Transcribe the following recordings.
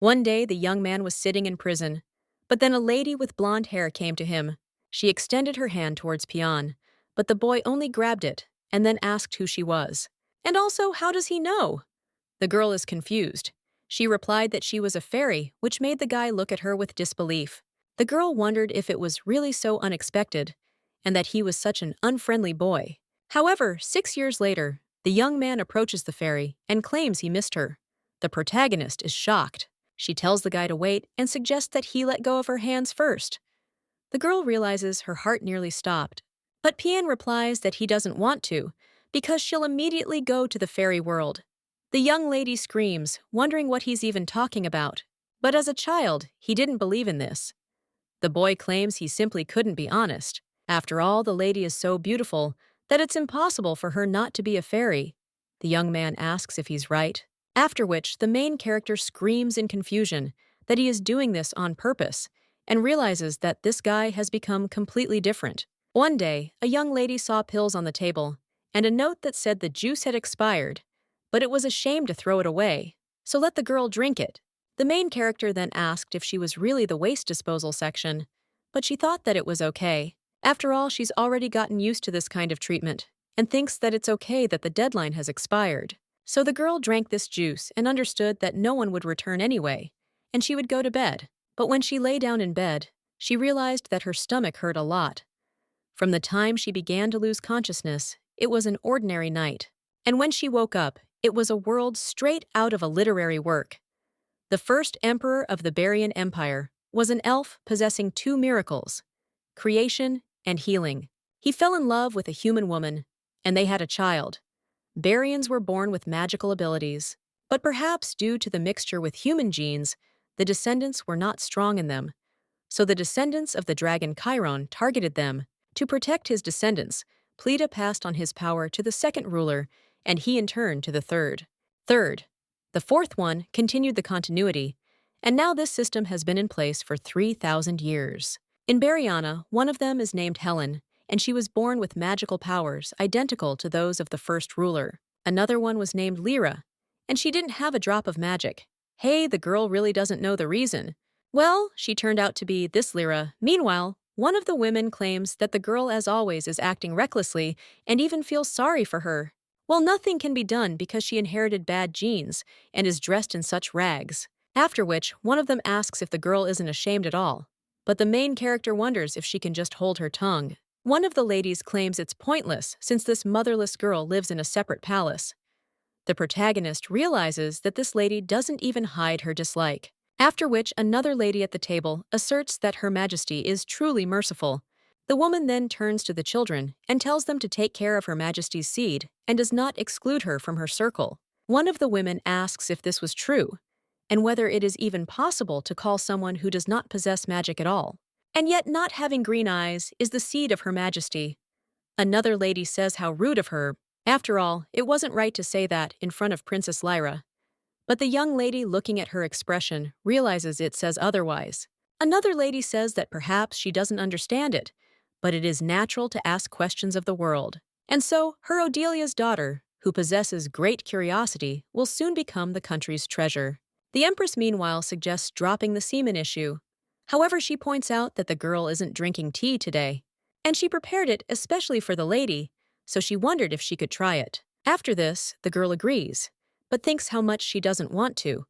One day, the young man was sitting in prison, but then a lady with blonde hair came to him. She extended her hand towards Pion, but the boy only grabbed it and then asked who she was. And also, how does he know? The girl is confused. She replied that she was a fairy, which made the guy look at her with disbelief. The girl wondered if it was really so unexpected, and that he was such an unfriendly boy. However, 6 years later, the young man approaches the fairy and claims he missed her. The protagonist is shocked. She tells the guy to wait and suggests that he let go of her hands first. The girl realizes her heart nearly stopped, but Pian replies that he doesn't want to, because she'll immediately go to the fairy world. The young lady screams, wondering what he's even talking about. But as a child, he didn't believe in this. The boy claims he simply couldn't be honest. After all, the lady is so beautiful that it's impossible for her not to be a fairy. The young man asks if he's right, after which the main character screams in confusion that he is doing this on purpose and realizes that this guy has become completely different. One day, a young lady saw pills on the table and a note that said the juice had expired, but it was a shame to throw it away, so let the girl drink it. The main character then asked if she was really the waste disposal section, but she thought that it was okay. After all, she's already gotten used to this kind of treatment and thinks that it's okay that the deadline has expired. So the girl drank this juice and understood that no one would return anyway, and she would go to bed. But when she lay down in bed, she realized that her stomach hurt a lot. From the time she began to lose consciousness, it was an ordinary night. And when she woke up, it was a world straight out of a literary work. The first emperor of the Barian Empire was an elf possessing two miracles: creation and healing. He fell in love with a human woman, and they had a child. Barians were born with magical abilities, but perhaps due to the mixture with human genes, the descendants were not strong in them. So the descendants of the dragon Chiron targeted them. To protect his descendants, Pleta passed on his power to the second ruler, and he in turn to the third. The fourth one continued the continuity, and now this system has been in place for 3,000 years. In Bariana, one of them is named Helen, and she was born with magical powers identical to those of the first ruler. Another one was named Lyra, and she didn't have a drop of magic. Hey, the girl really doesn't know the reason. Well, she turned out to be this Lyra. Meanwhile, one of the women claims that the girl, as always, is acting recklessly and even feels sorry for her. Well, nothing can be done because she inherited bad genes and is dressed in such rags. After which, one of them asks if the girl isn't ashamed at all. But the main character wonders if she can just hold her tongue. One of the ladies claims it's pointless since this motherless girl lives in a separate palace. The protagonist realizes that this lady doesn't even hide her dislike. After which, another lady at the table asserts that Her Majesty is truly merciful. The woman then turns to the children and tells them to take care of Her Majesty's seed and does not exclude her from her circle. One of the women asks if this was true, and whether it is even possible to call someone who does not possess magic at all. And yet not having green eyes is the seed of Her Majesty. Another lady says how rude of her. After all, it wasn't right to say that in front of Princess Lyra. But the young lady, looking at her expression, realizes it says otherwise. Another lady says that perhaps she doesn't understand it, but it is natural to ask questions of the world. And so, her Odelia's daughter, who possesses great curiosity, will soon become the country's treasure. The Empress, meanwhile, suggests dropping the semen issue. However, she points out that the girl isn't drinking tea today, and she prepared it especially for the lady, so she wondered if she could try it. After this, the girl agrees, but thinks how much she doesn't want to,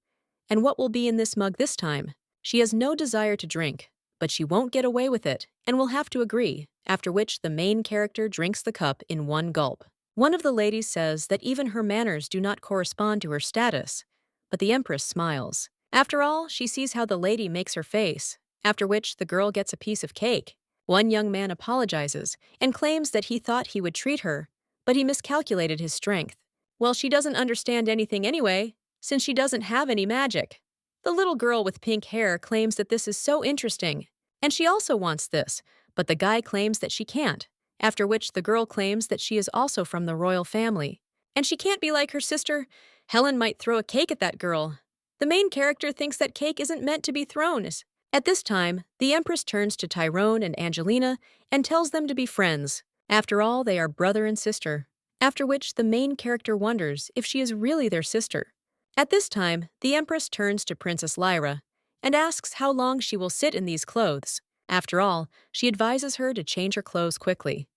and what will be in this mug this time. She has no desire to drink, but she won't get away with it, and will have to agree, after which the main character drinks the cup in one gulp. One of the ladies says that even her manners do not correspond to her status, but the Empress smiles. After all, she sees how the lady makes her face, after which the girl gets a piece of cake. One young man apologizes and claims that he thought he would treat her, but he miscalculated his strength. Well, she doesn't understand anything anyway, since she doesn't have any magic. The little girl with pink hair claims that this is so interesting, and she also wants this, but the guy claims that she can't, after which the girl claims that she is also from the royal family, and she can't be like her sister. Helen might throw a cake at that girl. The main character thinks that cake isn't meant to be thrown. At this time, the Empress turns to Tyrone and Angelina and tells them to be friends. After all, they are brother and sister. After which, the main character wonders if she is really their sister. At this time, the Empress turns to Princess Lyra and asks how long she will sit in these clothes. After all, she advises her to change her clothes quickly.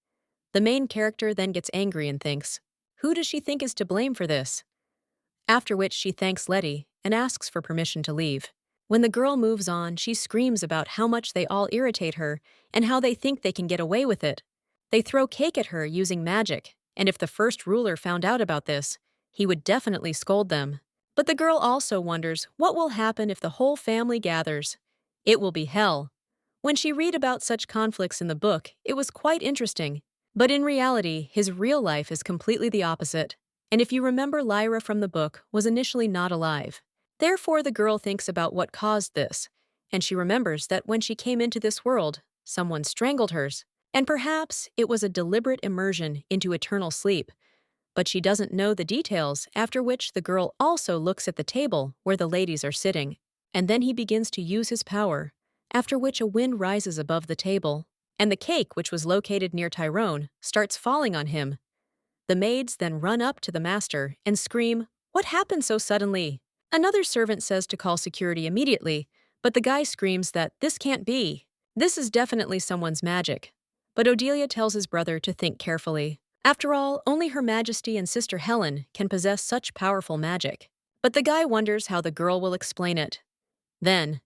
The main character then gets angry and thinks, who does she think is to blame for this? After which she thanks Letty and asks for permission to leave. When the girl moves on, she screams about how much they all irritate her and how they think they can get away with it. They throw cake at her using magic, and if the first ruler found out about this, he would definitely scold them. But the girl also wonders what will happen if the whole family gathers. It will be hell. When she read about such conflicts in the book, it was quite interesting. But in reality, his real life is completely the opposite. And if you remember, Lyra from the book was initially not alive. Therefore, the girl thinks about what caused this, and she remembers that when she came into this world, someone strangled hers. And perhaps it was a deliberate immersion into eternal sleep. But she doesn't know the details, after which the girl also looks at the table where the ladies are sitting. And then he begins to use his power, after which a wind rises above the table, and the cake, which was located near Tyrone, starts falling on him. The maids then run up to the master and scream, "What happened so suddenly?" Another servant says to call security immediately, but the guy screams that this can't be. This is definitely someone's magic. But Odelia tells his brother to think carefully. After all, only Her Majesty and Sister Helen can possess such powerful magic. But the guy wonders how the girl will explain it. Then,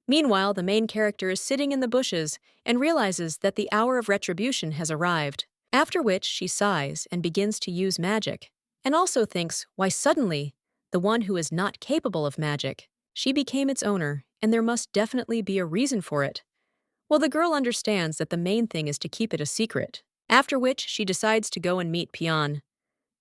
meanwhile, the main character is sitting in the bushes and realizes that the hour of retribution has arrived. After which she sighs and begins to use magic, and also thinks, why suddenly, the one who is not capable of magic, she became its owner, and there must definitely be a reason for it. Well, the girl understands that the main thing is to keep it a secret, after which she decides to go and meet Pion.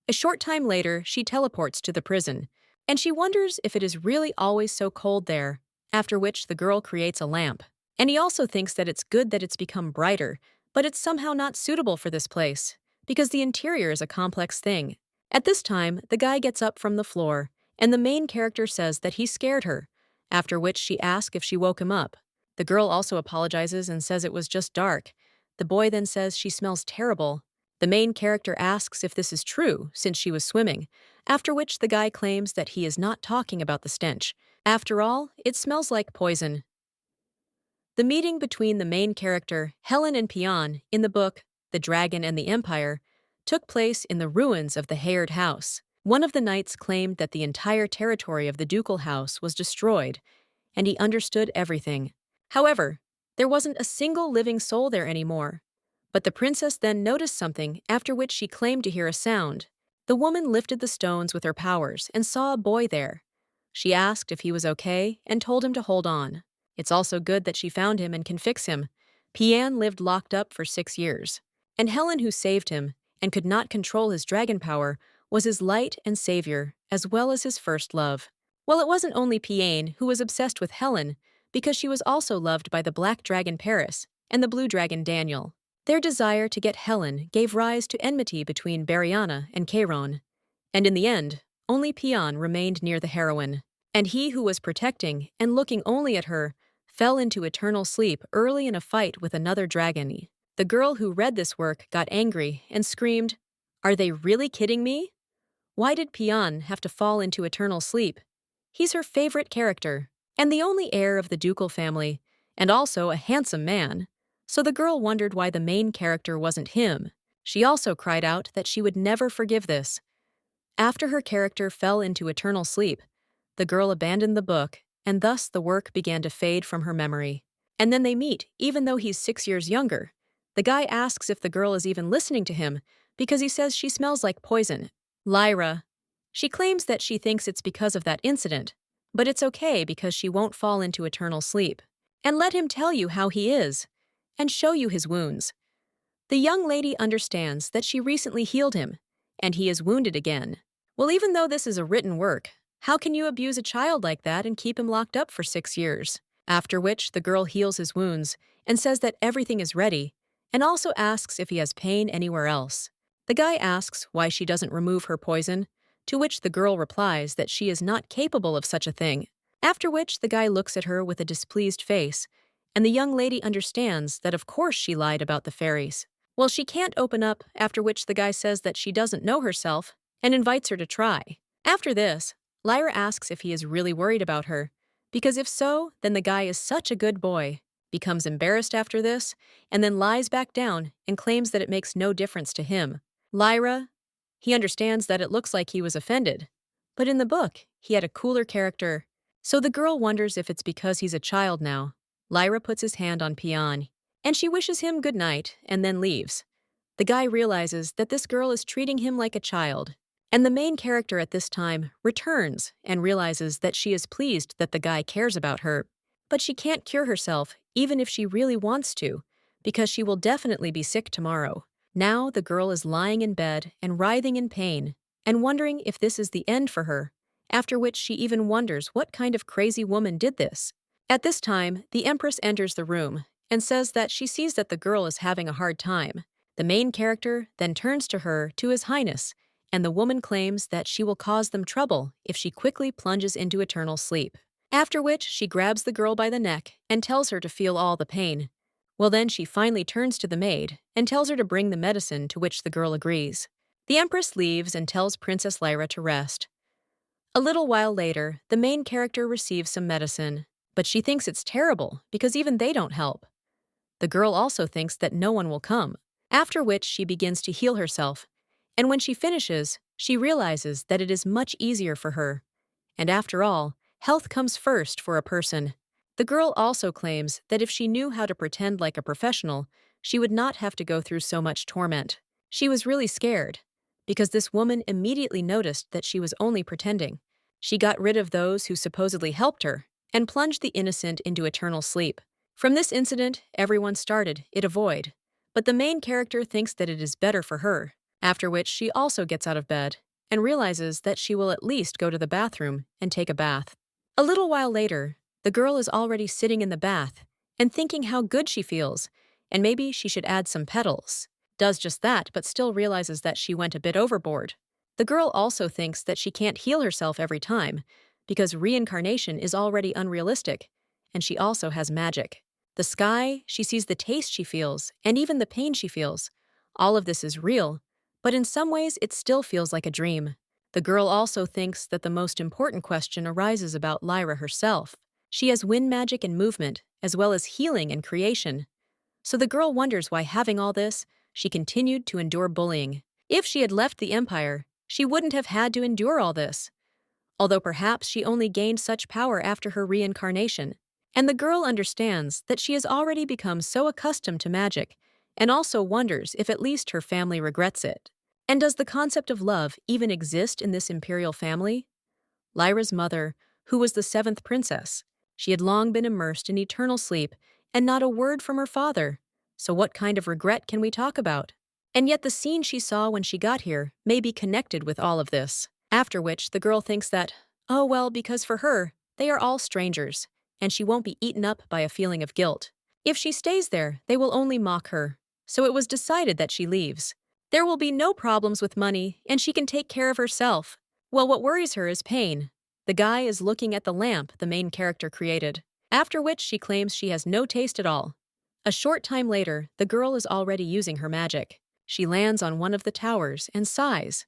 A short time later, she teleports to the prison, and she wonders if it is really always so cold there, after which the girl creates a lamp. And he also thinks that it's good that it's become brighter, but it's somehow not suitable for this place, because the interior is a complex thing. At this time, the guy gets up from the floor, and the main character says that he scared her, after which she asks if she woke him up. The girl also apologizes and says it was just dark. The boy then says she smells terrible. The main character asks if this is true, since she was swimming, after which the guy claims that he is not talking about the stench. After all, it smells like poison. The meeting between the main character, Helen and Pion, in the book The Dragon and the Empire, took place in the ruins of the Heired house. One of the knights claimed that the entire territory of the ducal house was destroyed, and he understood everything. However, there wasn't a single living soul there anymore. But the princess then noticed something, after which she claimed to hear a sound. The woman lifted the stones with her powers and saw a boy there. She asked if he was okay and told him to hold on. It's also good that she found him and can fix him. Pian lived locked up for 6 years. And Helen, who saved him and could not control his dragon power, was his light and savior, as well as his first love. Well, it wasn't only Pian who was obsessed with Helen, because she was also loved by the black dragon Paris and the blue dragon Daniel. Their desire to get Helen gave rise to enmity between Bariana and Cheiron. And in the end, only Pian remained near the heroine. And he who was protecting and looking only at her fell into eternal sleep early in a fight with another dragon. The girl who read this work got angry and screamed, "Are they really kidding me? Why did Pian have to fall into eternal sleep? He's her favorite character, and the only heir of the ducal family, and also a handsome man." So the girl wondered why the main character wasn't him. She also cried out that she would never forgive this. After her character fell into eternal sleep, the girl abandoned the book, and thus the work began to fade from her memory. And then they meet, even though he's 6 years younger. The guy asks if the girl is even listening to him, because he says she smells like poison. Lyra. She claims that she thinks it's because of that incident, but it's okay because she won't fall into eternal sleep. And let him tell you how he is, and show you his wounds. The young lady understands that she recently healed him, and he is wounded again. Well, even though this is a written work, how can you abuse a child like that and keep him locked up for 6 years? After which, the girl heals his wounds and says that everything is ready, and also asks if he has pain anywhere else. The guy asks why she doesn't remove her poison, to which the girl replies that she is not capable of such a thing. After which, the guy looks at her with a displeased face, and the young lady understands that of course she lied about the fairies. Well, she can't open up, after which the guy says that she doesn't know herself and invites her to try. After this, Lyra asks if he is really worried about her, because if so, then the guy is such a good boy, becomes embarrassed after this, and then lies back down and claims that it makes no difference to him. Lyra, he understands that it looks like he was offended, but in the book, he had a cooler character, so the girl wonders if it's because he's a child now. Lyra puts his hand on Pion, and she wishes him good night and then leaves. The guy realizes that this girl is treating him like a child, and the main character at this time returns and realizes that she is pleased that the guy cares about her. But she can't cure herself, even if she really wants to, because she will definitely be sick tomorrow. Now the girl is lying in bed and writhing in pain, and wondering if this is the end for her, after which she even wonders what kind of crazy woman did this. At this time, the Empress enters the room and says that she sees that the girl is having a hard time. The main character then turns to her, to His Highness, and the woman claims that she will cause them trouble if she quickly plunges into eternal sleep. After which, she grabs the girl by the neck and tells her to feel all the pain. Well, then she finally turns to the maid and tells her to bring the medicine, to which the girl agrees. The Empress leaves and tells Princess Lyra to rest. A little while later, the main character receives some medicine, but she thinks it's terrible because even they don't help. The girl also thinks that no one will come, after which she begins to heal herself, and when she finishes, she realizes that it is much easier for her. And after all, health comes first for a person. The girl also claims that if she knew how to pretend like a professional, she would not have to go through so much torment. She was really scared, because this woman immediately noticed that she was only pretending. She got rid of those who supposedly helped her, and plunged the innocent into eternal sleep. From this incident, everyone started it a void, but the main character thinks that it is better for her, after which she also gets out of bed and realizes that she will at least go to the bathroom and take a bath. A little while later, the girl is already sitting in the bath and thinking how good she feels, and maybe she should add some petals. Does just that, but still realizes that she went a bit overboard. The girl also thinks that she can't heal herself every time, because reincarnation is already unrealistic, and she also has magic. The sky, she sees the taste she feels, and even the pain she feels. All of this is real, but in some ways it still feels like a dream. The girl also thinks that the most important question arises about Lyra herself. She has wind magic and movement, as well as healing and creation. So the girl wonders why, having all this, she continued to endure bullying. If she had left the Empire, she wouldn't have had to endure all this. Although perhaps she only gained such power after her reincarnation. And the girl understands that she has already become so accustomed to magic, and also wonders if at least her family regrets it. And does the concept of love even exist in this imperial family? Lyra's mother, who was the seventh princess, she had long been immersed in eternal sleep, and not a word from her father. So what kind of regret can we talk about? And yet the scene she saw when she got here may be connected with all of this. After which, the girl thinks that, oh well, because for her, they are all strangers, and she won't be eaten up by a feeling of guilt. If she stays there, they will only mock her. So it was decided that she leaves. There will be no problems with money, and she can take care of herself. Well, what worries her is pain. The guy is looking at the lamp the main character created, after which she claims she has no taste at all. A short time later, the girl is already using her magic. She lands on one of the towers and sighs,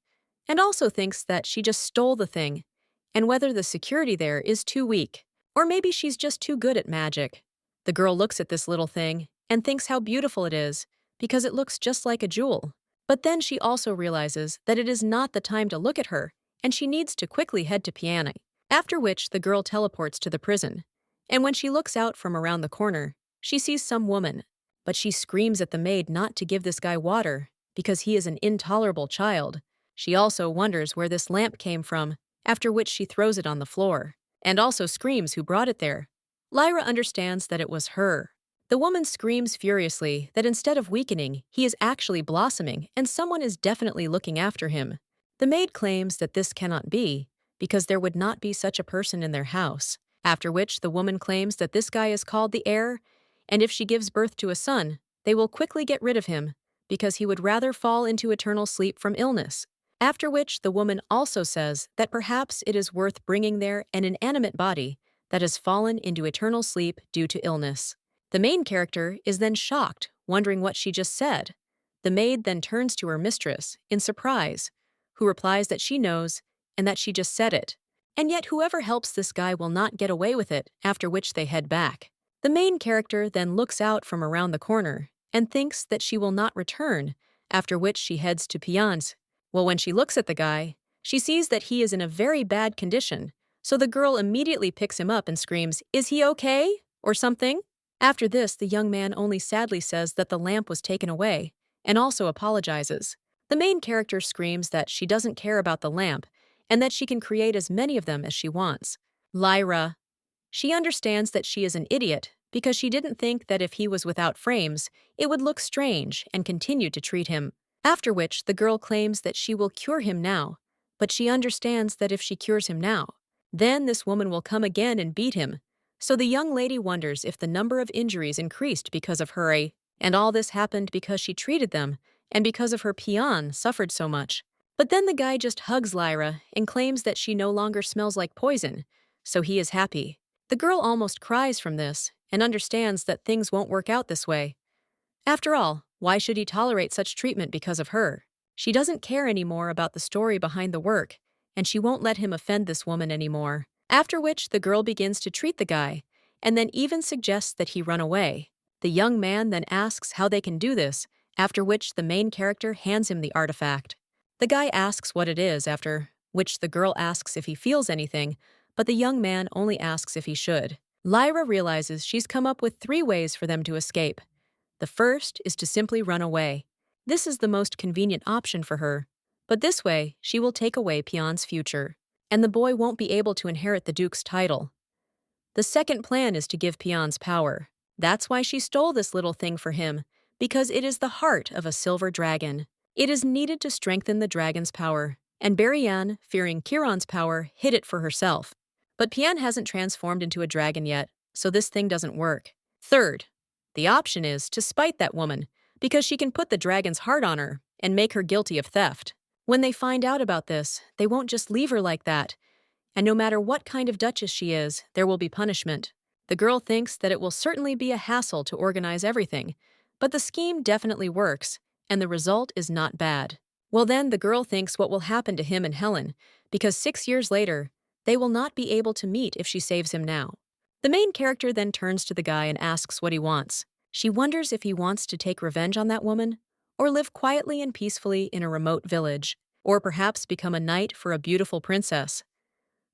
and also thinks that she just stole the thing, and whether the security there is too weak, or maybe she's just too good at magic. The girl looks at this little thing and thinks how beautiful it is, because it looks just like a jewel. But then she also realizes that it is not the time to look at her, and she needs to quickly head to Piana. After which, the girl teleports to the prison, and when she looks out from around the corner, she sees some woman, but she screams at the maid not to give this guy water, because he is an intolerable child. She also wonders where this lamp came from, after which she throws it on the floor, and also screams who brought it there. Lyra understands that it was her. The woman screams furiously that instead of weakening, he is actually blossoming, and someone is definitely looking after him. The maid claims that this cannot be, because there would not be such a person in their house, after which the woman claims that this guy is called the heir, and if she gives birth to a son, they will quickly get rid of him, because he would rather fall into eternal sleep from illness. After which, the woman also says that perhaps it is worth bringing there an inanimate body that has fallen into eternal sleep due to illness. The main character is then shocked, wondering what she just said. The maid then turns to her mistress, in surprise, who replies that she knows and that she just said it. and yet whoever helps this guy will not get away with it, after which they head back. The main character then looks out from around the corner and thinks that she will not return, after which she heads to Pian's. Well, when she looks at the guy, she sees that he is in a very bad condition, so the girl immediately picks him up and screams, "Is he okay?" or something. After this, the young man only sadly says that the lamp was taken away, and also apologizes. The main character screams that she doesn't care about the lamp, and that she can create as many of them as she wants. Lyra. She understands that she is an idiot because she didn't think that if he was without frames, it would look strange and continued to treat him. After which, the girl claims that she will cure him now, but she understands that if she cures him now, then this woman will come again and beat him. So the young lady wonders if the number of injuries increased because of her, and all this happened because she treated them, and because of her Pian suffered so much. But then the guy just hugs Lyra and claims that she no longer smells like poison, so he is happy. The girl almost cries from this and understands that things won't work out this way. After all, why should he tolerate such treatment because of her? She doesn't care anymore about the story behind the work, and she won't let him offend this woman anymore. After which, the girl begins to treat the guy, and then even suggests that he run away. The young man then asks how they can do this, after which the main character hands him the artifact. The guy asks what it is, after which the girl asks if he feels anything, but the young man only asks if he should. Lyra realizes she's come up with 3 ways for them to escape. The first is to simply run away. This is the most convenient option for her, but this way she will take away Pian's future, and the boy won't be able to inherit the duke's title. The second plan is to give Pian's power. That's why she stole this little thing for him, because it is the heart of a silver dragon. It is needed to strengthen the dragon's power, and Barian, fearing Chiron's power, hid it for herself. But Pian hasn't transformed into a dragon yet, so this thing doesn't work. Third, the option is to spite that woman, because she can put the dragon's heart on her and make her guilty of theft. When they find out about this, they won't just leave her like that, and no matter what kind of duchess she is, there will be punishment. The girl thinks that it will certainly be a hassle to organize everything, but the scheme definitely works, and the result is not bad. Well then, the girl thinks what will happen to him and Helen, because 6 years later, they will not be able to meet if she saves him now. The main character then turns to the guy and asks what he wants. She wonders if he wants to take revenge on that woman, or live quietly and peacefully in a remote village, or perhaps become a knight for a beautiful princess.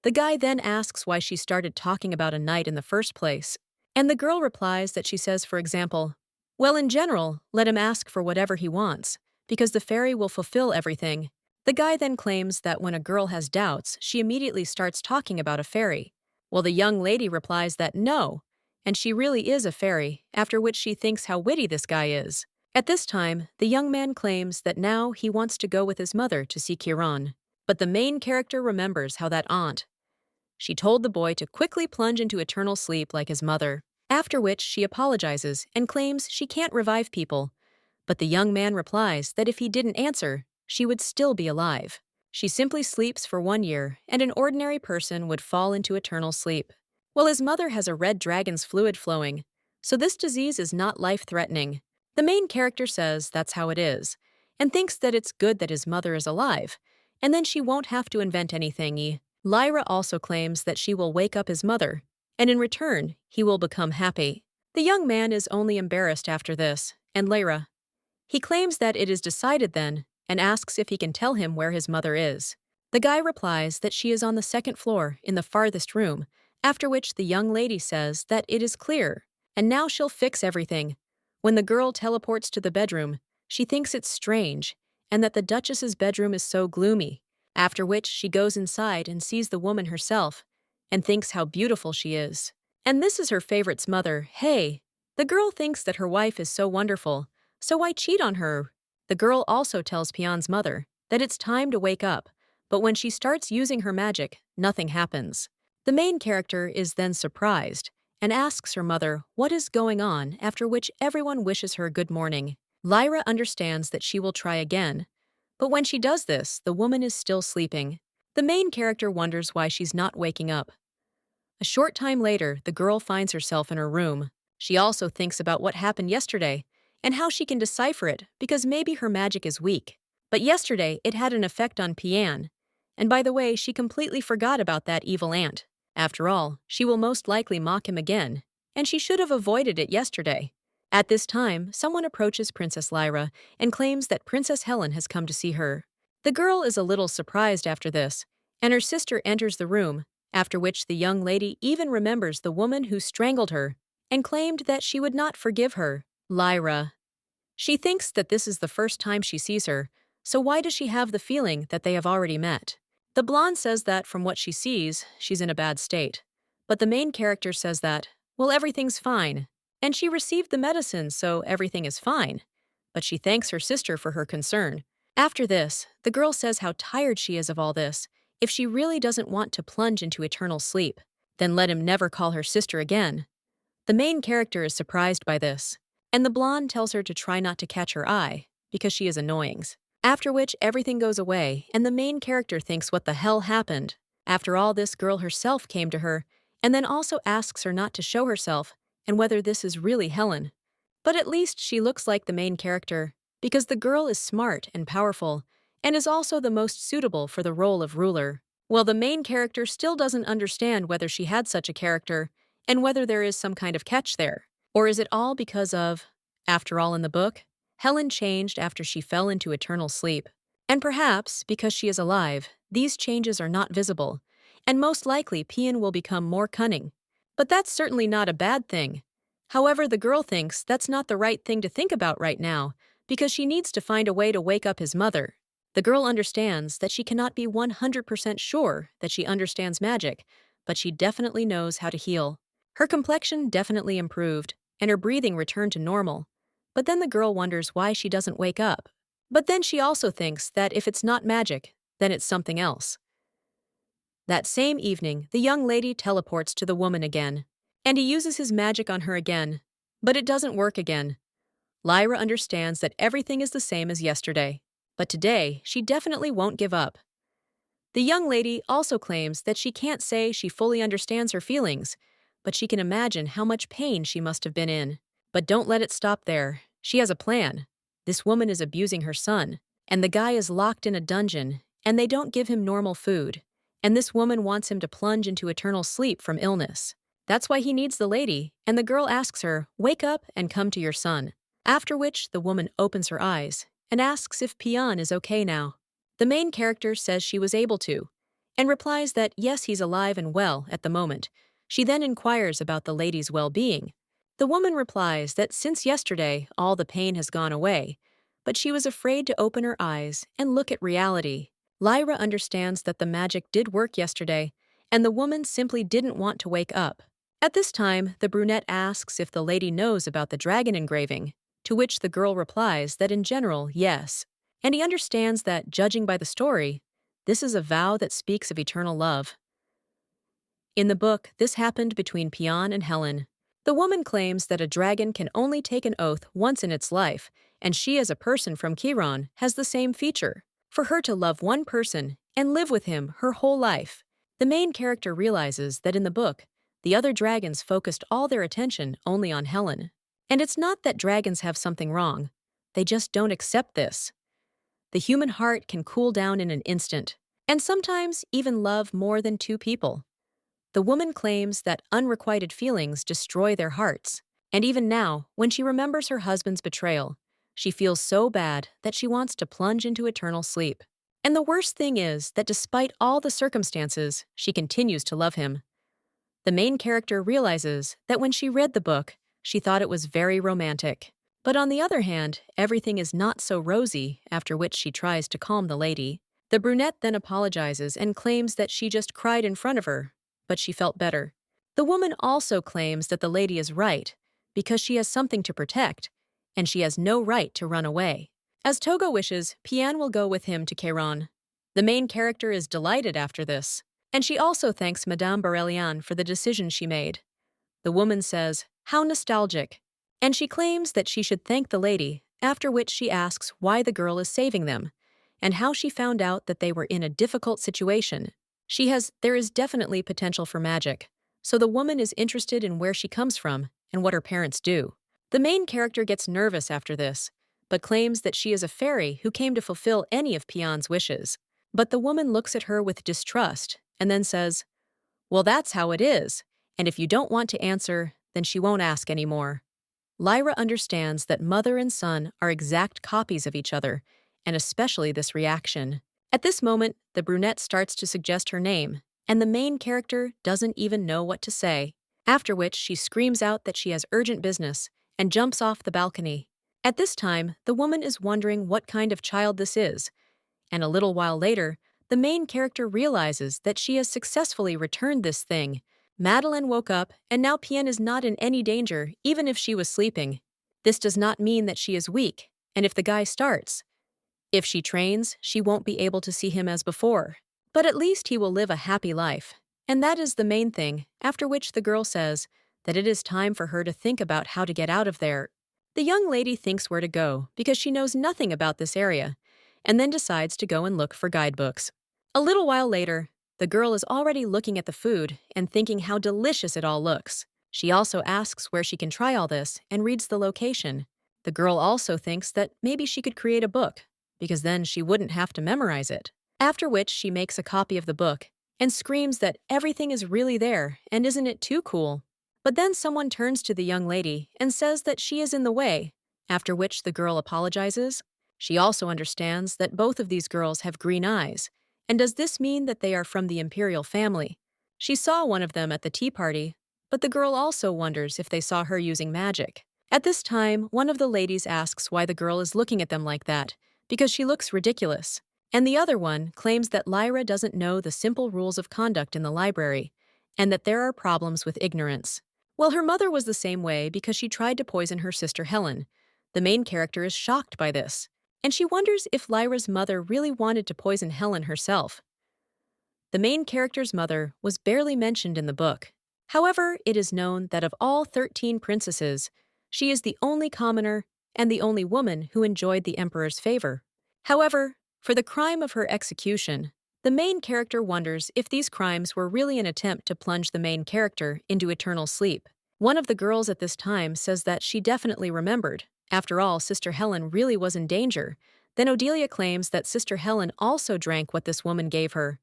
The guy then asks why she started talking about a knight in the first place, and the girl replies that she says, for example, well, in general, let him ask for whatever he wants, because the fairy will fulfill everything. The guy then claims that when a girl has doubts, she immediately starts talking about a fairy. Well, the young lady replies that no, and she really is a fairy, after which she thinks how witty this guy is. At this time, the young man claims that now he wants to go with his mother to see Chiron, but the main character remembers how that aunt. She told the boy to quickly plunge into eternal sleep like his mother, after which she apologizes and claims she can't revive people. But the young man replies that if he didn't answer, she would still be alive. She simply sleeps for 1 year, and an ordinary person would fall into eternal sleep. Well, his mother has a red dragon's fluid flowing, so this disease is not life-threatening. The main character says that's how it is, and thinks that it's good that his mother is alive, and then she won't have to invent anything. Lyra also claims that she will wake up his mother, and in return, he will become happy. The young man is only embarrassed after this, and Lyra. He claims that it is decided then, and asks if he can tell him where his mother is. The guy replies that she is on the 2nd floor in the farthest room, after which the young lady says that it is clear, and now she'll fix everything. When the girl teleports to the bedroom, she thinks it's strange, and that the duchess's bedroom is so gloomy, after which she goes inside and sees the woman herself, and thinks how beautiful she is. And this is her favorite's mother, hey. The girl thinks that her wife is so wonderful, so why cheat on her? The girl also tells Pian's mother that it's time to wake up, but when she starts using her magic, nothing happens. The main character is then surprised and asks her mother what is going on, after which everyone wishes her good morning. Lyra understands that she will try again, but when she does this, the woman is still sleeping. The main character wonders why she's not waking up. A short time later, the girl finds herself in her room. She also thinks about what happened yesterday and how she can decipher it because maybe her magic is weak. But yesterday, it had an effect on Pian, And by the way, she completely forgot about that evil aunt. After all, she will most likely mock him again, and she should have avoided it yesterday. At this time, someone approaches Princess Lyra and claims that Princess Helen has come to see her. The girl is a little surprised after this, and her sister enters the room, after which the young lady even remembers the woman who strangled her and claimed that she would not forgive her. Lyra. She thinks that this is the first time she sees her, so why does she have the feeling that they have already met? The blonde says that from what she sees, she's in a bad state. But the main character says that, well, everything's fine, and she received the medicine, so everything is fine. But she thanks her sister for her concern. After this, the girl says how tired she is of all this. If she really doesn't want to plunge into eternal sleep, then let him never call her sister again. The main character is surprised by this, and the blonde tells her to try not to catch her eye, because she is annoying. After which everything goes away, and the main character thinks what the hell happened. After all, this girl herself came to her, and then also asks her not to show herself, and whether this is really Helen. But at least she looks like the main character, because the girl is smart and powerful, and is also the most suitable for the role of ruler. Well, the main character still doesn't understand whether she had such a character, and whether there is some kind of catch there. Or is it all because of, after all in the book, Helen changed after she fell into eternal sleep. And perhaps, because she is alive, these changes are not visible, and most likely Pian will become more cunning. But that's certainly not a bad thing. However, the girl thinks that's not the right thing to think about right now, because she needs to find a way to wake up his mother. The girl understands that she cannot be 100% sure that she understands magic, but she definitely knows how to heal. Her complexion definitely improved, and her breathing returned to normal. But then the girl wonders why she doesn't wake up. But then she also thinks that if it's not magic, then it's something else. That same evening, the young lady teleports to the woman again, and he uses his magic on her again, but it doesn't work again. Lyra understands that everything is the same as yesterday, but today she definitely won't give up. The young lady also claims that she can't say she fully understands her feelings, but she can imagine how much pain she must have been in. But don't let it stop there. She has a plan. This woman is abusing her son, and the guy is locked in a dungeon, and they don't give him normal food. And this woman wants him to plunge into eternal sleep from illness. That's why he needs the lady, and the girl asks her, "Wake up and come to your son." After which, the woman opens her eyes and asks if Pian is okay now. The main character says she was able to, and replies that yes, he's alive and well at the moment. She then inquires about the lady's well-being. The woman replies that since yesterday, all the pain has gone away, but she was afraid to open her eyes and look at reality. Lyra understands that the magic did work yesterday, and the woman simply didn't want to wake up. At this time, the brunette asks if the lady knows about the dragon engraving, to which the girl replies that in general, yes. And he understands that, judging by the story, this is a vow that speaks of eternal love. In the book, this happened between Pian and Helen. The woman claims that a dragon can only take an oath once in its life, and she as a person from Chiron has the same feature. For her to love one person and live with him her whole life. The main character realizes that in the book, the other dragons focused all their attention only on Helen. And it's not that dragons have something wrong. They just don't accept this. The human heart can cool down in an instant, and sometimes even love more than two people. The woman claims that unrequited feelings destroy their hearts, and even now, when she remembers her husband's betrayal, she feels so bad that she wants to plunge into eternal sleep. And the worst thing is that despite all the circumstances, she continues to love him. The main character realizes that when she read the book, she thought it was very romantic. But on the other hand, everything is not so rosy, after which she tries to calm the lady. The brunette then apologizes and claims that she just cried in front of her, but she felt better. The woman also claims that the lady is right, because she has something to protect, and she has no right to run away. As Togo wishes, Pian will go with him to Chiron. The main character is delighted after this, and she also thanks Madame Barelian for the decision she made. The woman says, "How nostalgic," and she claims that she should thank the lady, after which she asks why the girl is saving them, and how she found out that they were in a difficult situation. There is definitely potential for magic, so the woman is interested in where she comes from and what her parents do. The main character gets nervous after this, but claims that she is a fairy who came to fulfill any of Pian's wishes. But the woman looks at her with distrust and then says, "Well, that's how it is, and if you don't want to answer, then she won't ask anymore." Lyra understands that mother and son are exact copies of each other, and especially this reaction. At this moment, the brunette starts to suggest her name, and the main character doesn't even know what to say, after which she screams out that she has urgent business and jumps off the balcony. At this time, the woman is wondering what kind of child this is, and a little while later, the main character realizes that she has successfully returned this thing. Madeline woke up, and now Pienne is not in any danger, even if she was sleeping. This does not mean that she is weak, and if the guy starts, if she trains, she won't be able to see him as before. But at least he will live a happy life. And that is the main thing, after which the girl says that it is time for her to think about how to get out of there. The young lady thinks where to go because she knows nothing about this area, and then decides to go and look for guidebooks. A little while later, the girl is already looking at the food and thinking how delicious it all looks. She also asks where she can try all this and reads the location. The girl also thinks that maybe she could create a book, because then she wouldn't have to memorize it. After which she makes a copy of the book and screams that everything is really there and isn't it too cool. But then someone turns to the young lady and says that she is in the way, after which the girl apologizes. She also understands that both of these girls have green eyes, and does this mean that they are from the Imperial family? She saw one of them at the tea party, but the girl also wonders if they saw her using magic. At this time, one of the ladies asks why the girl is looking at them like that, because she looks ridiculous. And the other one claims that Lyra doesn't know the simple rules of conduct in the library, and that there are problems with ignorance. Well, her mother was the same way because she tried to poison her sister Helen. The main character is shocked by this, and she wonders if Lyra's mother really wanted to poison Helen herself. The main character's mother was barely mentioned in the book. However, it is known that of all 13 princesses, she is the only commoner and the only woman who enjoyed the emperor's favor. However, for the crime of her execution, the main character wonders if these crimes were really an attempt to plunge the main character into eternal sleep. One of the girls at this time says that she definitely remembered. After all, Sister Helen really was in danger. Then Odelia claims that Sister Helen also drank what this woman gave her.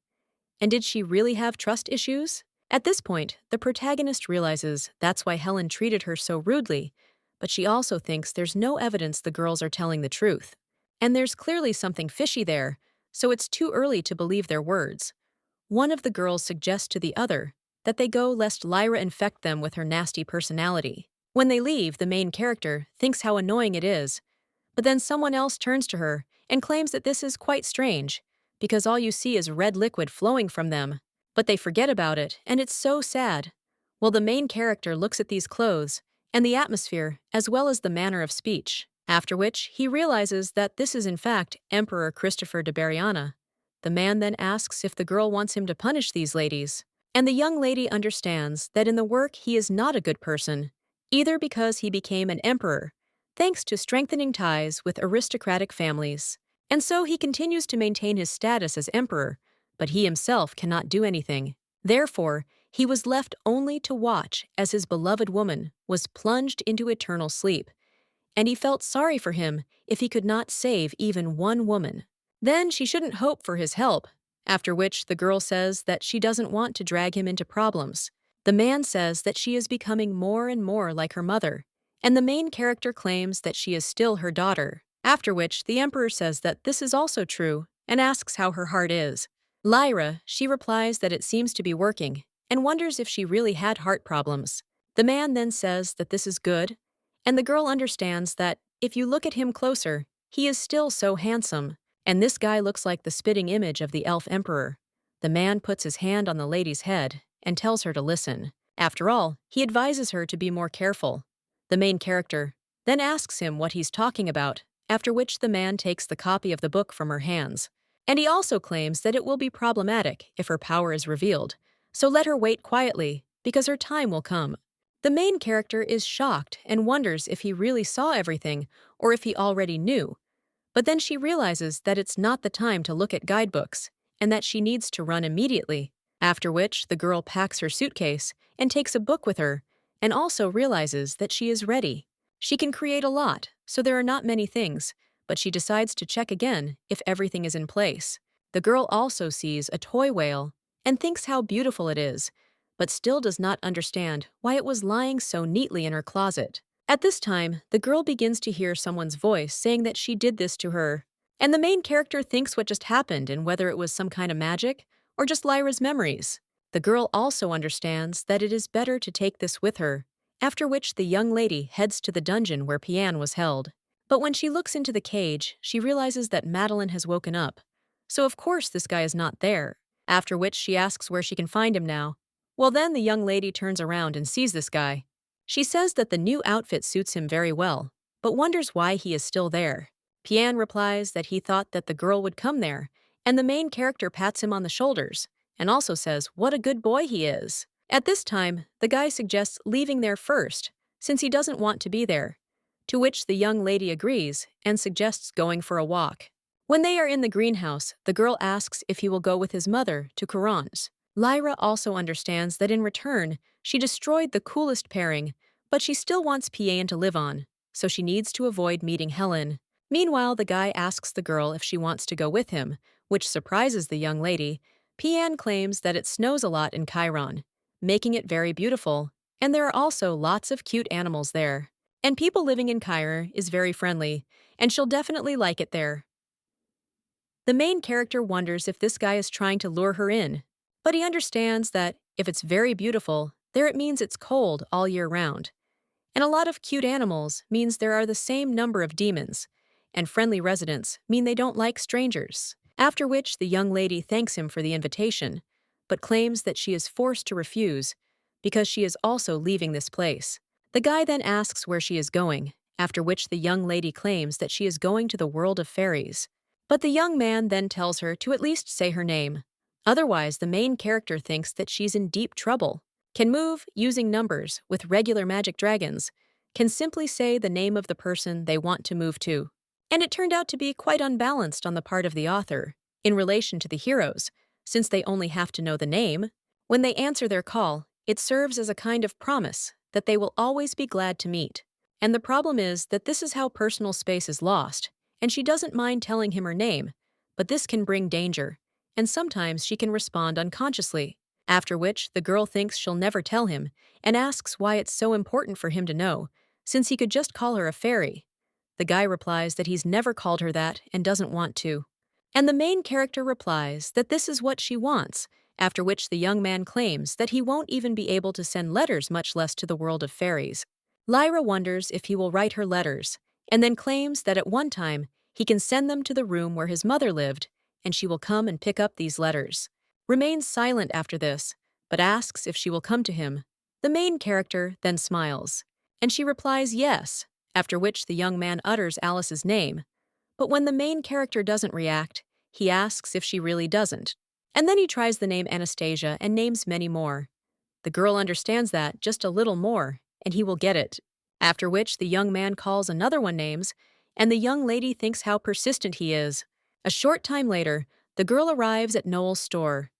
And did she really have trust issues? At this point, the protagonist realizes that's why Helen treated her so rudely, but she also thinks there's no evidence the girls are telling the truth. And there's clearly something fishy there, so it's too early to believe their words. One of the girls suggests to the other that they go lest Lyra infect them with her nasty personality. When they leave, the main character thinks how annoying it is, but then someone else turns to her and claims that this is quite strange, because all you see is red liquid flowing from them. But they forget about it, and it's so sad. Well, the main character looks at these clothes and the atmosphere as well as the manner of speech, after which he realizes that this is in fact Emperor Christopher de Bariana. The man then asks if the girl wants him to punish these ladies, and the young lady understands that in the work he is not a good person, either because he became an emperor, thanks to strengthening ties with aristocratic families, and so he continues to maintain his status as emperor, but he himself cannot do anything. Therefore, he was left only to watch as his beloved woman was plunged into eternal sleep, and he felt sorry for him if he could not save even one woman. Then she shouldn't hope for his help, after which the girl says that she doesn't want to drag him into problems. The man says that she is becoming more and more like her mother, and the main character claims that she is still her daughter, after which the emperor says that this is also true and asks how her heart is. Lyra, she replies that it seems to be working, and wonders if she really had heart problems. The man then says that this is good, and the girl understands that if you look at him closer, he is still so handsome, and this guy looks like the spitting image of the elf emperor. The man puts his hand on the lady's head and tells her to listen. After all, he advises her to be more careful. The main character then asks him what he's talking about, after which the man takes the copy of the book from her hands. And he also claims that it will be problematic if her power is revealed, so let her wait quietly, because her time will come. The main character is shocked and wonders if he really saw everything or if he already knew. But then she realizes that it's not the time to look at guidebooks and that she needs to run immediately, after which the girl packs her suitcase and takes a book with her and also realizes that she is ready. She can create a lot, so there are not many things, but she decides to check again if everything is in place. The girl also sees a toy whale and thinks how beautiful it is, but still does not understand why it was lying so neatly in her closet. At this time, the girl begins to hear someone's voice saying that she did this to her, and the main character thinks what just happened and whether it was some kind of magic or just Lyra's memories. The girl also understands that it is better to take this with her, after which the young lady heads to the dungeon where Pian was held. But when she looks into the cage, she realizes that Madeline has woken up. So of course this guy is not there, after which she asks where she can find him now. Well then the young lady turns around and sees this guy. She says that the new outfit suits him very well, but wonders why he is still there. Pian replies that he thought that the girl would come there, and the main character pats him on the shoulders, and also says what a good boy he is. At this time, the guy suggests leaving there first, since he doesn't want to be there, to which the young lady agrees and suggests going for a walk. When they are in the greenhouse, the girl asks if he will go with his mother to Courant's. Lyra also understands that in return, she destroyed the coolest pairing, but she still wants Pian to live on, so she needs to avoid meeting Helen. Meanwhile, the guy asks the girl if she wants to go with him, which surprises the young lady. Pian claims that it snows a lot in Chiron, making it very beautiful, and there are also lots of cute animals there. And people living in Chiron is very friendly, and she'll definitely like it there. The main character wonders if this guy is trying to lure her in, but he understands that if it's very beautiful, there it means it's cold all year round. And a lot of cute animals means there are the same number of demons, and friendly residents mean they don't like strangers. After which the young lady thanks him for the invitation, but claims that she is forced to refuse because she is also leaving this place. The guy then asks where she is going, after which the young lady claims that she is going to the world of fairies. But the young man then tells her to at least say her name. Otherwise, the main character thinks that she's in deep trouble, can move using numbers with regular magic dragons, can simply say the name of the person they want to move to. And it turned out to be quite unbalanced on the part of the author, in relation to the heroes, since they only have to know the name. When they answer their call, it serves as a kind of promise that they will always be glad to meet. And the problem is that this is how personal space is lost, and she doesn't mind telling him her name, but this can bring danger, and sometimes she can respond unconsciously, after which the girl thinks she'll never tell him and asks why it's so important for him to know, since he could just call her a fairy. The guy replies that he's never called her that and doesn't want to. And the main character replies that this is what she wants, after which the young man claims that he won't even be able to send letters, much less to the world of fairies. Lyra wonders if he will write her letters, and then claims that at one time he can send them to the room where his mother lived, and she will come and pick up these letters. Remains silent after this, but asks if she will come to him. The main character then smiles, and she replies yes, after which the young man utters Alice's name. But when the main character doesn't react, he asks if she really doesn't. And then he tries the name Anastasia and names many more. The girl understands that just a little more, and he will get it. After which the young man calls another one names, and the young lady thinks how persistent he is. A short time later, the girl arrives at Noel's store.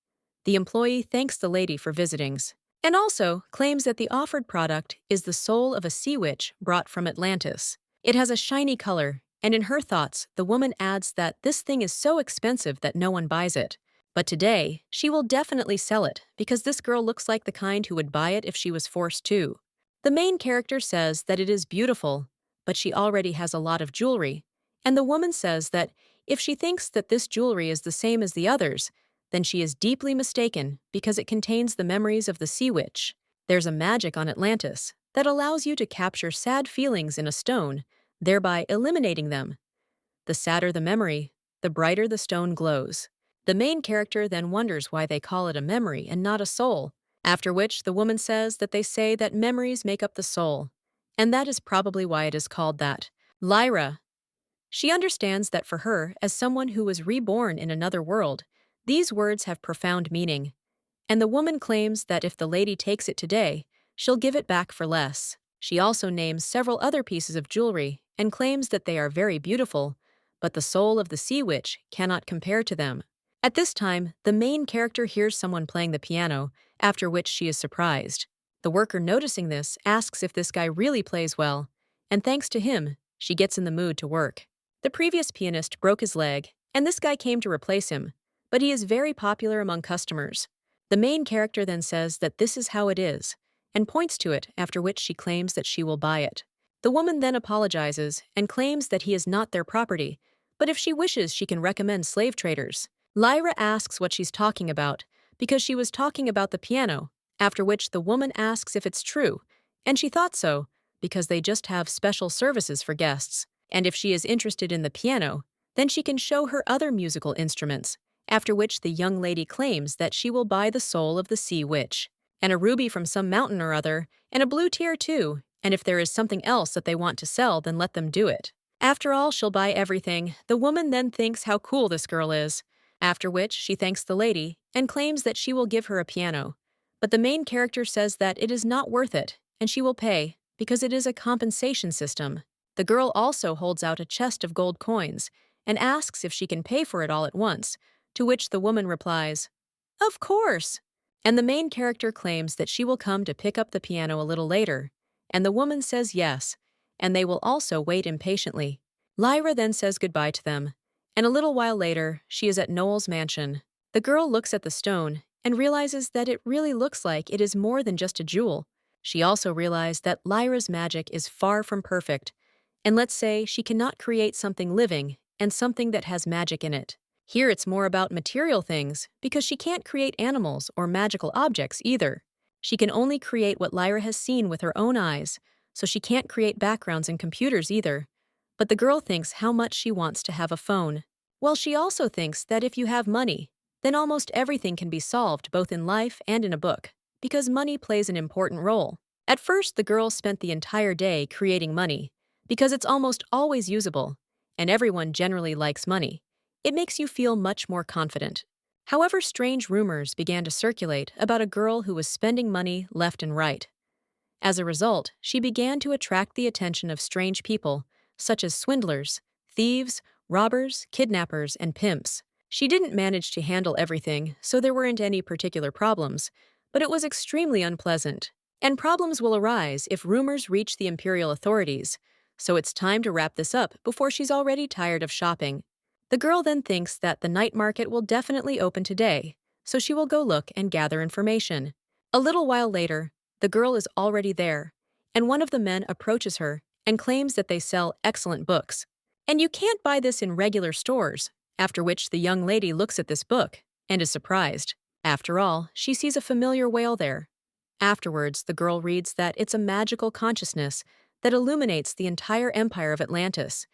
The employee thanks the lady for visitings, and also claims that the offered product is the soul of a sea witch brought from Atlantis. It has a shiny color, and in her thoughts, the woman adds that this thing is so expensive that no one buys it. But today, she will definitely sell it because this girl looks like the kind who would buy it if she was forced to. The main character says that it is beautiful, but she already has a lot of jewelry, and the woman says that if she thinks that this jewelry is the same as the others, then she is deeply mistaken because it contains the memories of the sea witch. There's a magic on Atlantis that allows you to capture sad feelings in a stone, thereby eliminating them. The sadder the memory, the brighter the stone glows. The main character then wonders why they call it a memory and not a soul, after which the woman says that they say that memories make up the soul, and that is probably why it is called that. Lyra. She understands that for her, as someone who was reborn in another world, these words have profound meaning, and the woman claims that if the lady takes it today, she'll give it back for less. She also names several other pieces of jewelry and claims that they are very beautiful, but the soul of the sea witch cannot compare to them. At this time, the main character hears someone playing the piano, after which she is surprised. The worker noticing this asks if this guy really plays well, and thanks to him, she gets in the mood to work. The previous pianist broke his leg, and this guy came to replace him, but he is very popular among customers. The main character then says that this is how it is, and points to it, after which she claims that she will buy it. The woman then apologizes and claims that he is not their property, but if she wishes she can recommend slave traders. Lyra asks what she's talking about, because she was talking about the piano, after which the woman asks if it's true, and she thought so, because they just have special services for guests, and if she is interested in the piano, then she can show her other musical instruments, after which the young lady claims that she will buy the soul of the sea witch, and a ruby from some mountain or other, and a blue tear too, and if there is something else that they want to sell, then let them do it. After all, she'll buy everything. The woman then thinks how cool this girl is, after which she thanks the lady and claims that she will give her a piano. But the main character says that it is not worth it, and she will pay, because it is a compensation system. The girl also holds out a chest of gold coins and asks if she can pay for it all at once, to which the woman replies, "Of course!" And the main character claims that she will come to pick up the piano a little later, and the woman says yes, and they will also wait impatiently. Lyra then says goodbye to them, and a little while later, she is at Noel's mansion. The girl looks at the stone and realizes that it really looks like it is more than just a jewel. She also realized that Lyra's magic is far from perfect, and let's say she cannot create something living and something that has magic in it. Here it's more about material things, because she can't create animals or magical objects either. She can only create what Lyra has seen with her own eyes, so she can't create backgrounds in computers either. But the girl thinks how much she wants to have a phone. Well, she also thinks that if you have money, then almost everything can be solved both in life and in a book, because money plays an important role. At first, the girl spent the entire day creating money, because it's almost always usable, and everyone generally likes money. It makes you feel much more confident. However, strange rumors began to circulate about a girl who was spending money left and right. As a result, she began to attract the attention of strange people, such as swindlers, thieves, robbers, kidnappers, and pimps. She didn't manage to handle everything, so there weren't any particular problems, but it was extremely unpleasant. And problems will arise if rumors reach the Imperial authorities, so it's time to wrap this up before she's already tired of shopping. The girl then thinks that the night market will definitely open today, so she will go look and gather information. A little while later, the girl is already there, and one of the men approaches her and claims that they sell excellent books. And you can't buy this in regular stores, after which the young lady looks at this book and is surprised. After all, she sees a familiar whale there. Afterwards, the girl reads that it's a magical consciousness that illuminates the entire empire of Atlantis,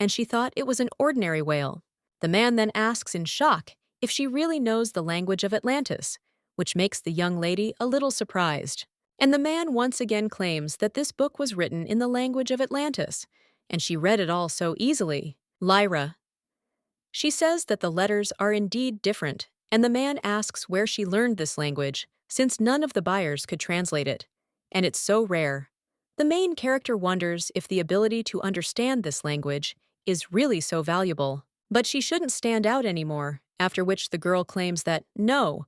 and she thought it was an ordinary whale. The man then asks in shock if she really knows the language of Atlantis, which makes the young lady a little surprised. And the man once again claims that this book was written in the language of Atlantis, and she read it all so easily. Lyra. She says that the letters are indeed different, and the man asks where she learned this language, since none of the buyers could translate it, and it's so rare. The main character wonders if the ability to understand this language is really so valuable, but she shouldn't stand out anymore, after which the girl claims that no,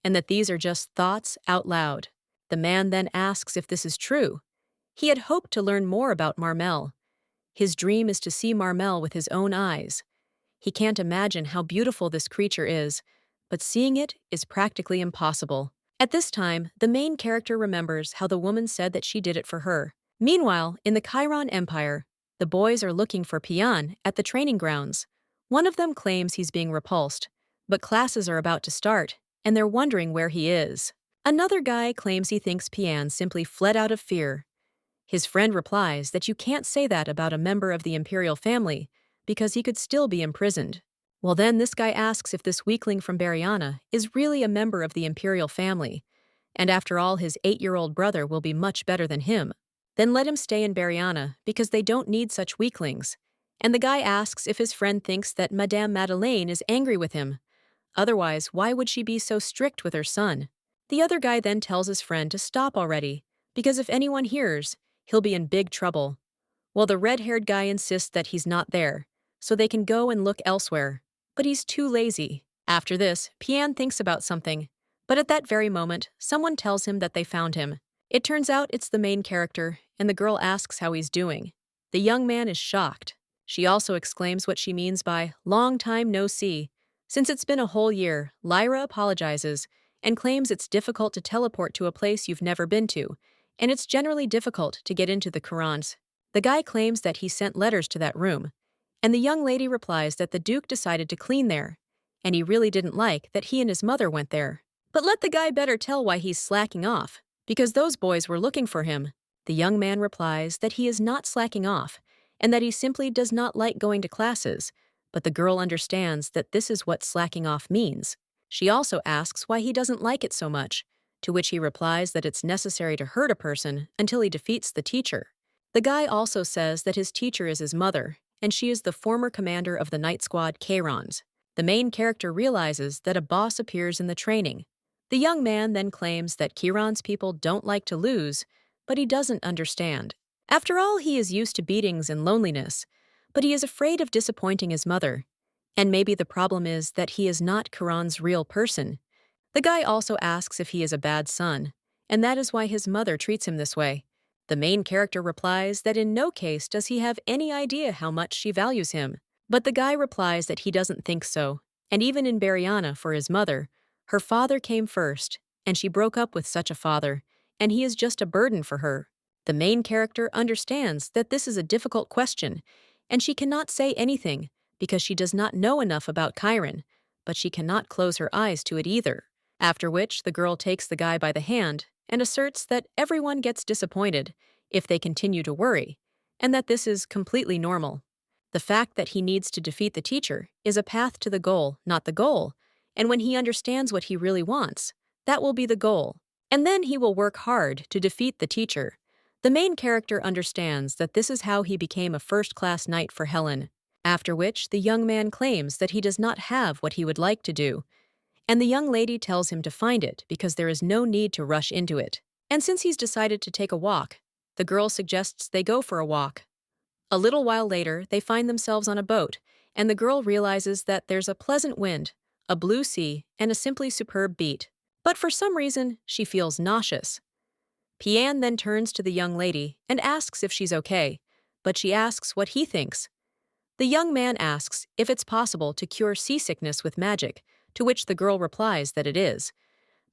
and that these are just thoughts out loud. The man then asks if this is true. He had hoped to learn more about Marmel. His dream is to see Marmel with his own eyes. He can't imagine how beautiful this creature is, but seeing it is practically impossible. At this time, the main character remembers how the woman said that she did it for her. Meanwhile, in the Chiron Empire, the boys are looking for Pian at the training grounds. One of them claims he's being repulsed, but classes are about to start, and they're wondering where he is. Another guy claims he thinks Pian simply fled out of fear. His friend replies that you can't say that about a member of the Imperial family, because he could still be imprisoned. Well, then this guy asks if this weakling from Bariana is really a member of the Imperial family, and after all, his 8-year-old brother will be much better than him. Then let him stay in Bariana, because they don't need such weaklings. And the guy asks if his friend thinks that Madame Madeleine is angry with him. Otherwise, why would she be so strict with her son? The other guy then tells his friend to stop already, because if anyone hears, he'll be in big trouble. Well, the red-haired guy insists that he's not there, so they can go and look elsewhere. But he's too lazy. After this, Pian thinks about something, but at that very moment, someone tells him that they found him. It turns out it's the main character, and the girl asks how he's doing. The young man is shocked. She also exclaims what she means by "long time no see," Since it's been a whole year, Lyra apologizes and claims it's difficult to teleport to a place you've never been to, and it's generally difficult to get into the Qurans. The guy claims that he sent letters to that room, and the young lady replies that the Duke decided to clean there, and he really didn't like that he and his mother went there. But let the guy better tell why he's slacking off, because those boys were looking for him. The young man replies that he is not slacking off, and that he simply does not like going to classes, but the girl understands that this is what slacking off means. She also asks why he doesn't like it so much, to which he replies that it's necessary to hurt a person until he defeats the teacher. The guy also says that his teacher is his mother, and she is the former commander of the night squad Chairons. The main character realizes that a boss appears in the training. The young man then claims that Chiron's people don't like to lose, but he doesn't understand. After all, he is used to beatings and loneliness, but he is afraid of disappointing his mother. And maybe the problem is that he is not Chiron's real person. The guy also asks if he is a bad son, and that is why his mother treats him this way. The main character replies that in no case does he have any idea how much she values him. But the guy replies that he doesn't think so, and even in Bariana for his mother, her father came first, and she broke up with such a father, and he is just a burden for her. The main character understands that this is a difficult question, and she cannot say anything because she does not know enough about Chiron, but she cannot close her eyes to it either. After which, the girl takes the guy by the hand and asserts that everyone gets disappointed if they continue to worry, and that this is completely normal. The fact that he needs to defeat the teacher is a path to the goal, not the goal, and when he understands what he really wants, that will be the goal. And then he will work hard to defeat the teacher. The main character understands that this is how he became a first-class knight for Helen, after which the young man claims that he does not have what he would like to do, and the young lady tells him to find it because there is no need to rush into it. And since he's decided to take a walk, the girl suggests they go for a walk. A little while later, they find themselves on a boat, and the girl realizes that there's a pleasant wind, a blue sea, and a simply superb beat. But for some reason, she feels nauseous. Pian then turns to the young lady and asks if she's okay, but she asks what he thinks. The young man asks if it's possible to cure seasickness with magic, to which the girl replies that it is.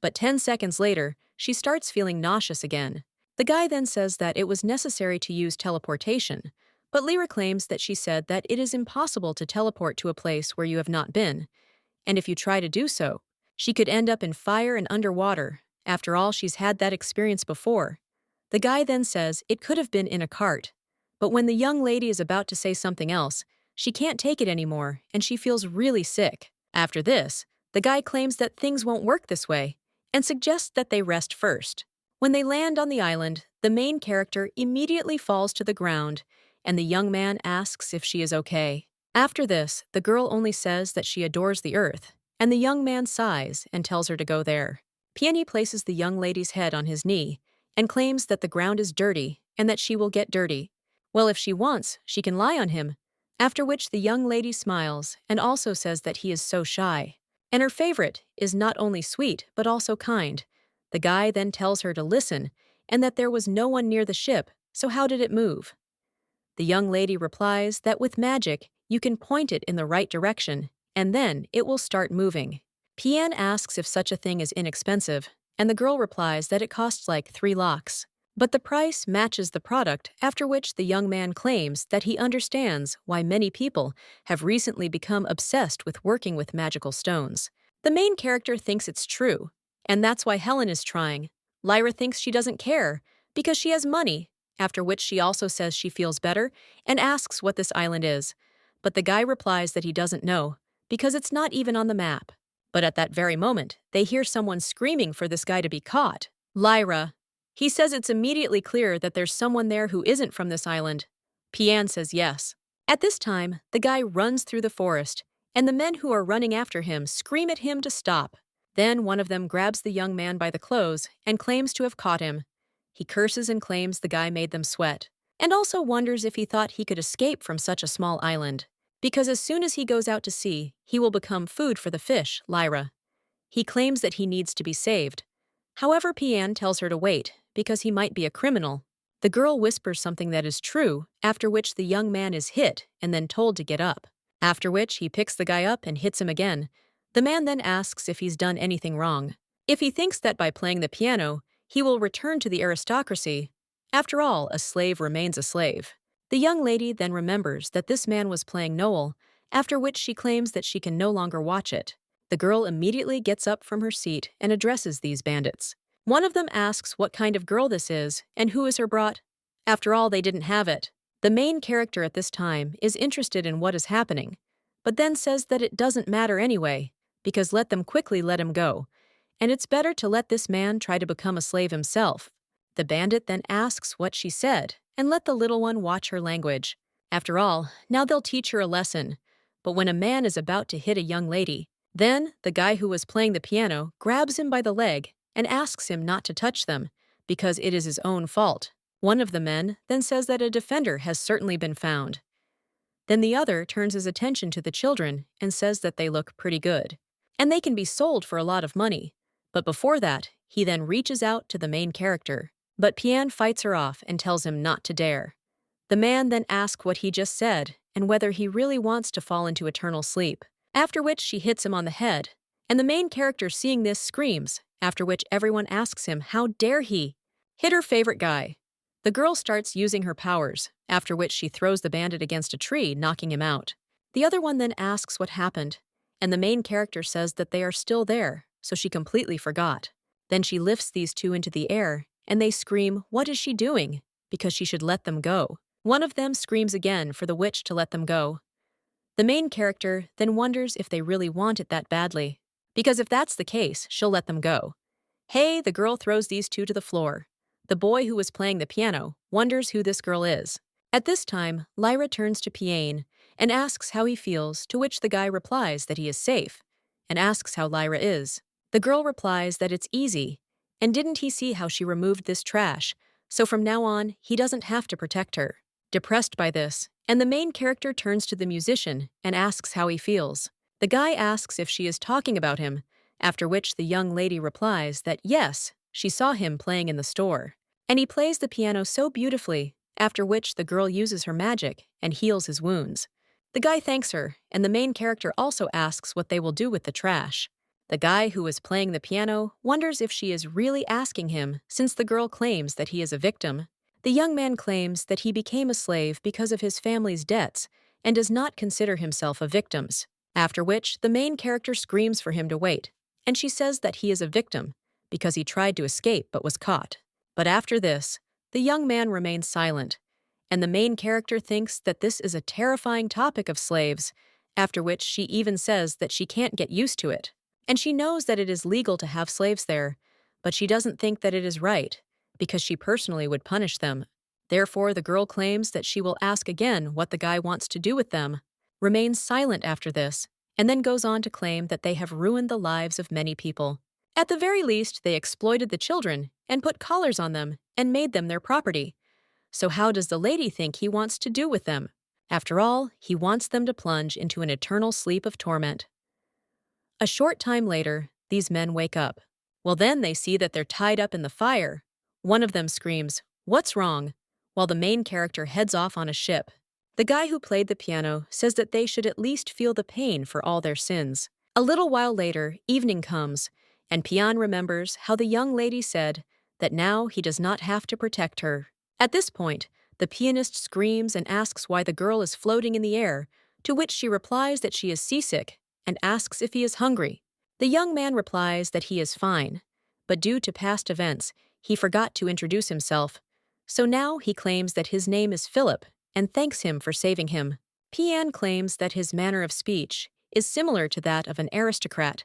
But 10 seconds later, she starts feeling nauseous again. The guy then says that it was necessary to use teleportation, but Lyra claims that she said that it is impossible to teleport to a place where you have not been, and if you try to do so, she could end up in fire and underwater. After all, she's had that experience before. The guy then says it could have been in a cart, but when the young lady is about to say something else, she can't take it anymore and she feels really sick. After this, the guy claims that things won't work this way and suggests that they rest first. When they land on the island, the main character immediately falls to the ground and the young man asks if she is okay. After this, the girl only says that she adores the earth, and the young man sighs and tells her to go there. Peony places the young lady's head on his knee and claims that the ground is dirty and that she will get dirty. Well, if she wants, she can lie on him, after which the young lady smiles and also says that he is so shy. And her favorite is not only sweet, but also kind. The guy then tells her to listen and that there was no one near the ship, so how did it move? The young lady replies that with magic, you can point it in the right direction, and then it will start moving. Pian asks if such a thing is inexpensive, and the girl replies that it costs like 3 lakhs. But the price matches the product, after which the young man claims that he understands why many people have recently become obsessed with working with magical stones. The main character thinks it's true, and that's why Helen is trying. Lyra thinks she doesn't care, because she has money, after which she also says she feels better and asks what this island is. But the guy replies that he doesn't know, because it's not even on the map. But at that very moment, they hear someone screaming for this guy to be caught. Lyra. He says it's immediately clear that there's someone there who isn't from this island. Pian says yes. At this time, the guy runs through the forest, and the men who are running after him scream at him to stop. Then one of them grabs the young man by the clothes and claims to have caught him. He curses and claims the guy made them sweat, and also wonders if he thought he could escape from such a small island, because as soon as he goes out to sea, he will become food for the fish, Lyra. He claims that he needs to be saved. However, Pian tells her to wait, because he might be a criminal. The girl whispers something that is true, after which the young man is hit and then told to get up. After which, he picks the guy up and hits him again, The man then asks if he's done anything wrong. If he thinks that by playing the piano, he will return to the aristocracy. After all, a slave remains a slave. The young lady then remembers that this man was playing Noel, after which she claims that she can no longer watch it. The girl immediately gets up from her seat and addresses these bandits. One of them asks what kind of girl this is and who is her brought. After all, they didn't have it. The main character at this time is interested in what is happening, but then says that it doesn't matter anyway, because let them quickly let him go, and it's better to let this man try to become a slave himself. The bandit then asks what she said and let the little one watch her language. After all, now they'll teach her a lesson. But when a man is about to hit a young lady, then the guy who was playing the piano grabs him by the leg and asks him not to touch them, because it is his own fault. One of the men then says that a defender has certainly been found. Then the other turns his attention to the children and says that they look pretty good, and they can be sold for a lot of money. But before that, he then reaches out to the main character. But Pian fights her off and tells him not to dare. The man then asks what he just said and whether he really wants to fall into eternal sleep, after which she hits him on the head, and the main character seeing this screams, after which everyone asks him how dare he hit her favorite guy. The girl starts using her powers, after which she throws the bandit against a tree, knocking him out. The other one then asks what happened, and the main character says that they are still there, so she completely forgot. Then she lifts these two into the air, and they scream, "What is she doing?" because she should let them go. One of them screams again for the witch to let them go. The main character then wonders if they really want it that badly, because if that's the case, she'll let them go. Hey, the girl throws these two to the floor. The boy who was playing the piano wonders who this girl is. At this time, Lyra turns to Piane and asks how he feels, to which the guy replies that he is safe, and asks how Lyra is. The girl replies that it's easy, and didn't he see how she removed this trash, so from now on, he doesn't have to protect her. Depressed by this, and the main character turns to the musician and asks how he feels. The guy asks if she is talking about him, after which the young lady replies that yes, she saw him playing in the store. And he plays the piano so beautifully, after which the girl uses her magic and heals his wounds. The guy thanks her, and the main character also asks what they will do with the trash. The guy who is playing the piano wonders if she is really asking him, since the girl claims that he is a victim. The young man claims that he became a slave because of his family's debts and does not consider himself a victim, after which the main character screams for him to wait, and she says that he is a victim because he tried to escape but was caught. But after this, the young man remains silent, and the main character thinks that this is a terrifying topic of slaves, after which she even says that she can't get used to it. And she knows that it is legal to have slaves there, but she doesn't think that it is right, because she personally would punish them. Therefore, the girl claims that she will ask again what the guy wants to do with them, remains silent after this, and then goes on to claim that they have ruined the lives of many people. At the very least, they exploited the children and put collars on them and made them their property. So how does the lady think he wants to do with them? After all, he wants them to plunge into an eternal sleep of torment. A short time later, these men wake up. Well, then they see that they're tied up in the fire. One of them screams, "What's wrong?" while the main character heads off on a ship. The guy who played the piano says that they should at least feel the pain for all their sins. A little while later, evening comes, and Pian remembers how the young lady said that now he does not have to protect her. At this point, the pianist screams and asks why the girl is floating in the air, to which she replies that she is seasick and asks if he is hungry. The young man replies that he is fine, but due to past events, he forgot to introduce himself. So now he claims that his name is Philip and thanks him for saving him. Pian claims that his manner of speech is similar to that of an aristocrat,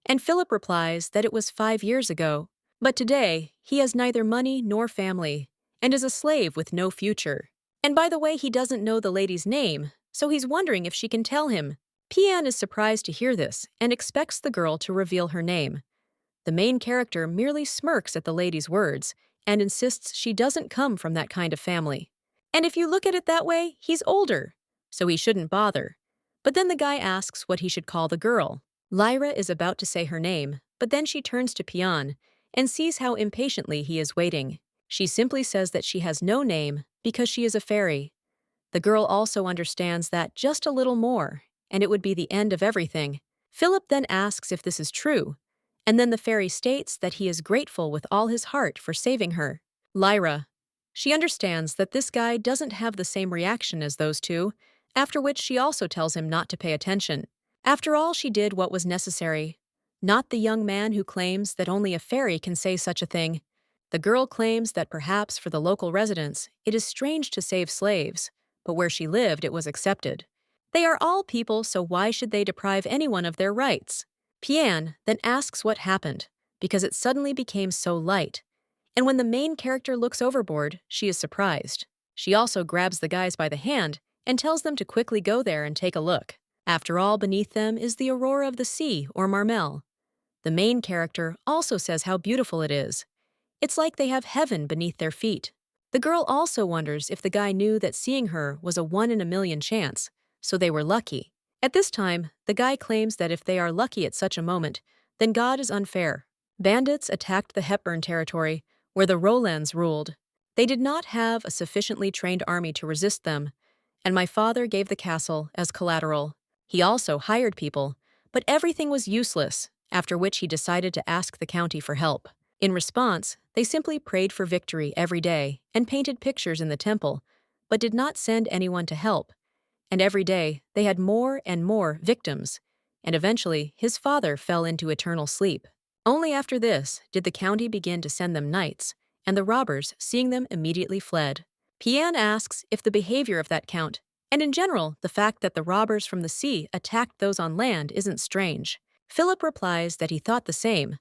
and Philip replies that it was 5 years ago, but today he has neither money nor family and is a slave with no future. And by the way, he doesn't know the lady's name, so he's wondering if she can tell him. Pian is surprised to hear this and expects the girl to reveal her name. The main character merely smirks at the lady's words and insists she doesn't come from that kind of family. And if you look at it that way, he's older, so he shouldn't bother. But then the guy asks what he should call the girl. Lyra is about to say her name, but then she turns to Pian and sees how impatiently he is waiting. She simply says that she has no name because she is a fairy. The girl also understands that just a little more, and it would be the end of everything. Philip then asks if this is true, and then the fairy states that he is grateful with all his heart for saving her. Lyra. She understands that this guy doesn't have the same reaction as those two, after which she also tells him not to pay attention. After all, she did what was necessary. Not the young man who claims that only a fairy can say such a thing. The girl claims that perhaps for the local residents, it is strange to save slaves, but where she lived, it was accepted. They are all people, so why should they deprive anyone of their rights? Pian then asks what happened, because it suddenly became so light. And when the main character looks overboard, she is surprised. She also grabs the guys by the hand and tells them to quickly go there and take a look. After all, beneath them is the aurora of the sea, or Marmel. The main character also says how beautiful it is. It's like they have heaven beneath their feet. The girl also wonders if the guy knew that seeing her was a 1 in a million chance, so they were lucky. At this time, the guy claims that if they are lucky at such a moment, then God is unfair. Bandits attacked the Hepburn territory, where the Rolands ruled. They did not have a sufficiently trained army to resist them, and my father gave the castle as collateral. He also hired people, but everything was useless, after which he decided to ask the county for help. In response, they simply prayed for victory every day and painted pictures in the temple, but did not send anyone to help. And every day, they had more and more victims, and eventually his father fell into eternal sleep. Only after this did the county begin to send them knights, and the robbers, seeing them, immediately fled. Pian asks if the behavior of that count, and in general, the fact that the robbers from the sea attacked those on land isn't strange. Philip replies that he thought the same,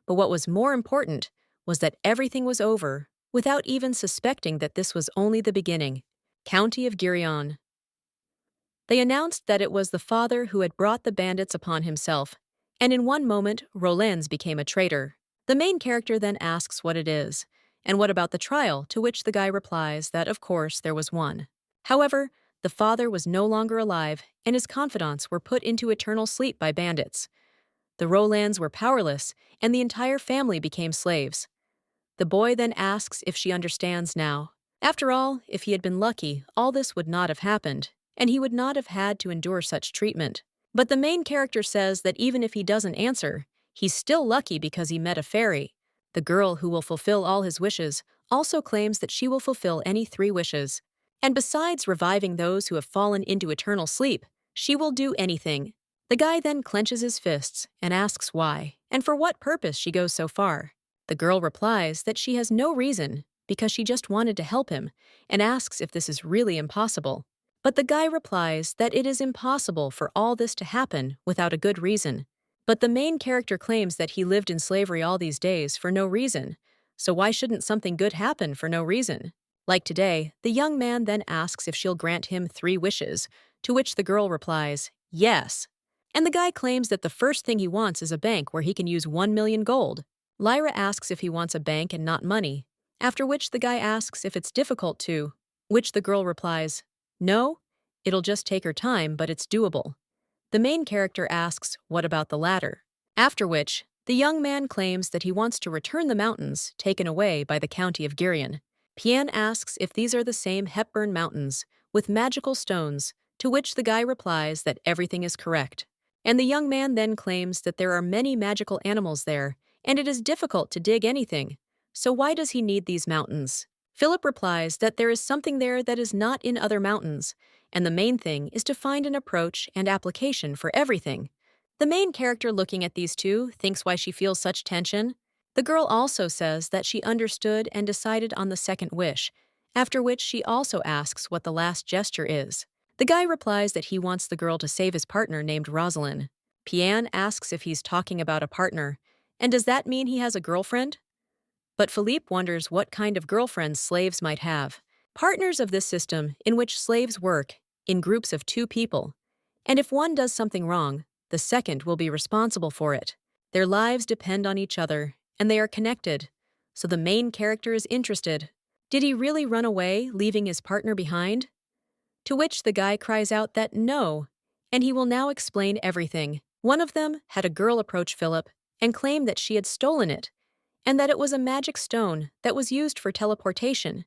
but what was more important was that everything was over without even suspecting that this was only the beginning. County of Girion. They announced that it was the father who had brought the bandits upon himself, and in one moment, Rolands became a traitor. The main character then asks what it is, and what about the trial, to which the guy replies that of course there was one. However, the father was no longer alive, and his confidants were put into eternal sleep by bandits. The Rolands were powerless, and the entire family became slaves. The boy then asks if she understands now. After all, if he had been lucky, all this would not have happened, and he would not have had to endure such treatment. But the main character says that even if he doesn't answer, he's still lucky because he met a fairy. The girl who will fulfill all his wishes also claims that she will fulfill any 3 wishes. And besides reviving those who have fallen into eternal sleep, she will do anything. The guy then clenches his fists and asks why, and for what purpose she goes so far. The girl replies that she has no reason, because she just wanted to help him, and asks if this is really impossible. But the guy replies that it is impossible for all this to happen without a good reason. But the main character claims that he lived in slavery all these days for no reason, so why shouldn't something good happen for no reason? Like today, the young man then asks if she'll grant him 3 wishes, to which the girl replies, yes. And the guy claims that the first thing he wants is a bank where he can use 1 million gold. Lyra asks if he wants a bank and not money, after which the guy asks if it's difficult to, which the girl replies, no, it'll just take her time, but it's doable. The main character asks, what about the latter? After which, the young man claims that he wants to return the mountains taken away by the county of Girion. Pian asks if these are the same Hepburn mountains, with magical stones, to which the guy replies that everything is correct. And the young man then claims that there are many magical animals there, and it is difficult to dig anything. So why does he need these mountains? Philip replies that there is something there that is not in other mountains, and the main thing is to find an approach and application for everything. The main character looking at these two thinks why she feels such tension. The girl also says that she understood and decided on the second wish, after which she also asks what the last gesture is. The guy replies that he wants the girl to save his partner named Rosalind. Pian asks if he's talking about a partner, and does that mean he has a girlfriend? But Philippe wonders what kind of girlfriends slaves might have. Partners of this system in which slaves work in groups of 2 people, and if one does something wrong, the second will be responsible for it. Their lives depend on each other, and they are connected, so the main character is interested. Did he really run away, leaving his partner behind? To which the guy cries out that no, and he will now explain everything. One of them had a girl approach Philip and claim that she had stolen it, and that it was a magic stone that was used for teleportation,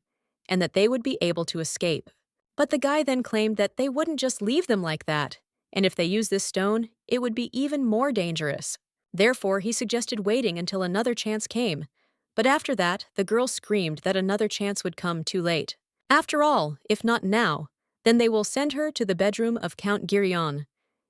and that they would be able to escape. But the guy then claimed that they wouldn't just leave them like that, And if they use this stone, it would be even more dangerous. Therefore, he suggested waiting until another chance came. But after that, the girl screamed that another chance would come too late. After all, if not now, then they will send her to the bedroom of Count Girion.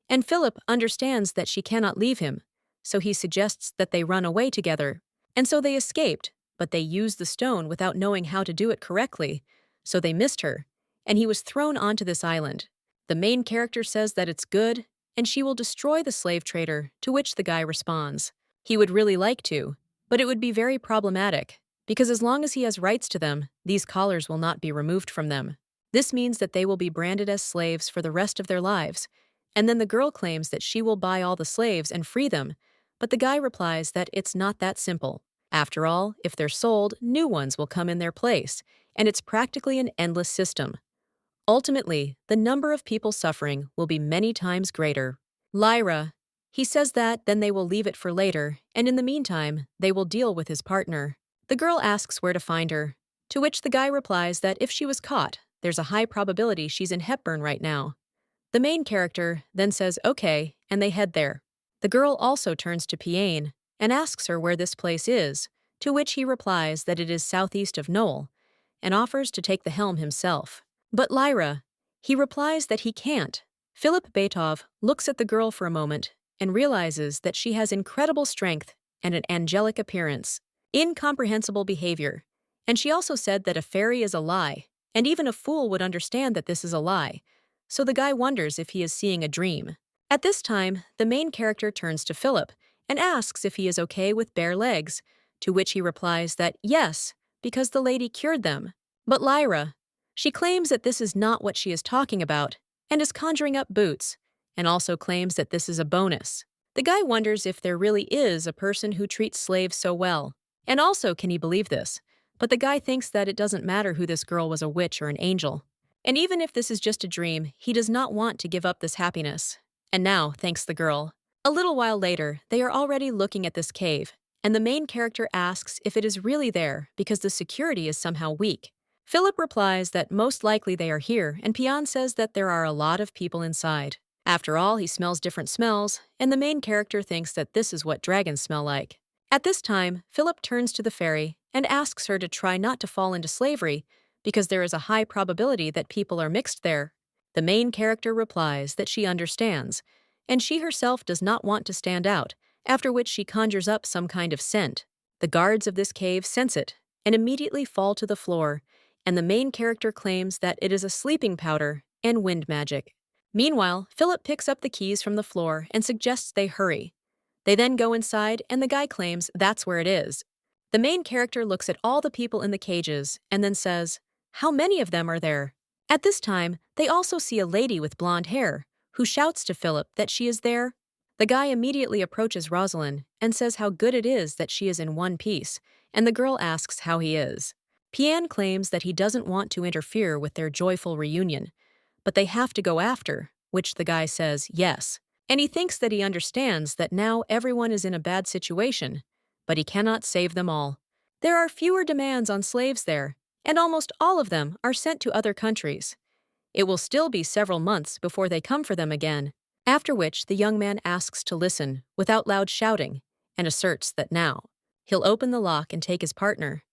And Philip understands that she cannot leave him, so he suggests that they run away together. And so they escaped, but they used the stone without knowing how to do it correctly, so they missed her, and he was thrown onto this island. The main character says that it's good, and she will destroy the slave trader, to which the guy responds. He would really like to, but it would be very problematic, because as long as he has rights to them, these collars will not be removed from them. This means that they will be branded as slaves for the rest of their lives, and then the girl claims that she will buy all the slaves and free them, but the guy replies that it's not that simple. After all, if they're sold, new ones will come in their place, and it's practically an endless system. Ultimately, the number of people suffering will be many times greater. Lyra. He says that then they will leave it for later, and in the meantime, they will deal with his partner. The girl asks where to find her, to which the guy replies that if she was caught, there's a high probability she's in Hepburn right now. The main character then says okay, and they head there. The girl also turns to Piane and asks her where this place is, to which he replies that it is southeast of Knoll, and offers to take the helm himself. But Lyra, he replies that he can't. Philip Beethoven looks at the girl for a moment and realizes that she has incredible strength and an angelic appearance, incomprehensible behavior. And she also said that a fairy is a lie, and even a fool would understand that this is a lie. So the guy wonders if he is seeing a dream. At this time, the main character turns to Philip and asks if he is okay with bare legs, to which he replies that yes, because the lady cured them. But Lyra, she claims that this is not what she is talking about and is conjuring up boots, and also claims that this is a bonus. The guy wonders if there really is a person who treats slaves so well, and also can he believe this, but the guy thinks that it doesn't matter who this girl was, a witch or an angel. And even if this is just a dream, he does not want to give up this happiness. And now, thanks the girl. A little while later, they are already looking at this cave, and the main character asks if it is really there because the security is somehow weak. Philip replies that most likely they are here, and Piane says that there are a lot of people inside. After all, he smells different smells, and the main character thinks that this is what dragons smell like. At this time, Philip turns to the fairy and asks her to try not to fall into slavery, because there is a high probability that people are mixed there. The main character replies that she understands, and she herself does not want to stand out, after which she conjures up some kind of scent. The guards of this cave sense it, and immediately fall to the floor, and the main character claims that it is a sleeping powder and wind magic. Meanwhile, Philip picks up the keys from the floor and suggests they hurry. They then go inside, and the guy claims that's where it is. The main character looks at all the people in the cages and then says, "How many of them are there?" At this time, they also see a lady with blonde hair, who shouts to Philip that she is there. The guy immediately approaches Rosalind and says how good it is that she is in one piece, and the girl asks how he is. Piane claims that he doesn't want to interfere with their joyful reunion, but they have to go after, which the guy says yes. And he thinks that he understands that now everyone is in a bad situation, but he cannot save them all. There are fewer demands on slaves there, and almost all of them are sent to other countries. It will still be several months before they come for them again, after which the young man asks to listen without loud shouting and asserts that now he'll open the lock and take his partner.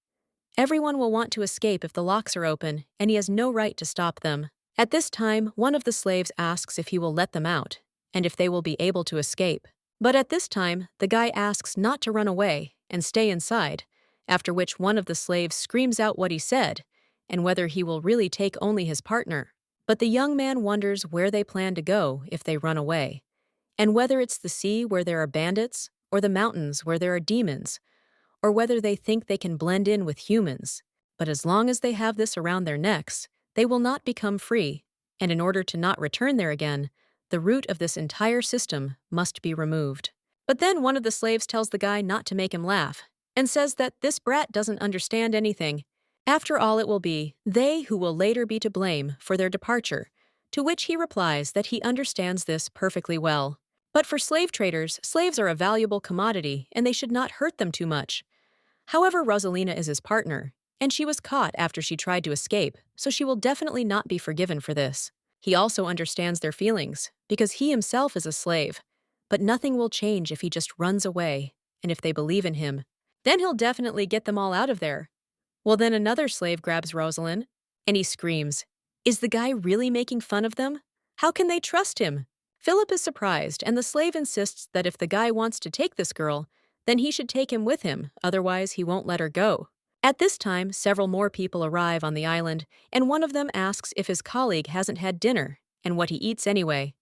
Everyone will want to escape if the locks are open, and he has no right to stop them. At this time, one of the slaves asks if he will let them out, and if they will be able to escape. But at this time, the guy asks not to run away and stay inside, after which one of the slaves screams out what he said, and whether he will really take only his partner. But the young man wonders where they plan to go if they run away, and whether it's the sea where there are bandits, or the mountains where there are demons, or whether they think they can blend in with humans. But as long as they have this around their necks, they will not become free, and in order to not return there again, the root of this entire system must be removed. But then one of the slaves tells the guy not to make him laugh, and says that this brat doesn't understand anything. After all, it will be they who will later be to blame for their departure, to which he replies that he understands this perfectly well. But for slave traders, slaves are a valuable commodity, and they should not hurt them too much. However, Rosalina is his partner, and she was caught after she tried to escape, so she will definitely not be forgiven for this. He also understands their feelings, because he himself is a slave. But nothing will change if he just runs away, and if they believe in him. Then he'll definitely get them all out of there. Well, then another slave grabs Rosalind, and he screams, "Is the guy really making fun of them? How can they trust him?" Philip is surprised, and the slave insists that if the guy wants to take this girl, then he should take him with him, otherwise he won't let her go. At this time, several more people arrive on the island, and one of them asks if his colleague hasn't had dinner, and what he eats anyway.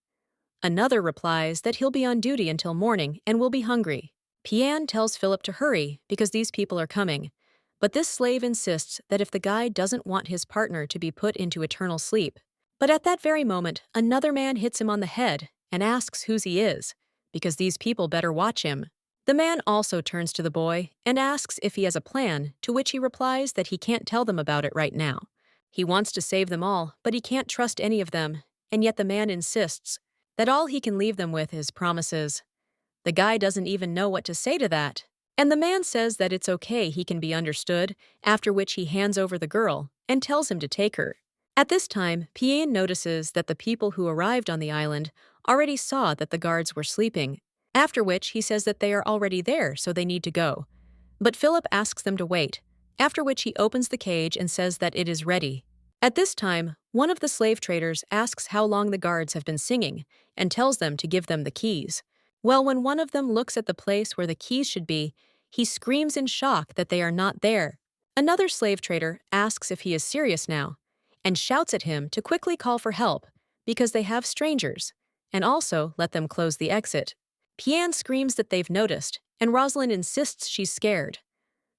Another replies that he'll be on duty until morning and will be hungry. Pian tells Philip to hurry because these people are coming. But this slave insists that if the guy doesn't want his partner to be put into eternal sleep. But at that very moment, another man hits him on the head and asks whose he is, because these people better watch him. The man also turns to the boy and asks if he has a plan, to which he replies that he can't tell them about it right now. He wants to save them all, but he can't trust any of them, and yet the man insists that all he can leave them with is promises. The guy doesn't even know what to say to that. And the man says that it's okay, he can be understood, after which he hands over the girl and tells him to take her. At this time, Pian notices that the people who arrived on the island already saw that the guards were sleeping, after which he says that they are already there, so they need to go. But Philip asks them to wait, after which he opens the cage and says that it is ready. At this time, one of the slave traders asks how long the guards have been singing and tells them to give them the keys. Well, when one of them looks at the place where the keys should be, he screams in shock that they are not there. Another slave trader asks if he is serious now, and shouts at him to quickly call for help because they have strangers, and also let them close the exit. Pian screams that they've noticed, and Rosalind insists she's scared.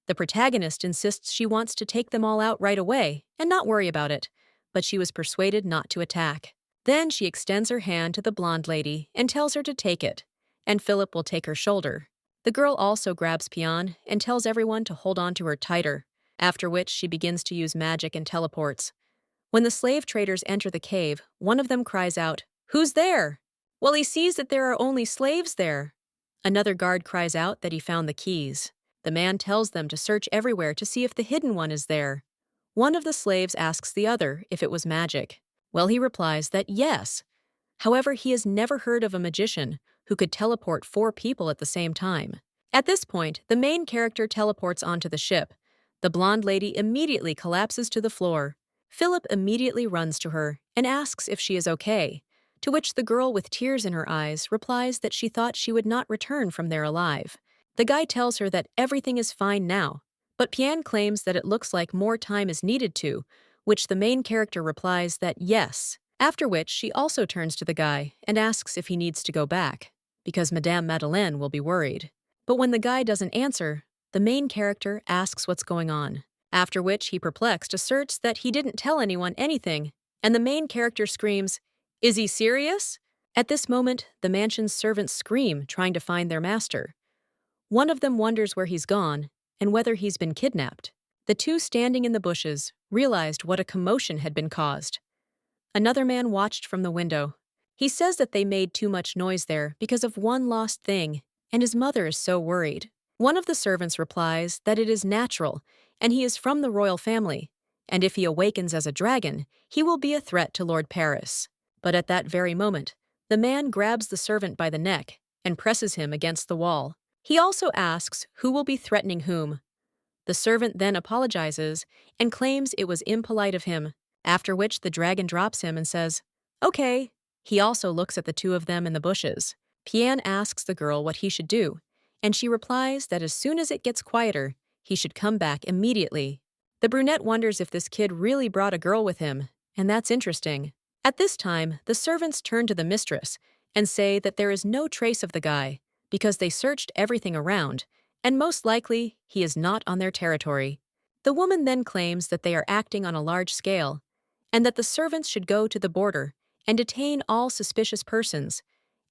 The protagonist insists she wants to take them all out right away and not worry about it, but she was persuaded not to attack. Then she extends her hand to the blonde lady and tells her to take it, and Philip will take her shoulder. The girl also grabs Pian and tells everyone to hold on to her tighter, after which she begins to use magic and teleports. When the slave traders enter the cave, one of them cries out, "Who's there?" Well, he sees that there are only slaves there. Another guard cries out that he found the keys. The man tells them to search everywhere to see if the hidden one is there. One of the slaves asks the other if it was magic. Well, he replies that yes. However, he has never heard of a magician who could teleport 4 people at the same time. At this point, the main character teleports onto the ship. The blonde lady immediately collapses to the floor. Philip immediately runs to her and asks if she is okay, to which the girl with tears in her eyes replies that she thought she would not return from there alive. The guy tells her that everything is fine now, but Pian claims that it looks like more time is needed to, which the main character replies that yes, after which she also turns to the guy and asks if he needs to go back, because Madame Madeleine will be worried. But when the guy doesn't answer, the main character asks what's going on, after which he perplexed asserts that he didn't tell anyone anything, and the main character screams, "Is he serious?" At this moment, the mansion's servants scream, trying to find their master. One of them wonders where he's gone and whether he's been kidnapped. The two standing in the bushes realized what a commotion had been caused. Another man watched from the window. He says that they made too much noise there because of one lost thing, and his mother is so worried. One of the servants replies that it is natural, and he is from the royal family, and if he awakens as a dragon, he will be a threat to Lord Paris. But at that very moment, the man grabs the servant by the neck and presses him against the wall. He also asks who will be threatening whom. The servant then apologizes and claims it was impolite of him, after which the dragon drops him and says, "Okay." He also looks at the two of them in the bushes. Pian asks the girl what he should do, and she replies that as soon as it gets quieter, he should come back immediately. The brunette wonders if this kid really brought a girl with him, and that's interesting. At this time, the servants turn to the mistress and say that there is no trace of the guy, because they searched everything around, and most likely he is not on their territory. The woman then claims that they are acting on a large scale, and that the servants should go to the border and detain all suspicious persons,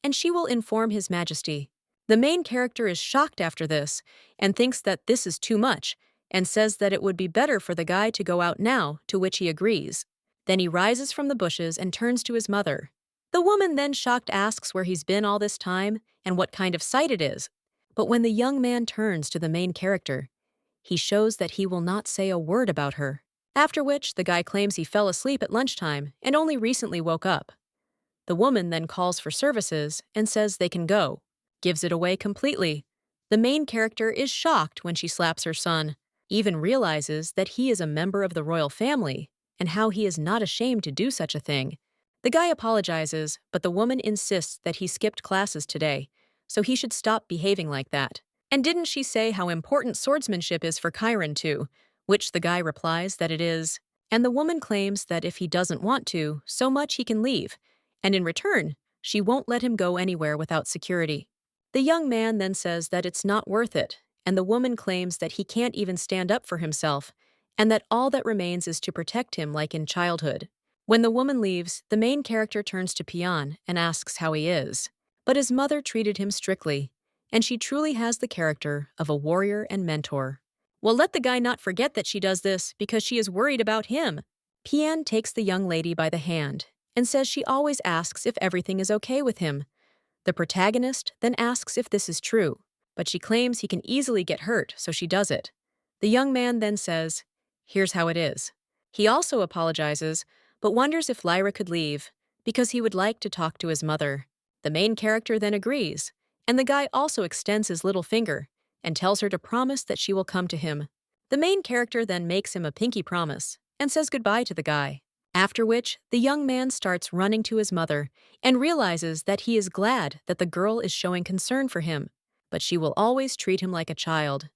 and she will inform His Majesty. The main character is shocked after this and thinks that this is too much, and says that it would be better for the guy to go out now, to which he agrees. Then he rises from the bushes and turns to his mother. The woman then shocked asks where he's been all this time and what kind of sight it is. But when the young man turns to the main character, he shows that he will not say a word about her. After which, the guy claims he fell asleep at lunchtime and only recently woke up. The woman then calls for services and says they can go, gives it away completely. The main character is shocked when she slaps her son, even realizes that he is a member of the royal family and how he is not ashamed to do such a thing. The guy apologizes, but the woman insists that he skipped classes today, so he should stop behaving like that. And didn't she say how important swordsmanship is for Chiron too? Which the guy replies that it is. And the woman claims that if he doesn't want to, so much he can leave, and in return, she won't let him go anywhere without security. The young man then says that it's not worth it, and the woman claims that he can't even stand up for himself, and that all that remains is to protect him like in childhood. When the woman leaves, the main character turns to Pion and asks how he is. But his mother treated him strictly, and she truly has the character of a warrior and mentor. Well, let the guy not forget that she does this because she is worried about him. Pian takes the young lady by the hand and says she always asks if everything is okay with him. The protagonist then asks if this is true, but she claims he can easily get hurt, so she does it. The young man then says, "Here's how it is." He also apologizes, but wonders if Lyra could leave, because he would like to talk to his mother. The main character then agrees, and the guy also extends his little finger and tells her to promise that she will come to him. The main character then makes him a pinky promise and says goodbye to the guy. After which, the young man starts running to his mother and realizes that he is glad that the girl is showing concern for him, but she will always treat him like a child.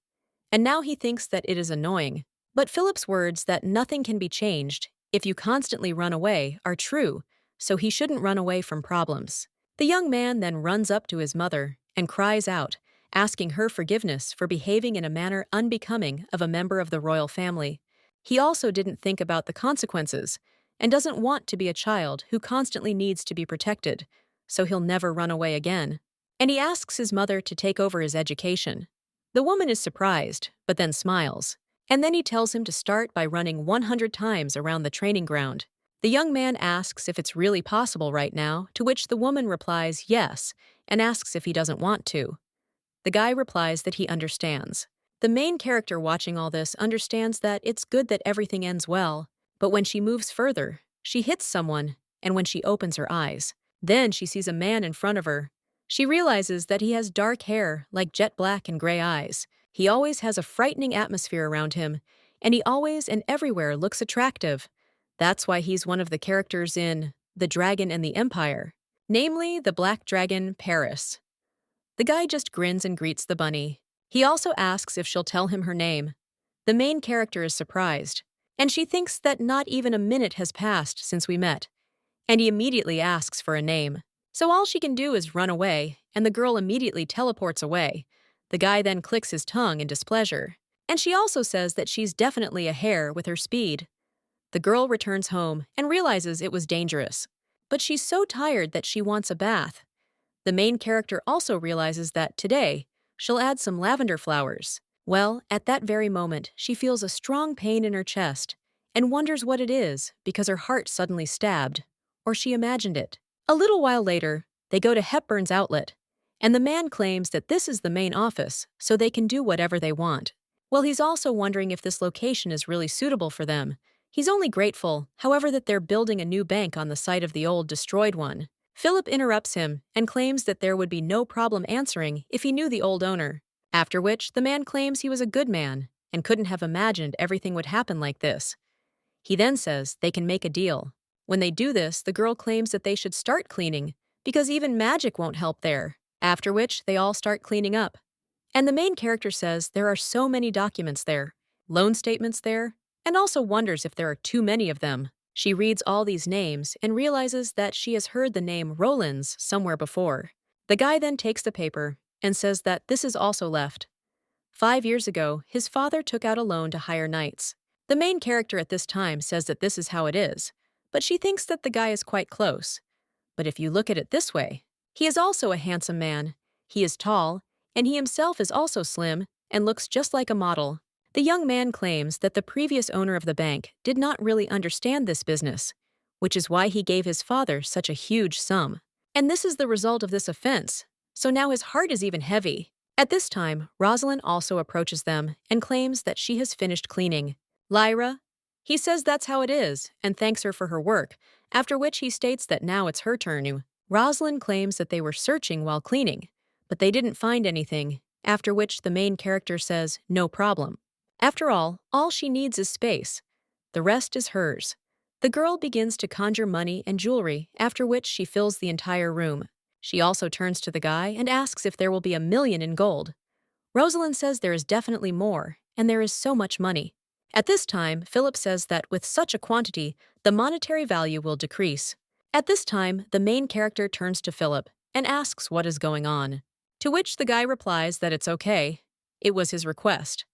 And now he thinks that it is annoying. But Philip's words that nothing can be changed if you constantly run away are true, so he shouldn't run away from problems. The young man then runs up to his mother and cries out, asking her forgiveness for behaving in a manner unbecoming of a member of the royal family. He also didn't think about the consequences and doesn't want to be a child who constantly needs to be protected, so he'll never run away again. And he asks his mother to take over his education. The woman is surprised, but then smiles. And then he tells him to start by running 100 times around the training ground. The young man asks if it's really possible right now, to which the woman replies yes, and asks if he doesn't want to. The guy replies that he understands. The main character watching all this understands that it's good that everything ends well, but when she moves further, she hits someone, and when she opens her eyes, then she sees a man in front of her. She realizes that he has dark hair, like jet black and gray eyes. He always has a frightening atmosphere around him, and he always and everywhere looks attractive. That's why he's one of the characters in The Dragon and the Empire, namely the black dragon Paris. The guy just grins and greets the bunny. He also asks if she'll tell him her name. The main character is surprised, and she thinks that not even a minute has passed since we met, and he immediately asks for a name. So all she can do is run away, and the girl immediately teleports away. The guy then clicks his tongue in displeasure, and she also says that she's definitely a heir with her speed. The girl returns home and realizes it was dangerous, but she's so tired that she wants a bath. The main character also realizes that today, she'll add some lavender flowers. Well, at that very moment, she feels a strong pain in her chest and wonders what it is because her heart suddenly stabbed, or she imagined it. A little while later, they go to Hepburn's outlet, and the man claims that this is the main office, so they can do whatever they want. Well, he's also wondering if this location is really suitable for them. He's only grateful, however, that they're building a new bank on the site of the old destroyed one. Philip interrupts him and claims that there would be no problem answering if he knew the old owner, after which the man claims he was a good man and couldn't have imagined everything would happen like this. He then says they can make a deal. When they do this, the girl claims that they should start cleaning because even magic won't help there, after which they all start cleaning up. And the main character says there are so many documents there, loan statements there, and also wonders if there are too many of them. She reads all these names and realizes that she has heard the name Rollins somewhere before. The guy then takes the paper and says that this is also left. 5 years ago, his father took out a loan to hire knights. The main character at this time says that this is how it is, but she thinks that the guy is quite close. But if you look at it this way, he is also a handsome man. He is tall, and he himself is also slim and looks just like a model. The young man claims that the previous owner of the bank did not really understand this business, which is why he gave his father such a huge sum. And this is the result of this offense, so now his heart is even heavy. At this time, Rosalind also approaches them and claims that she has finished cleaning. Lyra, He says that's how it is and thanks her for her work, after which he states that now it's her turn. Rosalind claims that they were searching while cleaning, but they didn't find anything, after which the main character says no problem. After all she needs is space. The rest is hers. The girl begins to conjure money and jewelry, after which she fills the entire room. She also turns to the guy and asks if there will be 1,000,000 in gold. Rosalind says there is definitely more, and there is so much money. At this time, Philip says that with such a quantity, the monetary value will decrease. At this time, the main character turns to Philip and asks what is going on, to which the guy replies that it's okay. It was his request.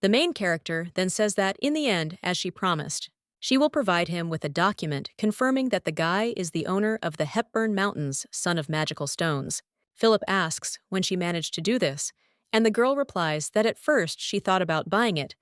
The main character then says that, in the end, as she promised, she will provide him with a document confirming that the guy is the owner of the Hepburn Mountains, son of magical stones. Philip asks when she managed to do this, and the girl replies that at first she thought about buying it,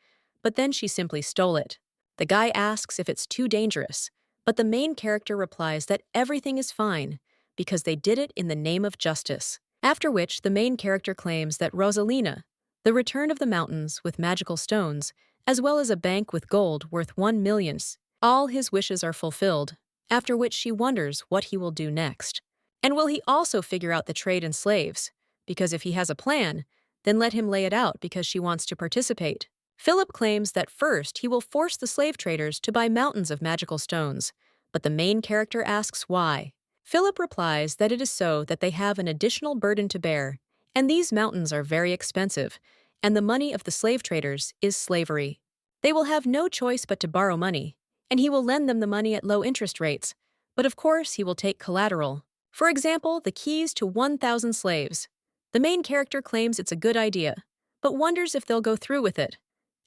but then she simply stole it. The guy asks if it's too dangerous, but the main character replies that everything is fine because they did it in the name of justice. After which the main character claims that Rosalina, the return of the mountains with magical stones, as well as a bank with gold worth 1,000,000, all his wishes are fulfilled, after which she wonders what he will do next. And will he also figure out the trade in slaves? Because if he has a plan, then let him lay it out because she wants to participate. Philip claims that first he will force the slave traders to buy mountains of magical stones, but the main character asks why. Philip replies that it is so that they have an additional burden to bear, and these mountains are very expensive, and the money of the slave traders is slavery. They will have no choice but to borrow money, and he will lend them the money at low interest rates, but of course he will take collateral. For example, the keys to 1,000 slaves. The main character claims it's a good idea, but wonders if they'll go through with it,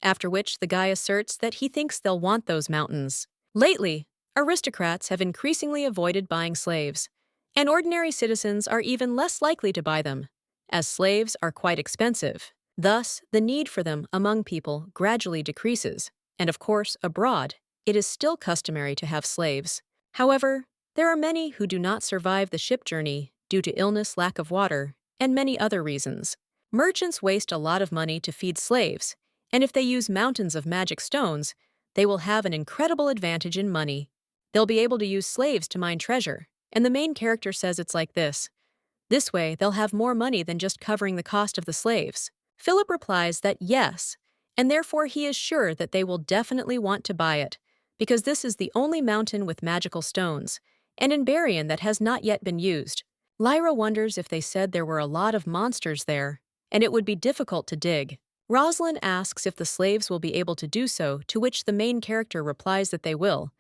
after which the guy asserts that he thinks they'll want those mountains. Lately, aristocrats have increasingly avoided buying slaves, and ordinary citizens are even less likely to buy them, as slaves are quite expensive. Thus, the need for them among people gradually decreases, and of course, abroad, it is still customary to have slaves. However, there are many who do not survive the ship journey due to illness, lack of water, and many other reasons. Merchants waste a lot of money to feed slaves, and if they use mountains of magic stones, they will have an incredible advantage in money. They'll be able to use slaves to mine treasure, and the main character says it's like this. This way, they'll have more money than just covering the cost of the slaves. Philip replies that yes, and therefore he is sure that they will definitely want to buy it, because this is the only mountain with magical stones, and in Barian that has not yet been used. Lyra wonders if they said there were a lot of monsters there, and it would be difficult to dig. Rosalind asks if the slaves will be able to do so, to which the main character replies that they will,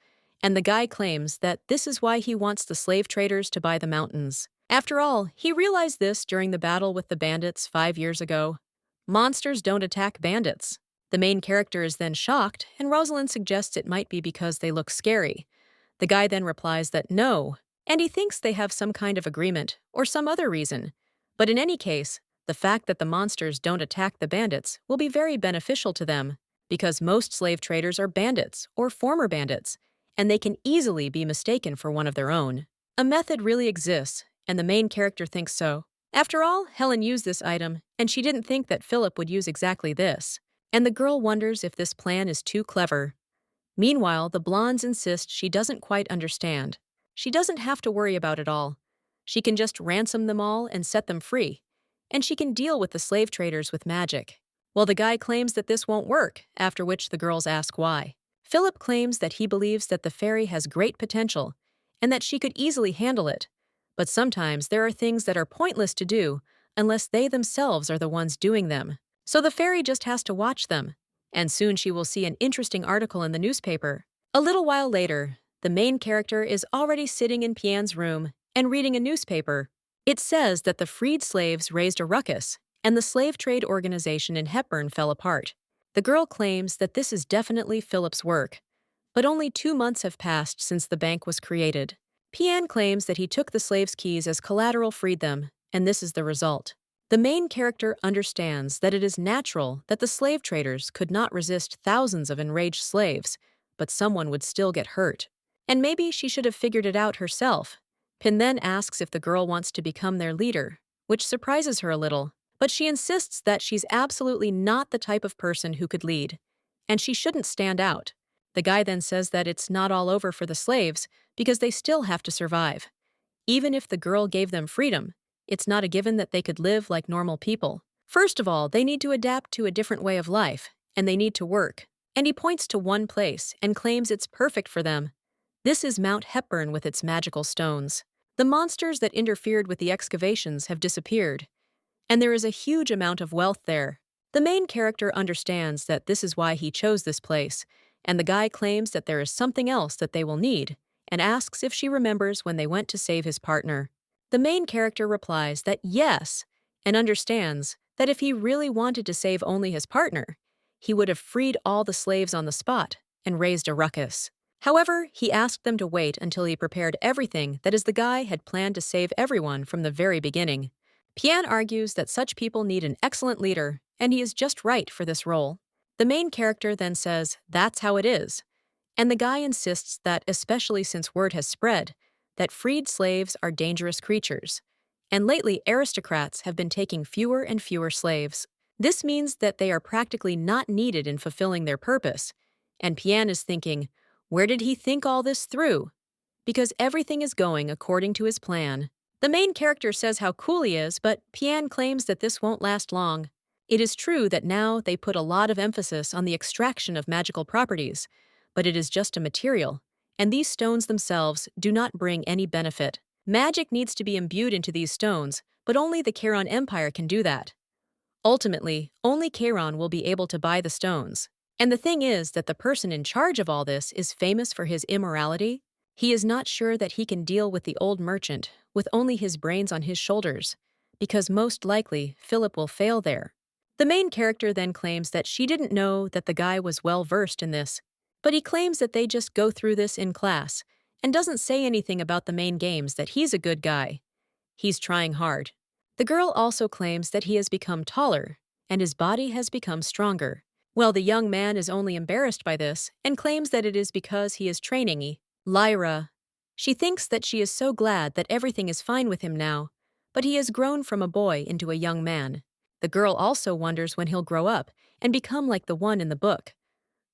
and the guy claims that this is why he wants the slave traders to buy the mountains. After all, he realized this during the battle with the bandits 5 years ago. Monsters don't attack bandits. The main character is then shocked, and Rosalind suggests it might be because they look scary. The guy then replies that no, and he thinks they have some kind of agreement or some other reason. But in any case, the fact that the monsters don't attack the bandits will be very beneficial to them, because most slave traders are bandits or former bandits, and they can easily be mistaken for one of their own. A method really exists, and the main character thinks so. After all, Helen used this item, and she didn't think that Philip would use exactly this, and the girl wonders if this plan is too clever. Meanwhile, the blondes insist she doesn't quite understand. She doesn't have to worry about it all. She can just ransom them all and set them free, and she can deal with the slave traders with magic. Well, the guy claims that this won't work, after which the girls ask why. Philip claims that he believes that the fairy has great potential, and that she could easily handle it. But sometimes there are things that are pointless to do unless they themselves are the ones doing them. So the fairy just has to watch them, and soon she will see an interesting article in the newspaper. A little while later, the main character is already sitting in Pian's room and reading a newspaper. It says that the freed slaves raised a ruckus, and the slave trade organization in Hepburn fell apart. The girl claims that this is definitely Philip's work, but only 2 months have passed since the bank was created. Pian claims that he took the slaves' keys as collateral, freed them, and this is the result. The main character understands that it is natural that the slave traders could not resist thousands of enraged slaves, but someone would still get hurt. And maybe she should have figured it out herself. Pin then asks if the girl wants to become their leader, which surprises her a little, but she insists that she's absolutely not the type of person who could lead, and she shouldn't stand out. The guy then says that it's not all over for the slaves because they still have to survive. Even if the girl gave them freedom, it's not a given that they could live like normal people. First of all, they need to adapt to a different way of life, and they need to work. And he points to one place and claims it's perfect for them. This is Mount Hepburn with its magical stones. The monsters that interfered with the excavations have disappeared, and there is a huge amount of wealth there. The main character understands that this is why he chose this place, and the guy claims that there is something else that they will need, and asks if she remembers when they went to save his partner. The main character replies that yes, and understands that if he really wanted to save only his partner, he would have freed all the slaves on the spot and raised a ruckus. However, he asked them to wait until he prepared everything that is the guy had planned to save everyone from the very beginning. Pian argues that such people need an excellent leader, and he is just right for this role. The main character then says that's how it is, and the guy insists that, especially since word has spread, that freed slaves are dangerous creatures, and lately aristocrats have been taking fewer and fewer slaves. This means that they are practically not needed in fulfilling their purpose, and Pian is thinking, where did he think all this through? Because everything is going according to his plan. The main character says how cool he is, but Pian claims that this won't last long. It is true that now they put a lot of emphasis on the extraction of magical properties, but it is just a material, and these stones themselves do not bring any benefit. Magic needs to be imbued into these stones, but only the Charon Empire can do that. Ultimately, only Charon will be able to buy the stones. And the thing is that the person in charge of all this is famous for his immorality. He is not sure that he can deal with the old merchant with only his brains on his shoulders, because most likely Philip will fail there. The main character then claims that she didn't know that the guy was well versed in this, but he claims that they just go through this in class and doesn't say anything about the main games that he's a good guy. He's trying hard. The girl also claims that he has become taller and his body has become stronger. Well, the young man is only embarrassed by this and claims that it is because he is training Lyra. She thinks that she is so glad that everything is fine with him now, but he has grown from a boy into a young man. The girl also wonders when he'll grow up and become like the one in the book,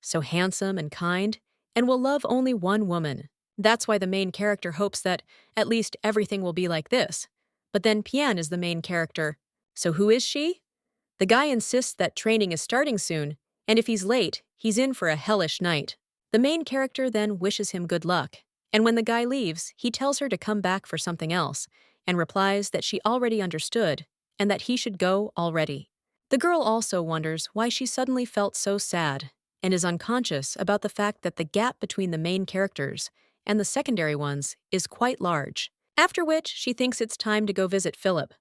so handsome and kind, and will love only one woman. That's why the main character hopes that at least everything will be like this. But then Pian is the main character. So who is she? The guy insists that training is starting soon, and if he's late, he's in for a hellish night. The main character then wishes him good luck, and when the guy leaves, he tells her to come back for something else, and replies that she already understood, and that he should go already. The girl also wonders why she suddenly felt so sad, and is unconscious about the fact that the gap between the main characters and the secondary ones is quite large, after which she thinks it's time to go visit Philip.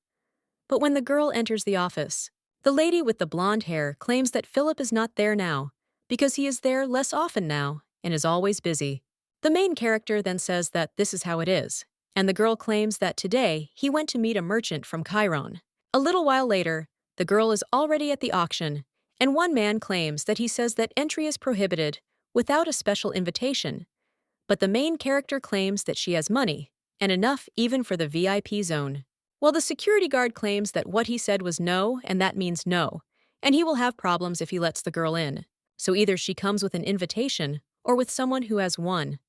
But when the girl enters the office, the lady with the blonde hair claims that Philip is not there now, because he is there less often now and is always busy. The main character then says that this is how it is, and the girl claims that today he went to meet a merchant from Chiron. A little while later, the girl is already at the auction, and one man claims that he says that entry is prohibited without a special invitation, but the main character claims that she has money, and enough even for the VIP zone. Well, the security guard claims that what he said was no, and that means no, and he will have problems if he lets the girl in. So either she comes with an invitation or with someone who has won.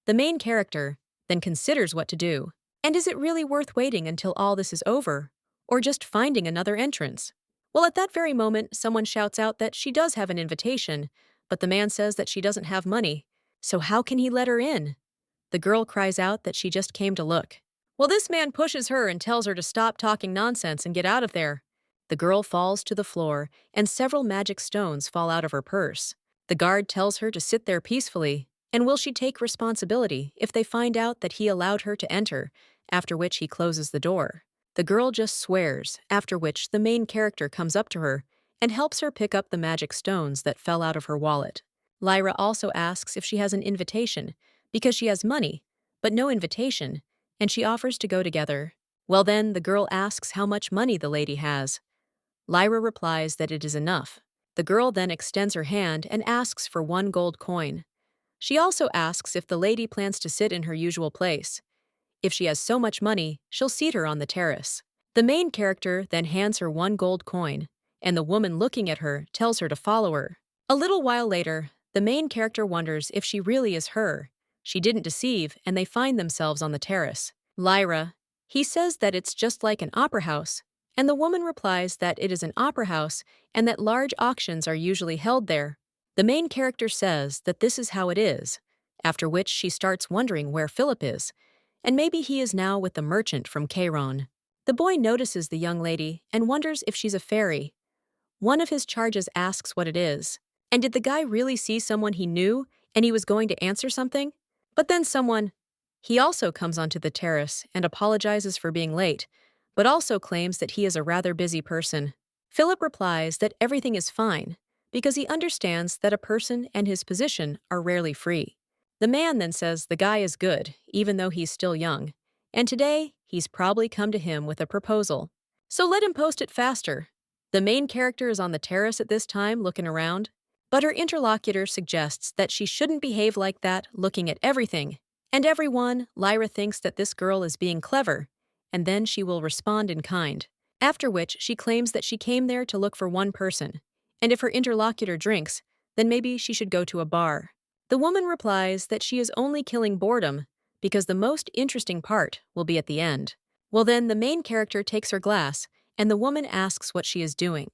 The main character then considers what to do. And is it really worth waiting until all this is over, or just finding another entrance? Well, at that very moment, someone shouts out that she does have an invitation, but the man says that she doesn't have money. So how can he let her in? The girl cries out that she just came to look. Well, this man pushes her and tells her to stop talking nonsense and get out of there. The girl falls to the floor, and several magic stones fall out of her purse. The guard tells her to sit there peacefully, and will she take responsibility if they find out that he allowed her to enter, after which he closes the door. The girl just swears, after which the main character comes up to her and helps her pick up the magic stones that fell out of her wallet. Lyra also asks if she has an invitation, because she has money, but no invitation, and she offers to go together. Well then, the girl asks how much money the lady has. Lyra replies that it is enough. The girl then extends her hand and asks for 1 gold coin. She also asks if the lady plans to sit in her usual place. If she has so much money, she'll seat her on the terrace. The main character then hands her 1 gold coin, and the woman looking at her tells her to follow her. A little while later, The main character wonders if she really is her. She didn't deceive, and they find themselves on the terrace. Lyra. He says that it's just like an opera house, and the woman replies that it is an opera house and that large auctions are usually held there. The main character says that this is how it is, after which she starts wondering where Philip is, and maybe he is now with the merchant from Chiron. The boy notices the young lady and wonders if she's a fairy. One of his charges asks what it is. And did the guy really see someone he knew and he was going to answer something? But then he also comes onto the terrace and apologizes for being late, but also claims that he is a rather busy person. Philip replies that everything is fine because he understands that a person and his position are rarely free. The man then says the guy is good, even though he's still young, and today he's probably come to him with a proposal. So let him post it faster. The main character is on the terrace at this time looking around, but her interlocutor suggests that she shouldn't behave like that, looking at everything and everyone. Lyra thinks that this girl is being clever, and then she will respond in kind, after which she claims that she came there to look for one person, and if her interlocutor drinks, then maybe she should go to a bar. The woman replies that she is only killing boredom because the most interesting part will be at the end. Well then, the main character takes her glass, and the woman asks what she is doing.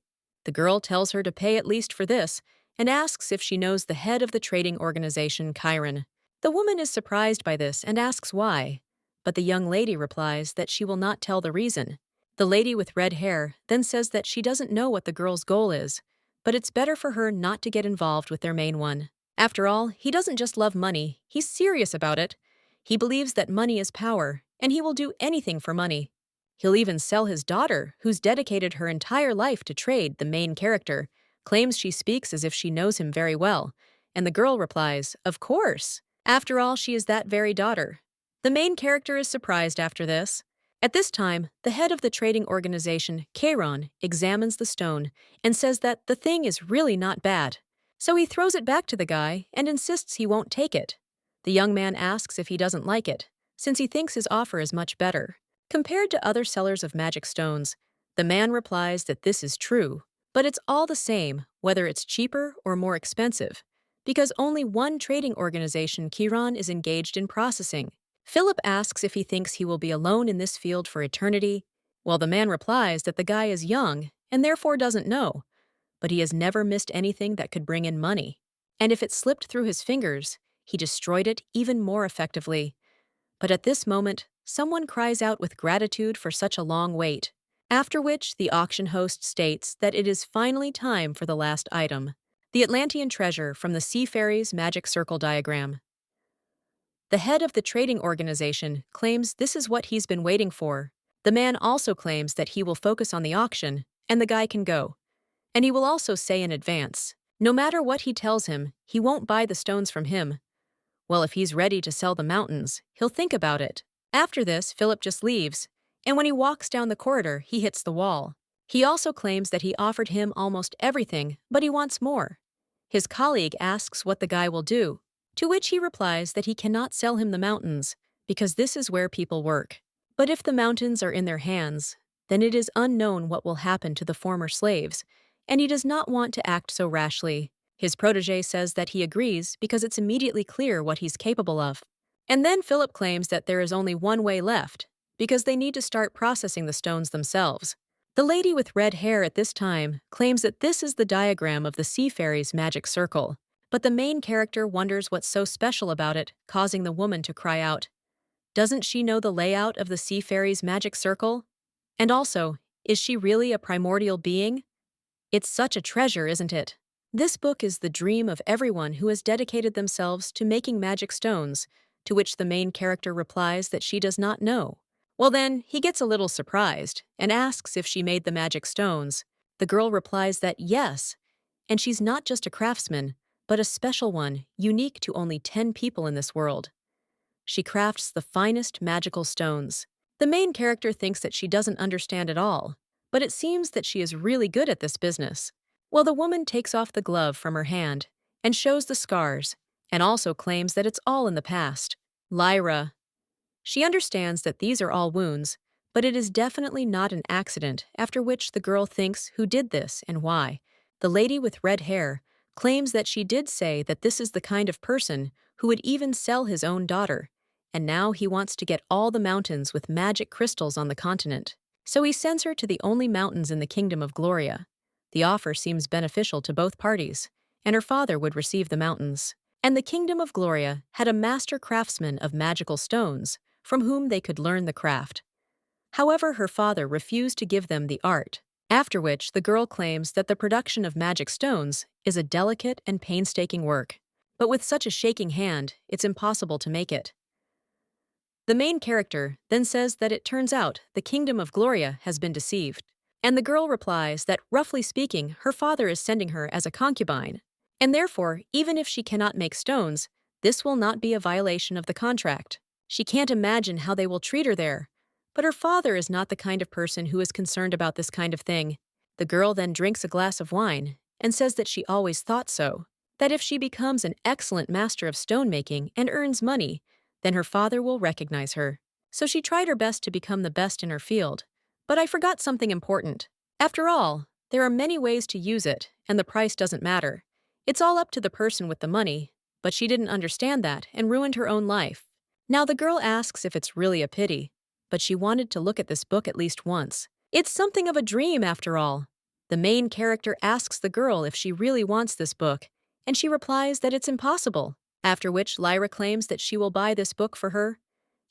The girl tells her to pay at least for this, and asks if she knows the head of the trading organization, Chiron. The woman is surprised by this and asks why, but the young lady replies that she will not tell the reason. The lady with red hair then says that she doesn't know what the girl's goal is, but it's better for her not to get involved with their main one. After all, he doesn't just love money, he's serious about it. He believes that money is power, and he will do anything for money. He'll even sell his daughter, who's dedicated her entire life to trade. The main character claims she speaks as if she knows him very well, and the girl replies, "Of course. After all, she is that very daughter." The main character is surprised after this. At this time, the head of the trading organization, Chiron, examines the stone and says that the thing is really not bad. So he throws it back to the guy and insists he won't take it. The young man asks if he doesn't like it, since he thinks his offer is much better. Compared to other sellers of magic stones, the man replies that this is true, but it's all the same whether it's cheaper or more expensive, because only one trading organization Chiron is engaged in processing. Philip asks if he thinks he will be alone in this field for eternity, while the man replies that the guy is young and therefore doesn't know, but he has never missed anything that could bring in money. And if it slipped through his fingers, he destroyed it even more effectively. But at this moment, someone cries out with gratitude for such a long wait, after which the auction host states that it is finally time for the last item, the Atlantean treasure from the Sea Fairy's magic circle diagram. The head of the trading organization claims this is what he's been waiting for. The man also claims that he will focus on the auction, and the guy can go. And he will also say in advance, no matter what he tells him, he won't buy the stones from him. Well, if he's ready to sell the mountains, he'll think about it. After this, Philip just leaves, and when he walks down the corridor, he hits the wall. He also claims that he offered him almost everything, but he wants more. His colleague asks what the guy will do, to which he replies that he cannot sell him the mountains, because this is where people work. But if the mountains are in their hands, then it is unknown what will happen to the former slaves, and he does not want to act so rashly. His protege says that he agrees because it's immediately clear what he's capable of. And then Philip claims that there is only one way left, because they need to start processing the stones themselves. The lady with red hair at this time claims that this is the diagram of the Sea Fairy's magic circle, but the main character wonders what's so special about it, causing the woman to cry out. Doesn't she know the layout of the Sea Fairy's magic circle? And also, is she really a primordial being? It's such a treasure, isn't it? This book is the dream of everyone who has dedicated themselves to making magic stones, to which the main character replies that she does not know. Well then, he gets a little surprised and asks if she made the magic stones. The girl replies that yes, and she's not just a craftsman, but a special one, unique to only 10 people in this world. She crafts the finest magical stones. The main character thinks that she doesn't understand at all, but it seems that she is really good at this business. Well, the woman takes off the glove from her hand and shows the scars, and also claims that it's all in the past. Lyra. She understands that these are all wounds, but it is definitely not an accident, after which the girl thinks who did this and why. The lady with red hair claims that she did say that this is the kind of person who would even sell his own daughter, and now he wants to get all the mountains with magic crystals on the continent. So he sends her to the only mountains in the kingdom of Gloria. The offer seems beneficial to both parties, and her father would receive the mountains. And the kingdom of Gloria had a master craftsman of magical stones, from whom they could learn the craft. However, her father refused to give them the art, after which the girl claims that the production of magic stones is a delicate and painstaking work. But with such a shaking hand, it's impossible to make it. The main character then says that it turns out the kingdom of Gloria has been deceived. And the girl replies that, roughly speaking, her father is sending her as a concubine. And therefore, even if she cannot make stones, this will not be a violation of the contract. She can't imagine how they will treat her there. But her father is not the kind of person who is concerned about this kind of thing. The girl then drinks a glass of wine and says that she always thought so, that if she becomes an excellent master of stonemaking and earns money, then her father will recognize her. So she tried her best to become the best in her field. But I forgot something important. After all, there are many ways to use it, and the price doesn't matter. It's all up to the person with the money, but she didn't understand that and ruined her own life. Now the girl asks if it's really a pity, but she wanted to look at this book at least once. It's something of a dream, after all. The main character asks the girl if she really wants this book, and she replies that it's impossible, after which Lyra claims that she will buy this book for her,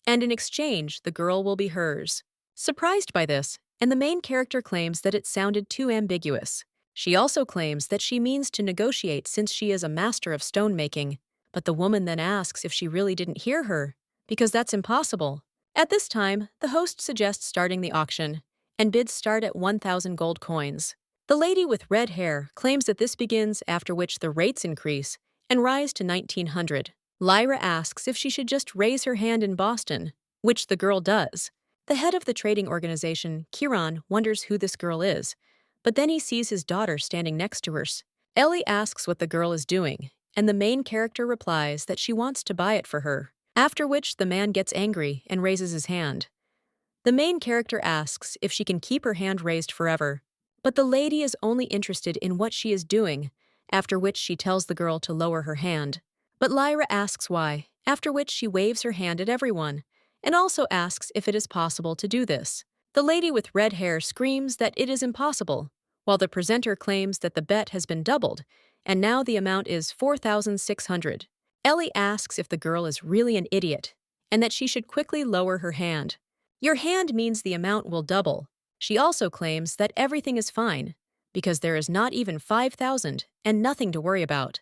and in exchange, the girl will be hers. Surprised by this, and the main character claims that it sounded too ambiguous. She also claims that she means to negotiate since she is a master of stonemaking, but the woman then asks if she really didn't hear her, because that's impossible. At this time, the host suggests starting the auction, and bids start at 1,000 gold coins. The lady with red hair claims that this begins after which the rates increase and rise to 1,900. Lyra asks if she should just raise her hand in Boston, which the girl does. The head of the trading organization, Kiran, wonders who this girl is, but then he sees his daughter standing next to her. Ellie asks what the girl is doing, and the main character replies that she wants to buy it for her, after which the man gets angry and raises his hand. The main character asks if she can keep her hand raised forever, but the lady is only interested in what she is doing, after which she tells the girl to lower her hand. But Lyra asks why, after which she waves her hand at everyone, and also asks if it is possible to do this. The lady with red hair screams that it is impossible, while the presenter claims that the bet has been doubled, and now the amount is 4,600. Ellie asks if the girl is really an idiot, and that she should quickly lower her hand. Your hand means the amount will double. She also claims that everything is fine, because there is not even 5,000 and nothing to worry about.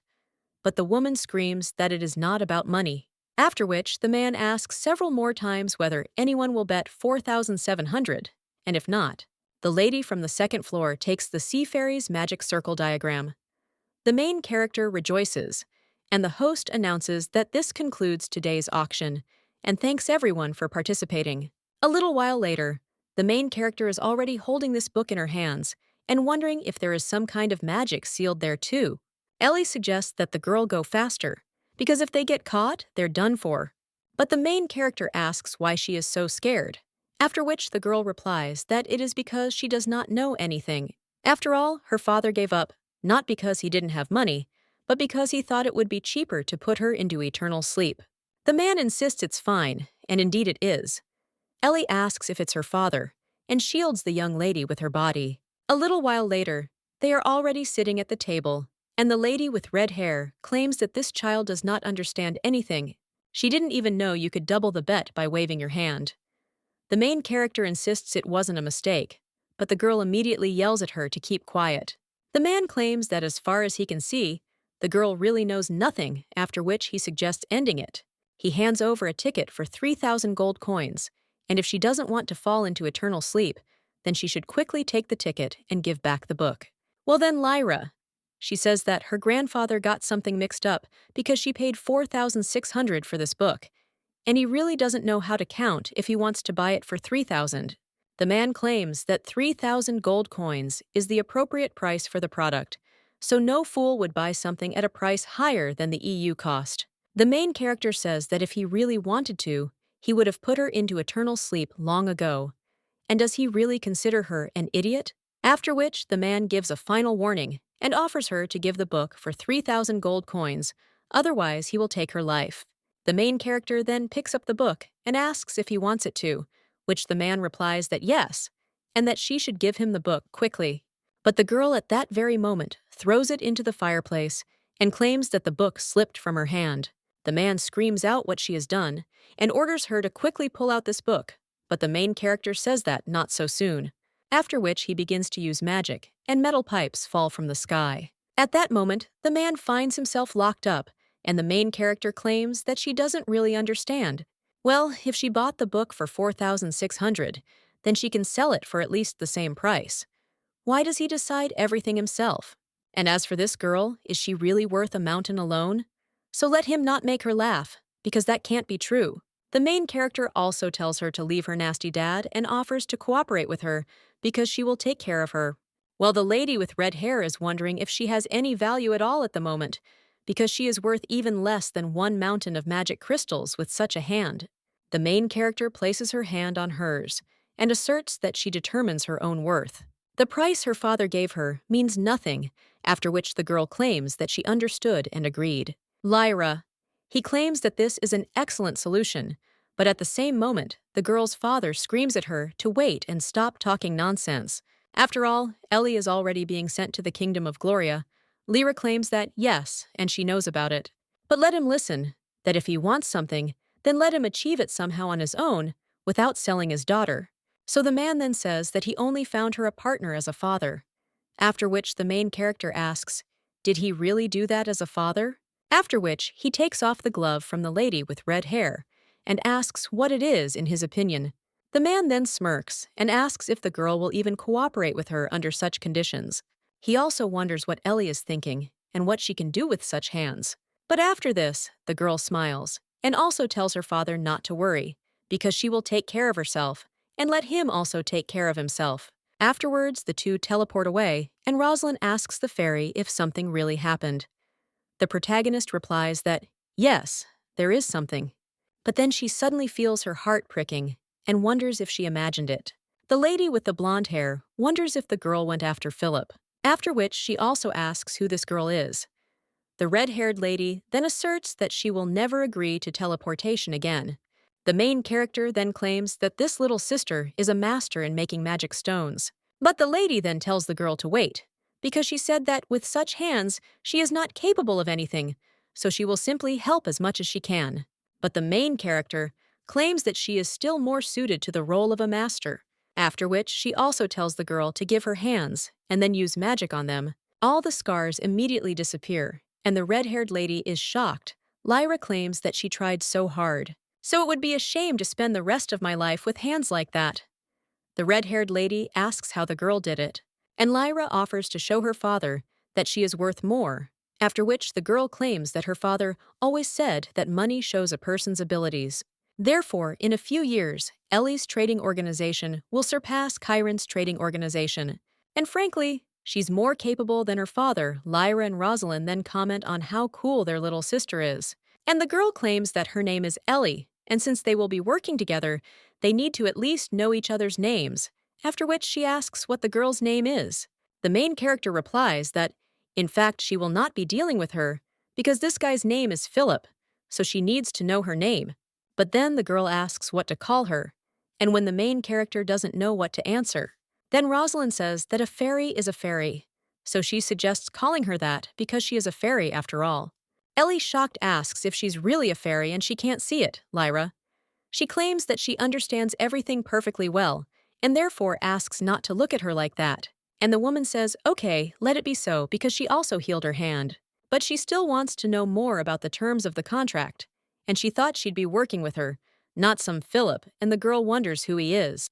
But the woman screams that it is not about money, after which the man asks several more times whether anyone will bet 4,700, and if not, the lady from the second floor takes the Sea Fairy's magic circle diagram. The main character rejoices, and the host announces that this concludes today's auction, and thanks everyone for participating. A little while later, the main character is already holding this book in her hands and wondering if there is some kind of magic sealed there too. Ellie suggests that the girl go faster, because if they get caught, they're done for. But the main character asks why she is so scared, after which the girl replies that it is because she does not know anything. After all, her father gave up, not because he didn't have money, but because he thought it would be cheaper to put her into eternal sleep. The man insists it's fine, and indeed it is. Ellie asks if it's her father, and shields the young lady with her body. A little while later, they are already sitting at the table, and the lady with red hair claims that this child does not understand anything. She didn't even know you could double the bet by waving your hand. The main character insists it wasn't a mistake, but the girl immediately yells at her to keep quiet. The man claims that as far as he can see, the girl really knows nothing, after which he suggests ending it. He hands over a ticket for 3,000 gold coins, and if she doesn't want to fall into eternal sleep, then she should quickly take the ticket and give back the book. Well then, Lyra. She says that her grandfather got something mixed up because she paid 4,600 for this book, and he really doesn't know how to count if he wants to buy it for 3,000. The man claims that 3,000 gold coins is the appropriate price for the product, so no fool would buy something at a price higher than the EU cost. The main character says that if he really wanted to, he would have put her into eternal sleep long ago. And does he really consider her an idiot? After which, the man gives a final warning and offers her to give the book for 3,000 gold coins, otherwise he will take her life. The main character then picks up the book and asks if he wants it to, which the man replies that yes, and that she should give him the book quickly. But the girl at that very moment throws it into the fireplace and claims that the book slipped from her hand. The man screams out what she has done and orders her to quickly pull out this book, but the main character says that not so soon, after which he begins to use magic and metal pipes fall from the sky. At that moment, the man finds himself locked up, and the main character claims that she doesn't really understand. Well, if she bought the book for 4,600, then she can sell it for at least the same price. Why does he decide everything himself? And as for this girl, is she really worth a mountain alone? So let him not make her laugh, because that can't be true. The main character also tells her to leave her nasty dad and offers to cooperate with her because she will take care of her. While the lady with red hair is wondering if she has any value at all at the moment, because she is worth even less than one mountain of magic crystals with such a hand. The main character places her hand on hers and asserts that she determines her own worth. The price her father gave her means nothing, after which the girl claims that she understood and agreed. Lyra. He claims that this is an excellent solution, but at the same moment, the girl's father screams at her to wait and stop talking nonsense. After all, Ellie is already being sent to the Kingdom of Gloria. Lyra claims that yes, and she knows about it. But let him listen, that if he wants something, then let him achieve it somehow on his own, without selling his daughter. So the man then says that he only found her a partner as a father. After which the main character asks, did he really do that as a father? After which he takes off the glove from the lady with red hair and asks what it is in his opinion. The man then smirks and asks if the girl will even cooperate with her under such conditions. He also wonders what Ellie is thinking and what she can do with such hands. But after this, the girl smiles and also tells her father not to worry, because she will take care of herself and let him also take care of himself. Afterwards, the two teleport away, and Rosalind asks the fairy if something really happened. The protagonist replies that, yes, there is something. But then she suddenly feels her heart pricking and wonders if she imagined it. The lady with the blonde hair wonders if the girl went after Philip, after which she also asks who this girl is. The red-haired lady then asserts that she will never agree to teleportation again. The main character then claims that this little sister is a master in making magic stones. But the lady then tells the girl to wait, because she said that with such hands, she is not capable of anything, so she will simply help as much as she can. But the main character claims that she is still more suited to the role of a master, after which she also tells the girl to give her hands and then use magic on them. All the scars immediately disappear, and the red-haired lady is shocked. Lyra claims that she tried so hard. So it would be a shame to spend the rest of my life with hands like that. The red-haired lady asks how the girl did it, and Lyra offers to show her father that she is worth more, after which the girl claims that her father always said that money shows a person's abilities. Therefore, in a few years, Ellie's trading organization will surpass Chiron's trading organization. And frankly, she's more capable than her father. Lyra and Rosalind then comment on how cool their little sister is. And the girl claims that her name is Ellie, and since they will be working together, they need to at least know each other's names, after which she asks what the girl's name is. The main character replies that, in fact, she will not be dealing with her, because this guy's name is Philip, so she needs to know her name. But then the girl asks what to call her, and when the main character doesn't know what to answer, then Rosalind says that a fairy is a fairy, so she suggests calling her that because she is a fairy after all. Ellie shocked asks if she's really a fairy and she can't see it, Lyra. She claims that she understands everything perfectly well, and therefore asks not to look at her like that. And the woman says, okay, let it be so, because she also healed her hand. But she still wants to know more about the terms of the contract, and she thought she'd be working with her, not some Philip, and the girl wonders who he is.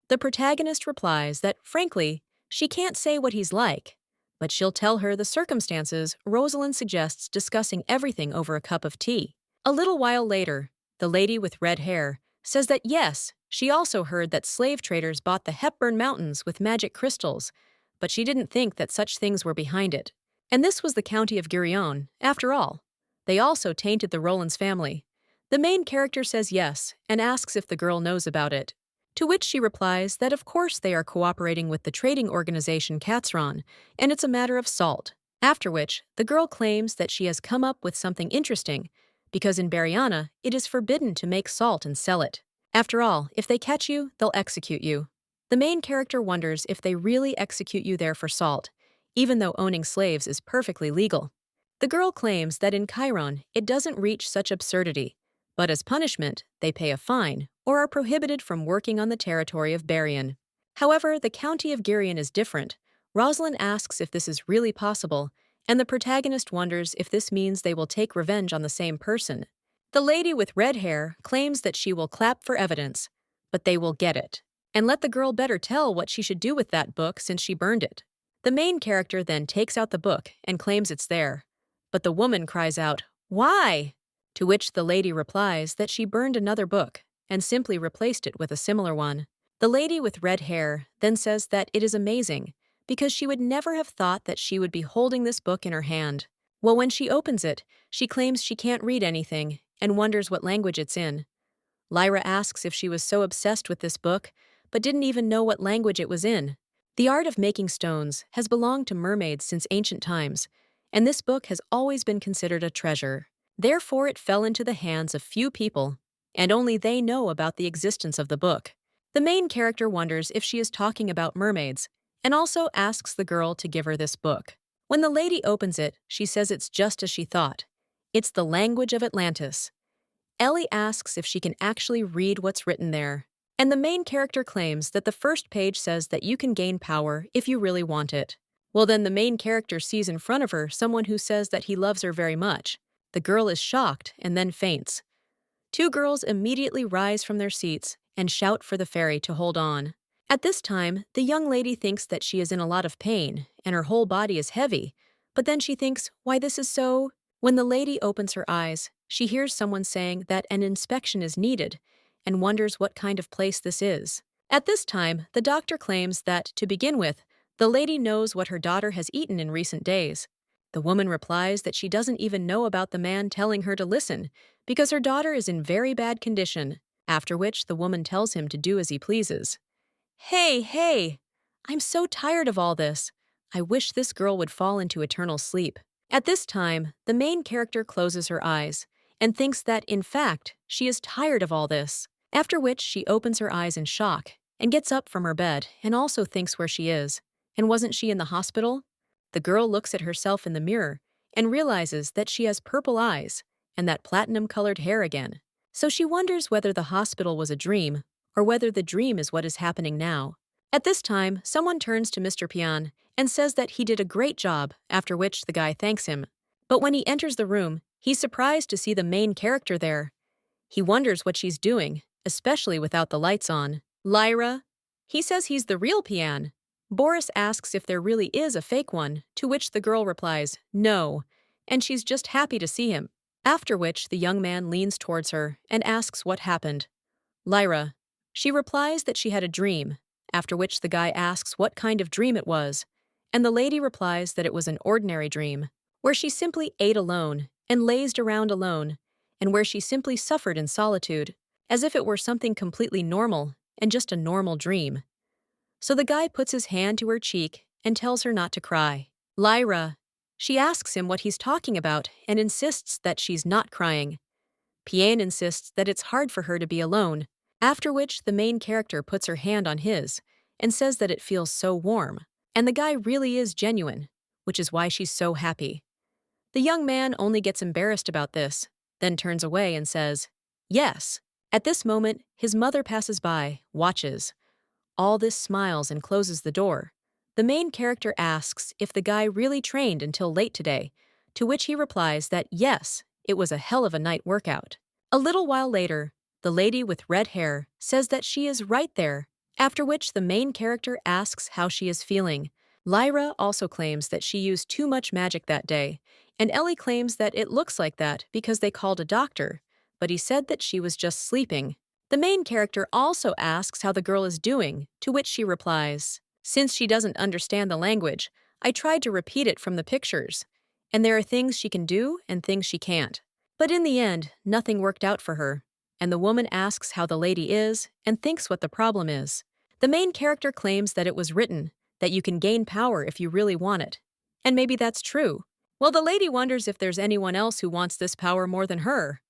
The protagonist replies that, frankly, she can't say what he's like, but she'll tell her the circumstances. Rosalind suggests discussing everything over a cup of tea. A little while later, the lady with red hair says that yes, she also heard that slave traders bought the Hepburn Mountains with magic crystals, but she didn't think that such things were behind it. And this was the county of Gurion, after all. They also tainted the Rollins family. The main character says yes and asks if the girl knows about it. To which she replies that of course they are cooperating with the trading organization Katsron, and it's a matter of salt. After which, the girl claims that she has come up with something interesting, because in Bariana, it is forbidden to make salt and sell it. After all, if they catch you, they'll execute you. The main character wonders if they really execute you there for salt, even though owning slaves is perfectly legal. The girl claims that in Chiron, it doesn't reach such absurdity, but as punishment, they pay a fine or are prohibited from working on the territory of Barian. However, the county of Girion is different. Rosalind asks if this is really possible, and the protagonist wonders if this means they will take revenge on the same person. The lady with red hair claims that she will clap for evidence, but they will get it, and let the girl better tell what she should do with that book since she burned it. The main character then takes out the book and claims it's there, but the woman cries out, "Why?" To which the lady replies that she burned another book and simply replaced it with a similar one. The lady with red hair then says that it is amazing because she would never have thought that she would be holding this book in her hand. Well, when she opens it, she claims she can't read anything and wonders what language it's in. Lyra asks if she was so obsessed with this book, but didn't even know what language it was in. The art of making stones has belonged to mermaids since ancient times, and this book has always been considered a treasure. Therefore, it fell into the hands of few people, and only they know about the existence of the book. The main character wonders if she is talking about mermaids, and also asks the girl to give her this book. When the lady opens it, she says it's just as she thought. It's the language of Atlantis. Ellie asks if she can actually read what's written there, and the main character claims that the first page says that you can gain power if you really want it. Well, then the main character sees in front of her someone who says that he loves her very much. The girl is shocked and then faints. Two girls immediately rise from their seats and shout for the fairy to hold on. At this time, the young lady thinks that she is in a lot of pain and her whole body is heavy, but then she thinks, why this is so? When the lady opens her eyes, she hears someone saying that an inspection is needed and wonders what kind of place this is. At this time, the doctor claims that, to begin with, the lady knows what her daughter has eaten in recent days. The woman replies that she doesn't even know about the man telling her to listen because her daughter is in very bad condition, after which the woman tells him to do as he pleases. Hey, I'm so tired of all this. I wish this girl would fall into eternal sleep. At this time, the main character closes her eyes and thinks that, in fact, she is tired of all this, after which she opens her eyes in shock and gets up from her bed and also thinks where she is. And wasn't she in the hospital? The girl looks at herself in the mirror and realizes that she has purple eyes and that platinum-colored hair again. So she wonders whether the hospital was a dream or whether the dream is what is happening now. At this time, someone turns to Mr. Pian and says that he did a great job, after which the guy thanks him. But when he enters the room, he's surprised to see the main character there. He wonders what she's doing, especially without the lights on. Lyra? He says he's the real Pian. Boris asks if there really is a fake one, to which the girl replies, no, and she's just happy to see him. After which the young man leans towards her and asks what happened. Lyra. She replies that she had a dream, after which the guy asks what kind of dream it was, and the lady replies that it was an ordinary dream, where she simply ate alone and lazed around alone, and where she simply suffered in solitude, as if it were something completely normal and just a normal dream. So the guy puts his hand to her cheek and tells her not to cry. Lyra. She asks him what he's talking about and insists that she's not crying. Pian insists that it's hard for her to be alone, after which the main character puts her hand on his and says that it feels so warm, and the guy really is genuine, which is why she's so happy. The young man only gets embarrassed about this, then turns away and says, yes. At this moment, his mother passes by, watches. All this smiles and closes the door. The main character asks if the guy really trained until late today, to which he replies that yes, it was a hell of a night workout. A little while later, the lady with red hair says that she is right there, after which the main character asks how she is feeling. Lyra also claims that she used too much magic that day, and Ellie claims that it looks like that because they called a doctor, but he said that she was just sleeping. The main character also asks how the girl is doing, to which she replies, since she doesn't understand the language, I tried to repeat it from the pictures, and there are things she can do and things she can't. But in the end, nothing worked out for her. and the woman asks how the lady is and thinks what the problem is. The main character claims that it was written that you can gain power if you really want it. And maybe that's true. Well, the lady wonders if there's anyone else who wants this power more than her.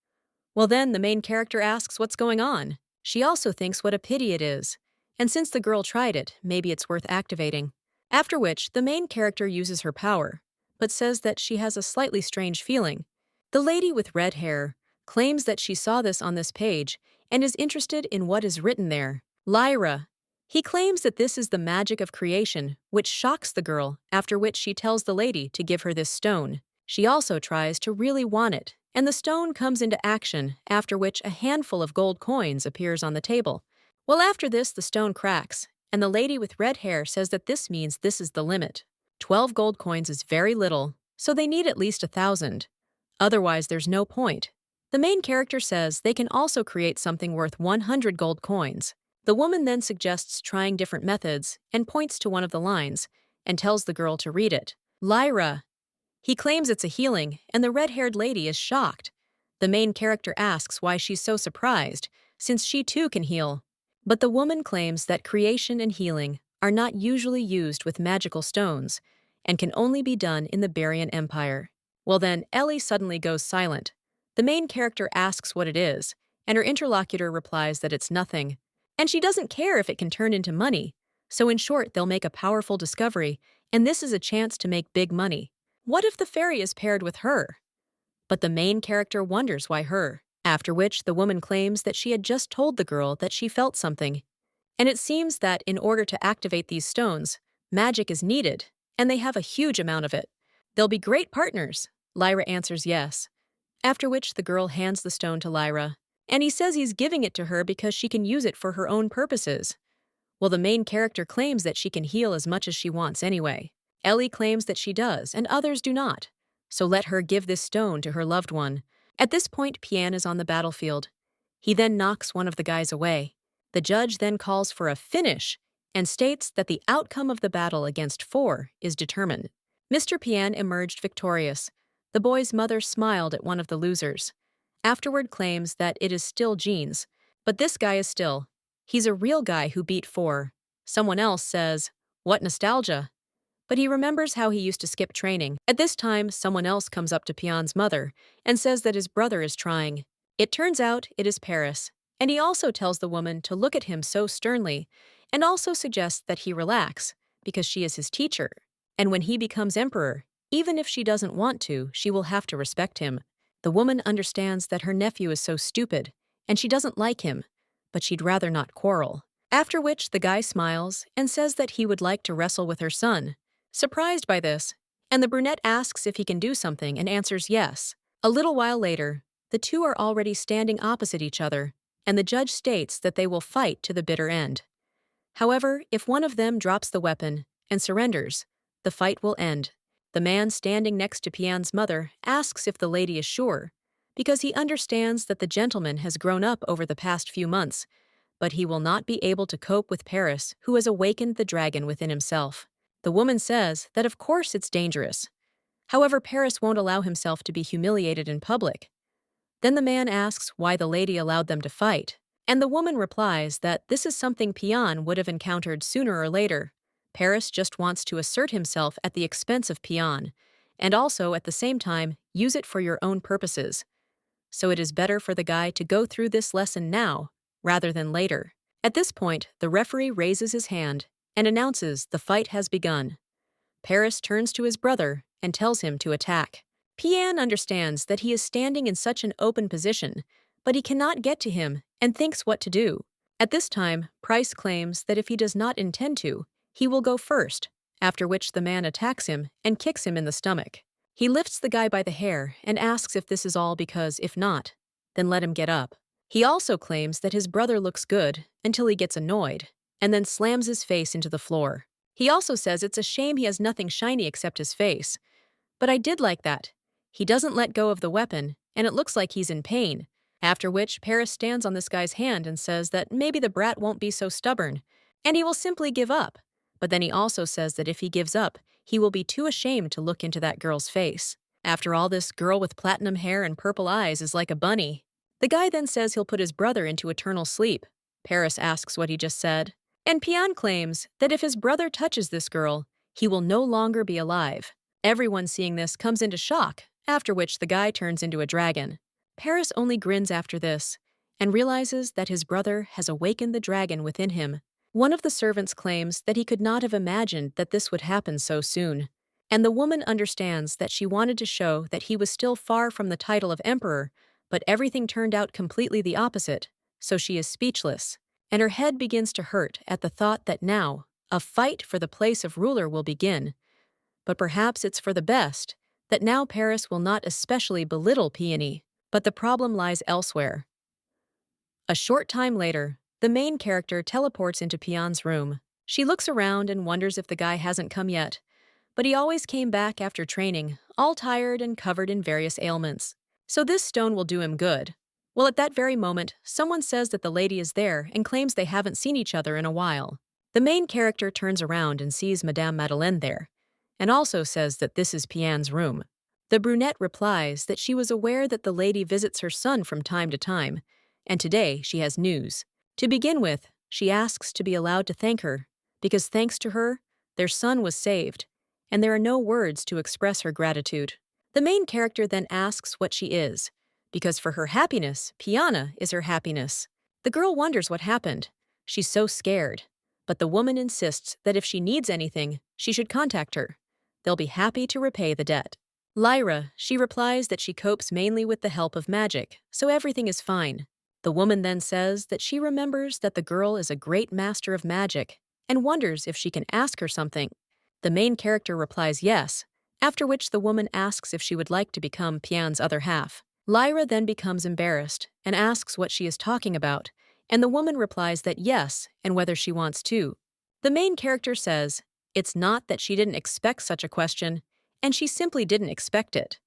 Well, then the main character asks what's going on. She also thinks what a pity it is. And since the girl tried it, maybe it's worth activating. After which, the main character uses her power, but says that she has a slightly strange feeling. The lady with red hair claims that she saw this on this page and is interested in what is written there. Lyra. He claims that this is the magic of creation, which shocks the girl, after which she tells the lady to give her this stone. She also tries to really want it, and the stone comes into action, after which a handful of gold coins appears on the table. Well, after this, the stone cracks, and the lady with red hair says that this means this is the limit. 12 gold coins is very little, so they need at least 1,000. Otherwise, there's no point. The main character says they can also create something worth 100 gold coins. The woman then suggests trying different methods and points to one of the lines and tells the girl to read it. Lyra. He claims it's a healing, and the red-haired lady is shocked. The main character asks why she's so surprised, since she too can heal. But the woman claims that creation and healing are not usually used with magical stones and can only be done in the Barian Empire. Well then, Ellie suddenly goes silent. The main character asks what it is, and her interlocutor replies that it's nothing. And she doesn't care if it can turn into money. So in short, they'll make a powerful discovery, and this is a chance to make big money. What if the fairy is paired with her? But the main character wonders why her, after which the woman claims that she had just told the girl that she felt something. And it seems that in order to activate these stones, magic is needed, and they have a huge amount of it. They'll be great partners. Lyra answers yes. After which the girl hands the stone to Lyra, and he says he's giving it to her because she can use it for her own purposes. Well, the main character claims that she can heal as much as she wants anyway. Ellie claims that she does, and others do not. So let her give this stone to her loved one. At this point, Pian is on the battlefield. He then knocks one of the guys away. The judge then calls for a finish and states that the outcome of the battle against 4 is determined. Mr. Pian emerged victorious. The boy's mother smiled at one of the losers. Afterward claims that it is still Jean's, but this guy is still. He's a real guy who beat 4. Someone else says, "What nostalgia?" But he remembers how he used to skip training. At this time, someone else comes up to Pian's mother and says that his brother is trying. It turns out it is Paris, and he also tells the woman to look at him so sternly and also suggests that he relax because she is his teacher. And when he becomes emperor, even if she doesn't want to, she will have to respect him. The woman understands that her nephew is so stupid, and she doesn't like him, but she'd rather not quarrel. After which the guy smiles and says that he would like to wrestle with her son. Surprised by this, and the brunette asks if he can do something and answers yes. A little while later, the two are already standing opposite each other, and the judge states that they will fight to the bitter end. However, if one of them drops the weapon and surrenders, the fight will end. The man standing next to Pian's mother asks if the lady is sure, because he understands that the gentleman has grown up over the past few months, but he will not be able to cope with Paris, who has awakened the dragon within himself. The woman says that of course it's dangerous. However, Paris won't allow himself to be humiliated in public. Then the man asks why the lady allowed them to fight, and the woman replies that this is something Pian would have encountered sooner or later. Paris just wants to assert himself at the expense of Pian, and also at the same time use it for your own purposes. So it is better for the guy to go through this lesson now, rather than later. At this point, the referee raises his hand and announces the fight has begun. Paris turns to his brother and tells him to attack. Pian understands that he is standing in such an open position, but he cannot get to him and thinks what to do. At this time, Price claims that if he does not intend to, he will go first, after which the man attacks him and kicks him in the stomach. He lifts the guy by the hair and asks if this is all because, if not, then let him get up. He also claims that his brother looks good until he gets annoyed, and then slams his face into the floor. He also says it's a shame he has nothing shiny except his face. But I did like that. He doesn't let go of the weapon, and it looks like he's in pain. After which, Paris stands on this guy's hand and says that maybe the brat won't be so stubborn, and he will simply give up. But then he also says that if he gives up, he will be too ashamed to look into that girl's face. After all, this girl with platinum hair and purple eyes is like a bunny. The guy then says he'll put his brother into eternal sleep. Paris asks what he just said. And Pian claims that if his brother touches this girl, he will no longer be alive. Everyone seeing this comes into shock, after which the guy turns into a dragon. Paris only grins after this, and realizes that his brother has awakened the dragon within him. One of the servants claims that he could not have imagined that this would happen so soon. And the woman understands that she wanted to show that he was still far from the title of emperor, but everything turned out completely the opposite, so she is speechless, and her head begins to hurt at the thought that now, a fight for the place of ruler will begin. But perhaps it's for the best that now Paris will not especially belittle Peony, but the problem lies elsewhere. A short time later, the main character teleports into Pian's room. She looks around and wonders if the guy hasn't come yet, but he always came back after training, all tired and covered in various ailments. So this stone will do him good. Well, at that very moment, someone says that the lady is there and claims they haven't seen each other in a while. The main character turns around and sees Madame Madeleine there, and also says that this is Pian's room. The brunette replies that she was aware that the lady visits her son from time to time, and today she has news. To begin with, she asks to be allowed to thank her, because thanks to her, their son was saved, and there are no words to express her gratitude. The main character then asks what she is, because for her happiness, Piana is her happiness. The girl wonders what happened. She's so scared, but the woman insists that if she needs anything, she should contact her. They'll be happy to repay the debt. Lyra, she replies that she copes mainly with the help of magic, so everything is fine. The woman then says that she remembers that the girl is a great master of magic and wonders if she can ask her something. The main character replies yes, after which the woman asks if she would like to become Pian's other half. Lyra then becomes embarrassed and asks what she is talking about, and the woman replies that yes, and whether she wants to. The main character says it's not that she didn't expect such a question, and she simply didn't expect it.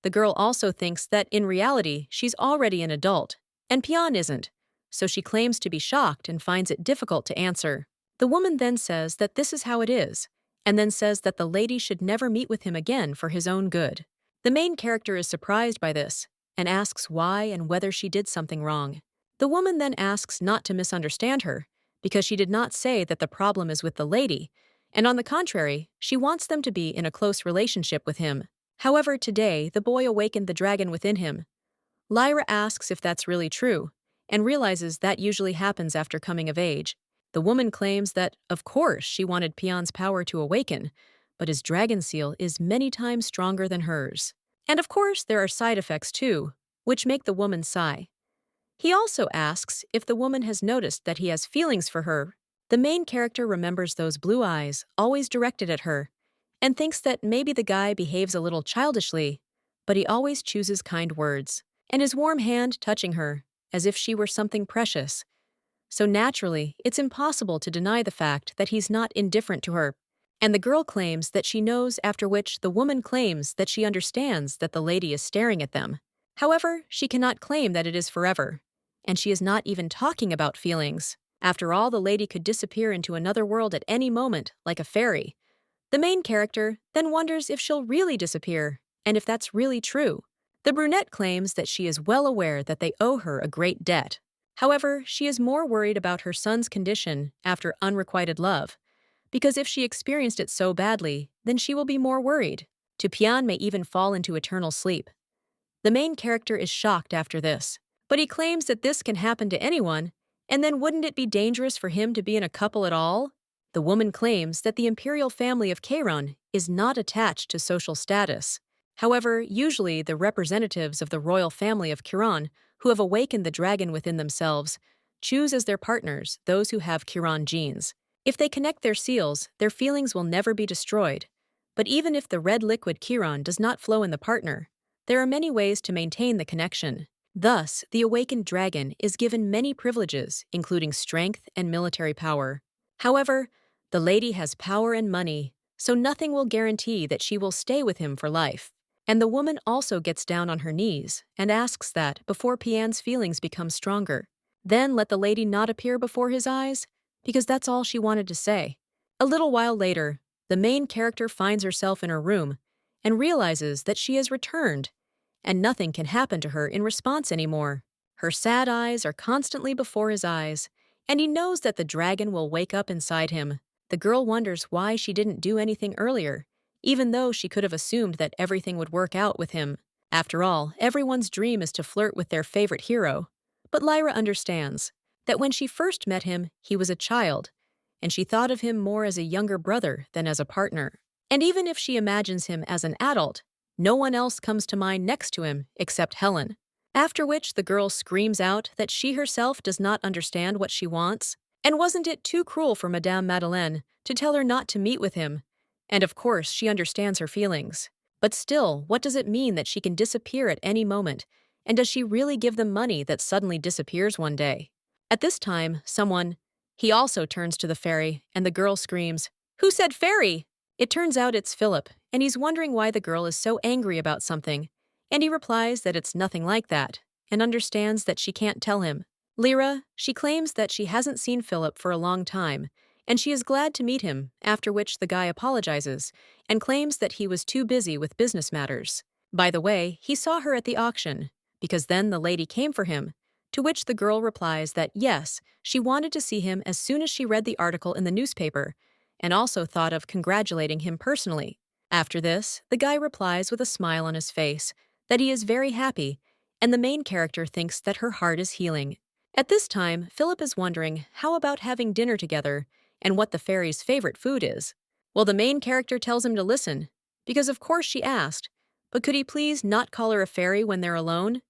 The girl also thinks that in reality she's already an adult, and Pian isn't, so she claims to be shocked and finds it difficult to answer. The woman then says that this is how it is, and then says that the lady should never meet with him again for his own good. The main character is surprised by this, and asks why and whether she did something wrong. The woman then asks not to misunderstand her, because she did not say that the problem is with the lady, and on the contrary, she wants them to be in a close relationship with him. However, today, the boy awakened the dragon within him. Lyra asks if that's really true, and realizes that usually happens after coming of age. The woman claims that, of course, she wanted Pian's power to awaken, but his dragon seal is many times stronger than hers. And of course, there are side effects too, which make the woman sigh. He also asks if the woman has noticed that he has feelings for her. The main character remembers those blue eyes, always directed at her, and thinks that maybe the guy behaves a little childishly, but he always chooses kind words, and his warm hand touching her, as if she were something precious. So naturally, it's impossible to deny the fact that he's not indifferent to her. And the girl claims that she knows, after which the woman claims that she understands that the lady is staring at them. However, she cannot claim that it is forever, and she is not even talking about feelings. After all, the lady could disappear into another world at any moment, like a fairy. The main character then wonders if she'll really disappear, and if that's really true. The brunette claims that she is well aware that they owe her a great debt. However, she is more worried about her son's condition after unrequited love, because if she experienced it so badly, then she will be more worried. Pian may even fall into eternal sleep. The main character is shocked after this, but he claims that this can happen to anyone, and then wouldn't it be dangerous for him to be in a couple at all? The woman claims that the Imperial family of Chiron is not attached to social status. However, usually the representatives of the royal family of Chiron, who have awakened the dragon within themselves, choose as their partners those who have Chiron genes. If they connect their seals, their feelings will never be destroyed. But even if the red liquid Chiron does not flow in the partner, there are many ways to maintain the connection. Thus, the awakened dragon is given many privileges, including strength and military power. However, the lady has power and money, so nothing will guarantee that she will stay with him for life. And the woman also gets down on her knees and asks that before Pian's feelings become stronger. Then let the lady not appear before his eyes, because that's all she wanted to say. A little while later, the main character finds herself in her room and realizes that she has returned, and nothing can happen to her in response anymore. Her sad eyes are constantly before his eyes, and he knows that the dragon will wake up inside him. The girl wonders why she didn't do anything earlier, even though she could have assumed that everything would work out with him. After all, everyone's dream is to flirt with their favorite hero. But Lyra understands that when she first met him, he was a child, and she thought of him more as a younger brother than as a partner. And even if she imagines him as an adult, no one else comes to mind next to him except Helen. After which the girl screams out that she herself does not understand what she wants, and wasn't it too cruel for Madame Madeleine to tell her not to meet with him? And of course she understands her feelings. But still, what does it mean that she can disappear at any moment, and does she really give them money that suddenly disappears one day? At this time, he also turns to the fairy, and the girl screams, "Who said fairy?" It turns out it's Philip, and he's wondering why the girl is so angry about something, and he replies that it's nothing like that, and understands that she can't tell him. Lyra, she claims that she hasn't seen Philip for a long time, and she is glad to meet him, after which the guy apologizes and claims that he was too busy with business matters. By the way, he saw her at the auction, because then the lady came for him, to which the girl replies that yes, she wanted to see him as soon as she read the article in the newspaper, and also thought of congratulating him personally. After this, the guy replies with a smile on his face that he is very happy, and the main character thinks that her heart is healing. At this time, Philip is wondering how about having dinner together and what the fairy's favorite food is. Well, the main character tells him to listen, because of course she asked, but could he please not call her a fairy when they're alone?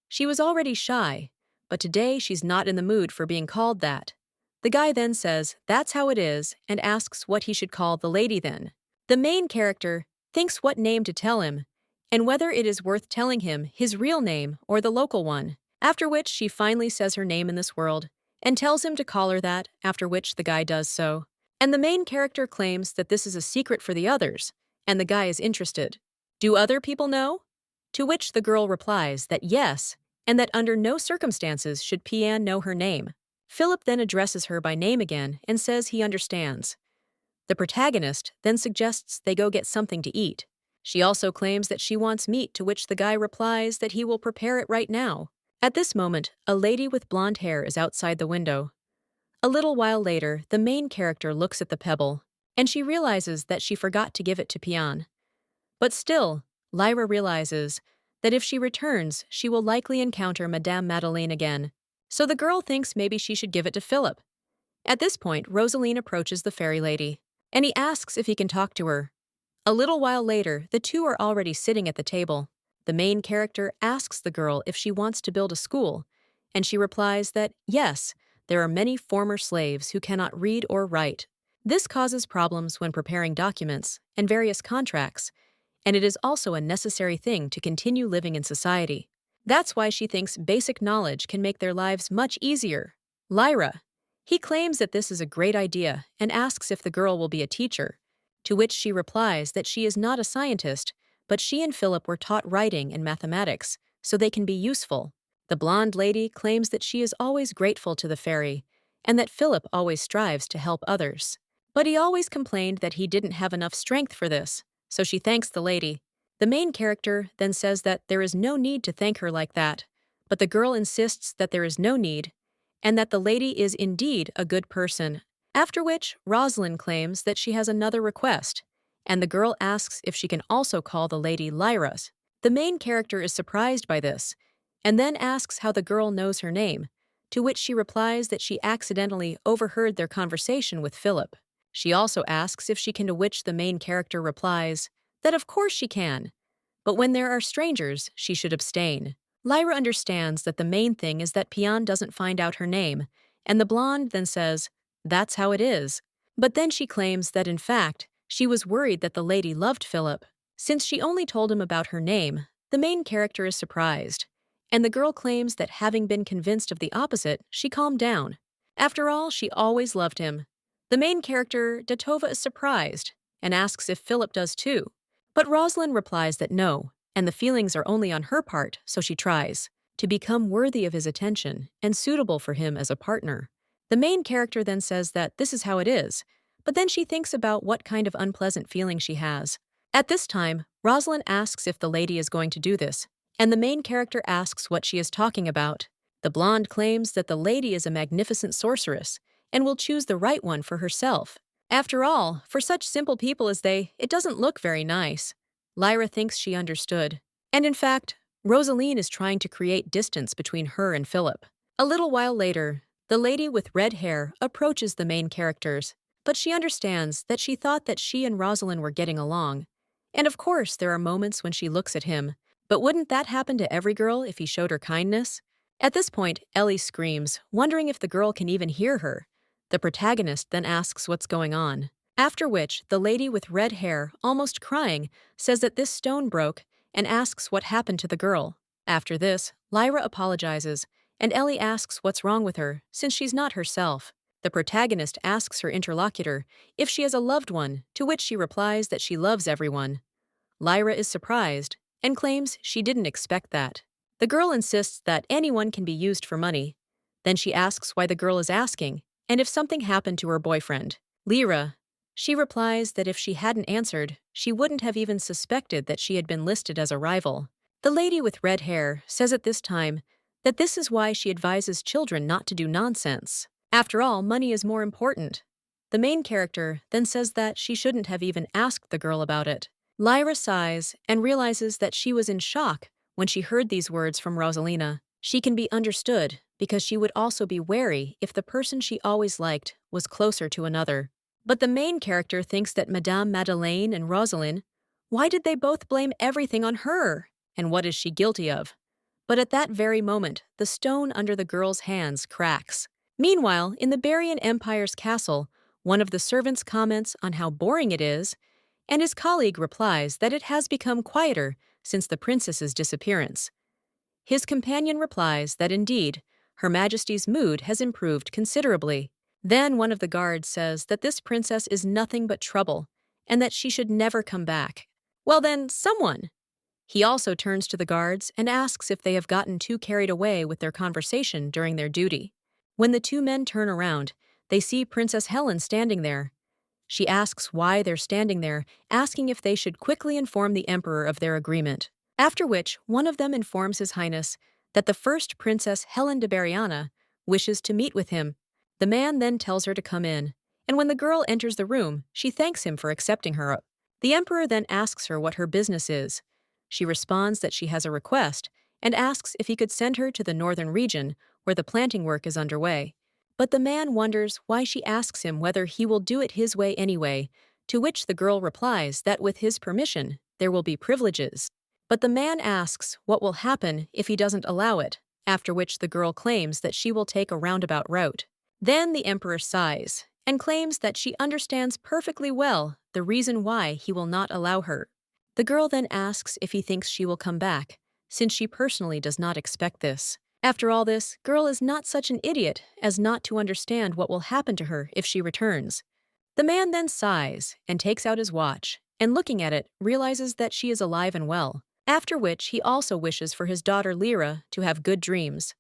She was already shy, but today she's not in the mood for being called that. The guy then says that's how it is and asks what he should call the lady then. The main character thinks what name to tell him, and whether it is worth telling him his real name or the local one, after which she finally says her name in this world and tells him to call her that, after which the guy does so. And the main character claims that this is a secret for the others, and the guy is interested. Do other people know? To which the girl replies that yes, and that under no circumstances should Pian know her name. Philip then addresses her by name again and says he understands. The protagonist then suggests they go get something to eat. She also claims that she wants meat, to which the guy replies that he will prepare it right now. At this moment, a lady with blonde hair is outside the window. A little while later, the main character looks at the pebble, and she realizes that she forgot to give it to Pian. But still, Lyra realizes that if she returns, she will likely encounter Madame Madeleine again. So the girl thinks maybe she should give it to Philip. At this point, Rosaline approaches the fairy lady, and he asks if he can talk to her. A little while later, the two are already sitting at the table. The main character asks the girl if she wants to build a school, and she replies that yes, there are many former slaves who cannot read or write. This causes problems when preparing documents and various contracts, and it is also a necessary thing to continue living in society. That's why she thinks basic knowledge can make their lives much easier. Lyra. He claims that this is a great idea and asks if the girl will be a teacher, to which she replies that she is not a scientist, but she and Philip were taught writing and mathematics, so they can be useful. The blonde lady claims that she is always grateful to the fairy, and that Philip always strives to help others. But he always complained that he didn't have enough strength for this, so she thanks the lady. The main character then says that there is no need to thank her like that, but the girl insists that there is no need, and that the lady is indeed a good person. After which, Rosalind claims that she has another request, and the girl asks if she can also call the lady Lyra. The main character is surprised by this, and then asks how the girl knows her name, to which she replies that she accidentally overheard their conversation with Philip. She also asks if she can, to which the main character replies that of course she can, but when there are strangers, she should abstain. Lyra understands that the main thing is that Pian doesn't find out her name, and the blonde then says, that's how it is. But then she claims that in fact, she was worried that the lady loved Philip. Since she only told him about her name, the main character is surprised, and the girl claims that having been convinced of the opposite, she calmed down. After all, she always loved him. The main character, Datova, is surprised and asks if Philip does too. But Rosalind replies that no, and the feelings are only on her part, so she tries to become worthy of his attention and suitable for him as a partner. The main character then says that this is how it is, but then she thinks about what kind of unpleasant feeling she has. At this time, Rosalind asks if the lady is going to do this, and the main character asks what she is talking about. The blonde claims that the lady is a magnificent sorceress and will choose the right one for herself. After all, for such simple people as they, it doesn't look very nice. Lyra thinks she understood. And in fact, Rosaline is trying to create distance between her and Philip. A little while later, the lady with red hair approaches the main characters, but she understands that she thought that she and Rosalind were getting along. And of course, there are moments when she looks at him, but wouldn't that happen to every girl if he showed her kindness? At this point, Ellie screams, wondering if the girl can even hear her. The protagonist then asks what's going on. After which, the lady with red hair, almost crying, says that this stone broke and asks what happened to the girl. After this, Lyra apologizes, and Ellie asks what's wrong with her, since she's not herself. The protagonist asks her interlocutor if she has a loved one, to which she replies that she loves everyone. Lyra is surprised and claims she didn't expect that. The girl insists that anyone can be used for money. Then she asks why the girl is asking, and if something happened to her boyfriend. Lyra, she replies that if she hadn't answered, she wouldn't have even suspected that she had been listed as a rival. The lady with red hair says at this time that this is why she advises children not to do nonsense. After all, money is more important. The main character then says that she shouldn't have even asked the girl about it. Lyra sighs and realizes that she was in shock when she heard these words from Rosalina. She can be understood because she would also be wary if the person she always liked was closer to another. But the main character thinks that Madame Madeleine and Rosalind, why did they both blame everything on her? And what is she guilty of? But at that very moment, the stone under the girl's hands cracks. Meanwhile, in the Barian Empire's castle, one of the servants comments on how boring it is, and his colleague replies that it has become quieter since the princess's disappearance. His companion replies that indeed, Her Majesty's mood has improved considerably. Then one of the guards says that this princess is nothing but trouble, and that she should never come back. Well then, someone! He also turns to the guards and asks if they have gotten too carried away with their conversation during their duty. When the two men turn around, they see Princess Helen standing there. She asks why they're standing there, asking if they should quickly inform the emperor of their agreement. After which, one of them informs His Highness that the first Princess Helen de Bariana wishes to meet with him. The man then tells her to come in, and when the girl enters the room, she thanks him for accepting her. The emperor then asks her what her business is. She responds that she has a request and asks if he could send her to the northern region where the planting work is underway. But the man wonders why she asks him whether he will do it his way anyway, to which the girl replies that with his permission, there will be privileges. But the man asks what will happen if he doesn't allow it, after which the girl claims that she will take a roundabout route. Then the emperor sighs and claims that she understands perfectly well the reason why he will not allow her. The girl then asks if he thinks she will come back, since she personally does not expect this. After all this, girl is not such an idiot as not to understand what will happen to her if she returns. The man then sighs and takes out his watch, and looking at it, realizes that she is alive and well, after which he also wishes for his daughter Lyra to have good dreams.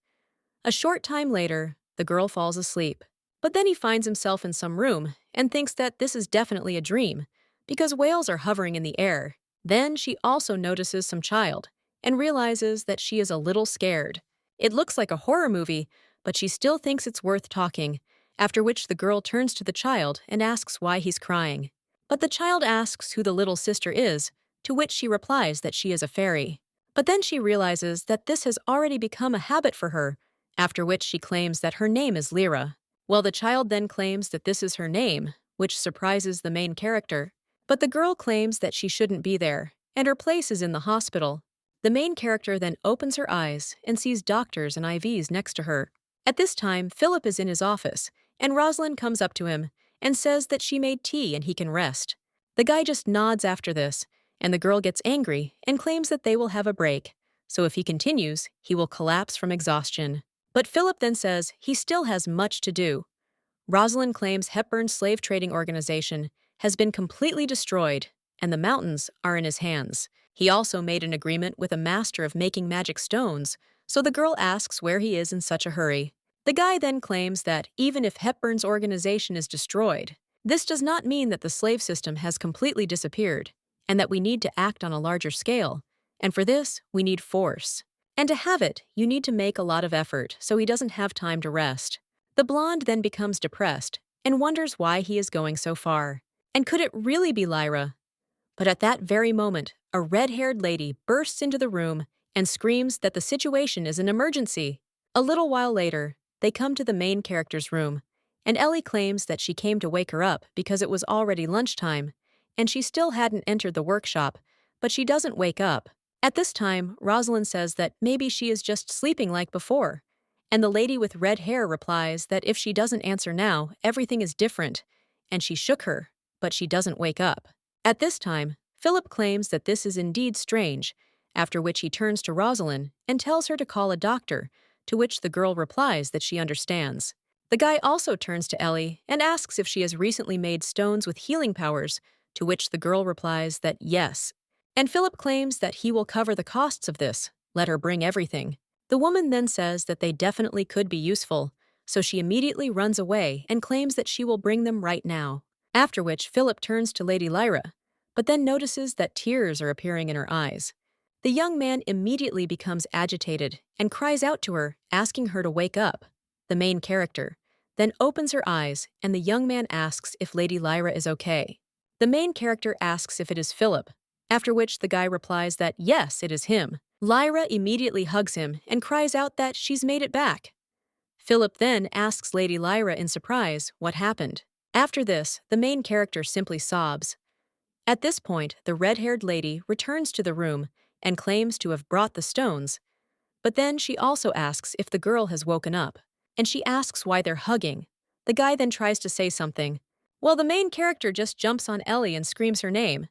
A short time later, the girl falls asleep, but then he finds himself in some room and thinks that this is definitely a dream, because whales are hovering in the air. Then she also notices some child and realizes that she is a little scared. It looks like a horror movie, but she still thinks it's worth talking, after which the girl turns to the child and asks why he's crying. But the child asks who the little sister is, to which she replies that she is a fairy. But then she realizes that this has already become a habit for her, after which she claims that her name is Lyra. Well, the child then claims that this is her name, which surprises the main character. But the girl claims that she shouldn't be there, and her place is in the hospital. The main character then opens her eyes and sees doctors and IVs next to her. At this time, Philip is in his office, and Rosalind comes up to him and says that she made tea and he can rest. The guy just nods after this, and the girl gets angry and claims that they will have a break, so if he continues, he will collapse from exhaustion. But Philip then says he still has much to do. Rosalind claims Hepburn's slave trading organization has been completely destroyed, and the mountains are in his hands. He also made an agreement with a master of making magic stones, so the girl asks where he is in such a hurry. The guy then claims that even if Hepburn's organization is destroyed, this does not mean that the slave system has completely disappeared, and that we need to act on a larger scale, and for this, we need force. And to have it, you need to make a lot of effort, so he doesn't have time to rest. The blonde then becomes depressed and wonders why he is going so far. And could it really be Lyra? But at that very moment, a red-haired lady bursts into the room and screams that the situation is an emergency. A little while later, they come to the main character's room, and Ellie claims that she came to wake her up because it was already lunchtime, and she still hadn't entered the workshop, but she doesn't wake up. At this time, Rosalind says that maybe she is just sleeping like before, and the lady with red hair replies that if she doesn't answer now, everything is different, and she shook her, but she doesn't wake up. At this time, Philip claims that this is indeed strange, after which he turns to Rosalind and tells her to call a doctor, to which the girl replies that she understands. The guy also turns to Ellie and asks if she has recently made stones with healing powers, to which the girl replies that yes. And Philip claims that he will cover the costs of this, let her bring everything. The woman then says that they definitely could be useful, so she immediately runs away and claims that she will bring them right now. After which Philip turns to Lady Lyra, but then notices that tears are appearing in her eyes. The young man immediately becomes agitated and cries out to her, asking her to wake up. The main character then opens her eyes, and the young man asks if Lady Lyra is okay. The main character asks if it is Philip, after which the guy replies that yes, it is him. Lyra immediately hugs him and cries out that she's made it back. Philip then asks Lady Lyra in surprise what happened. After this, the main character simply sobs. At this point, the red-haired lady returns to the room and claims to have brought the stones, but then she also asks if the girl has woken up, and she asks why they're hugging. The guy then tries to say something. Well, the main character just jumps on Ellie and screams her name.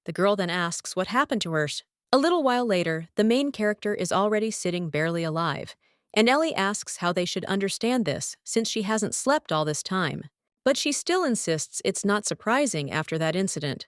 The girl then asks what happened to her. A little while later, the main character is already sitting barely alive, and Ellie asks how they should understand this since she hasn't slept all this time. But she still insists it's not surprising after that incident.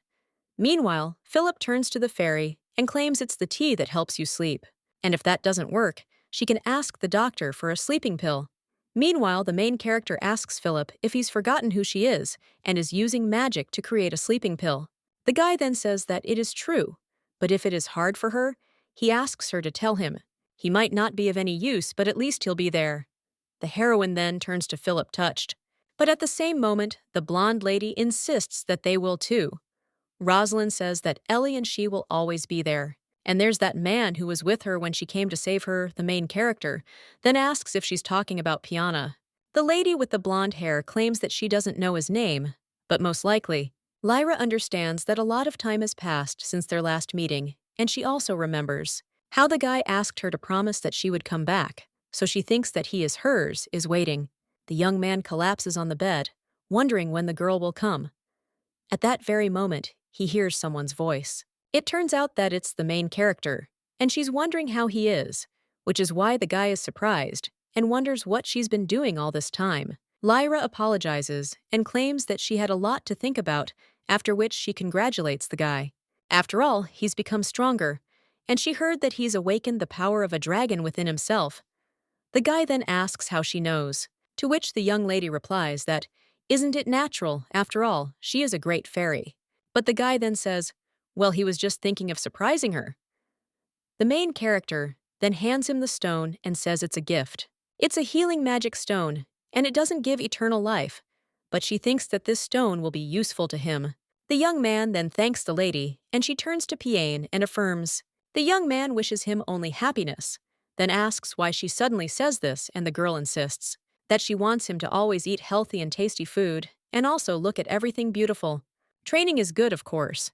Meanwhile, Philip turns to the fairy and claims it's the tea that helps you sleep. And if that doesn't work, she can ask the doctor for a sleeping pill. Meanwhile, the main character asks Philip if he's forgotten who she is and is using magic to create a sleeping pill. The guy then says that it is true, but if it is hard for her, he asks her to tell him. He might not be of any use, but at least he'll be there. The heroine then turns to Philip touched. But at the same moment, the blonde lady insists that they will too. Rosalind says that Ellie and she will always be there. And there's that man who was with her when she came to save her, the main character, then asks if she's talking about Piana. The lady with the blonde hair claims that she doesn't know his name, but most likely, Lyra understands that a lot of time has passed since their last meeting, and she also remembers how the guy asked her to promise that she would come back, so she thinks that he is hers, is waiting. The young man collapses on the bed, wondering when the girl will come. At that very moment, he hears someone's voice. It turns out that it's the main character, and she's wondering how he is, which is why the guy is surprised and wonders what she's been doing all this time. Lyra apologizes and claims that she had a lot to think about, after which she congratulates the guy. After all, he's become stronger, and she heard that he's awakened the power of a dragon within himself. The guy then asks how she knows, to which the young lady replies that, isn't it natural, after all, she is a great fairy. But the guy then says, well, he was just thinking of surprising her. The main character then hands him the stone and says it's a gift. It's a healing magic stone, and it doesn't give eternal life, but she thinks that this stone will be useful to him. The young man then thanks the lady, and she turns to Piane and affirms. The young man wishes him only happiness, then asks why she suddenly says this, and the girl insists that she wants him to always eat healthy and tasty food, and also look at everything beautiful. Training is good, of course,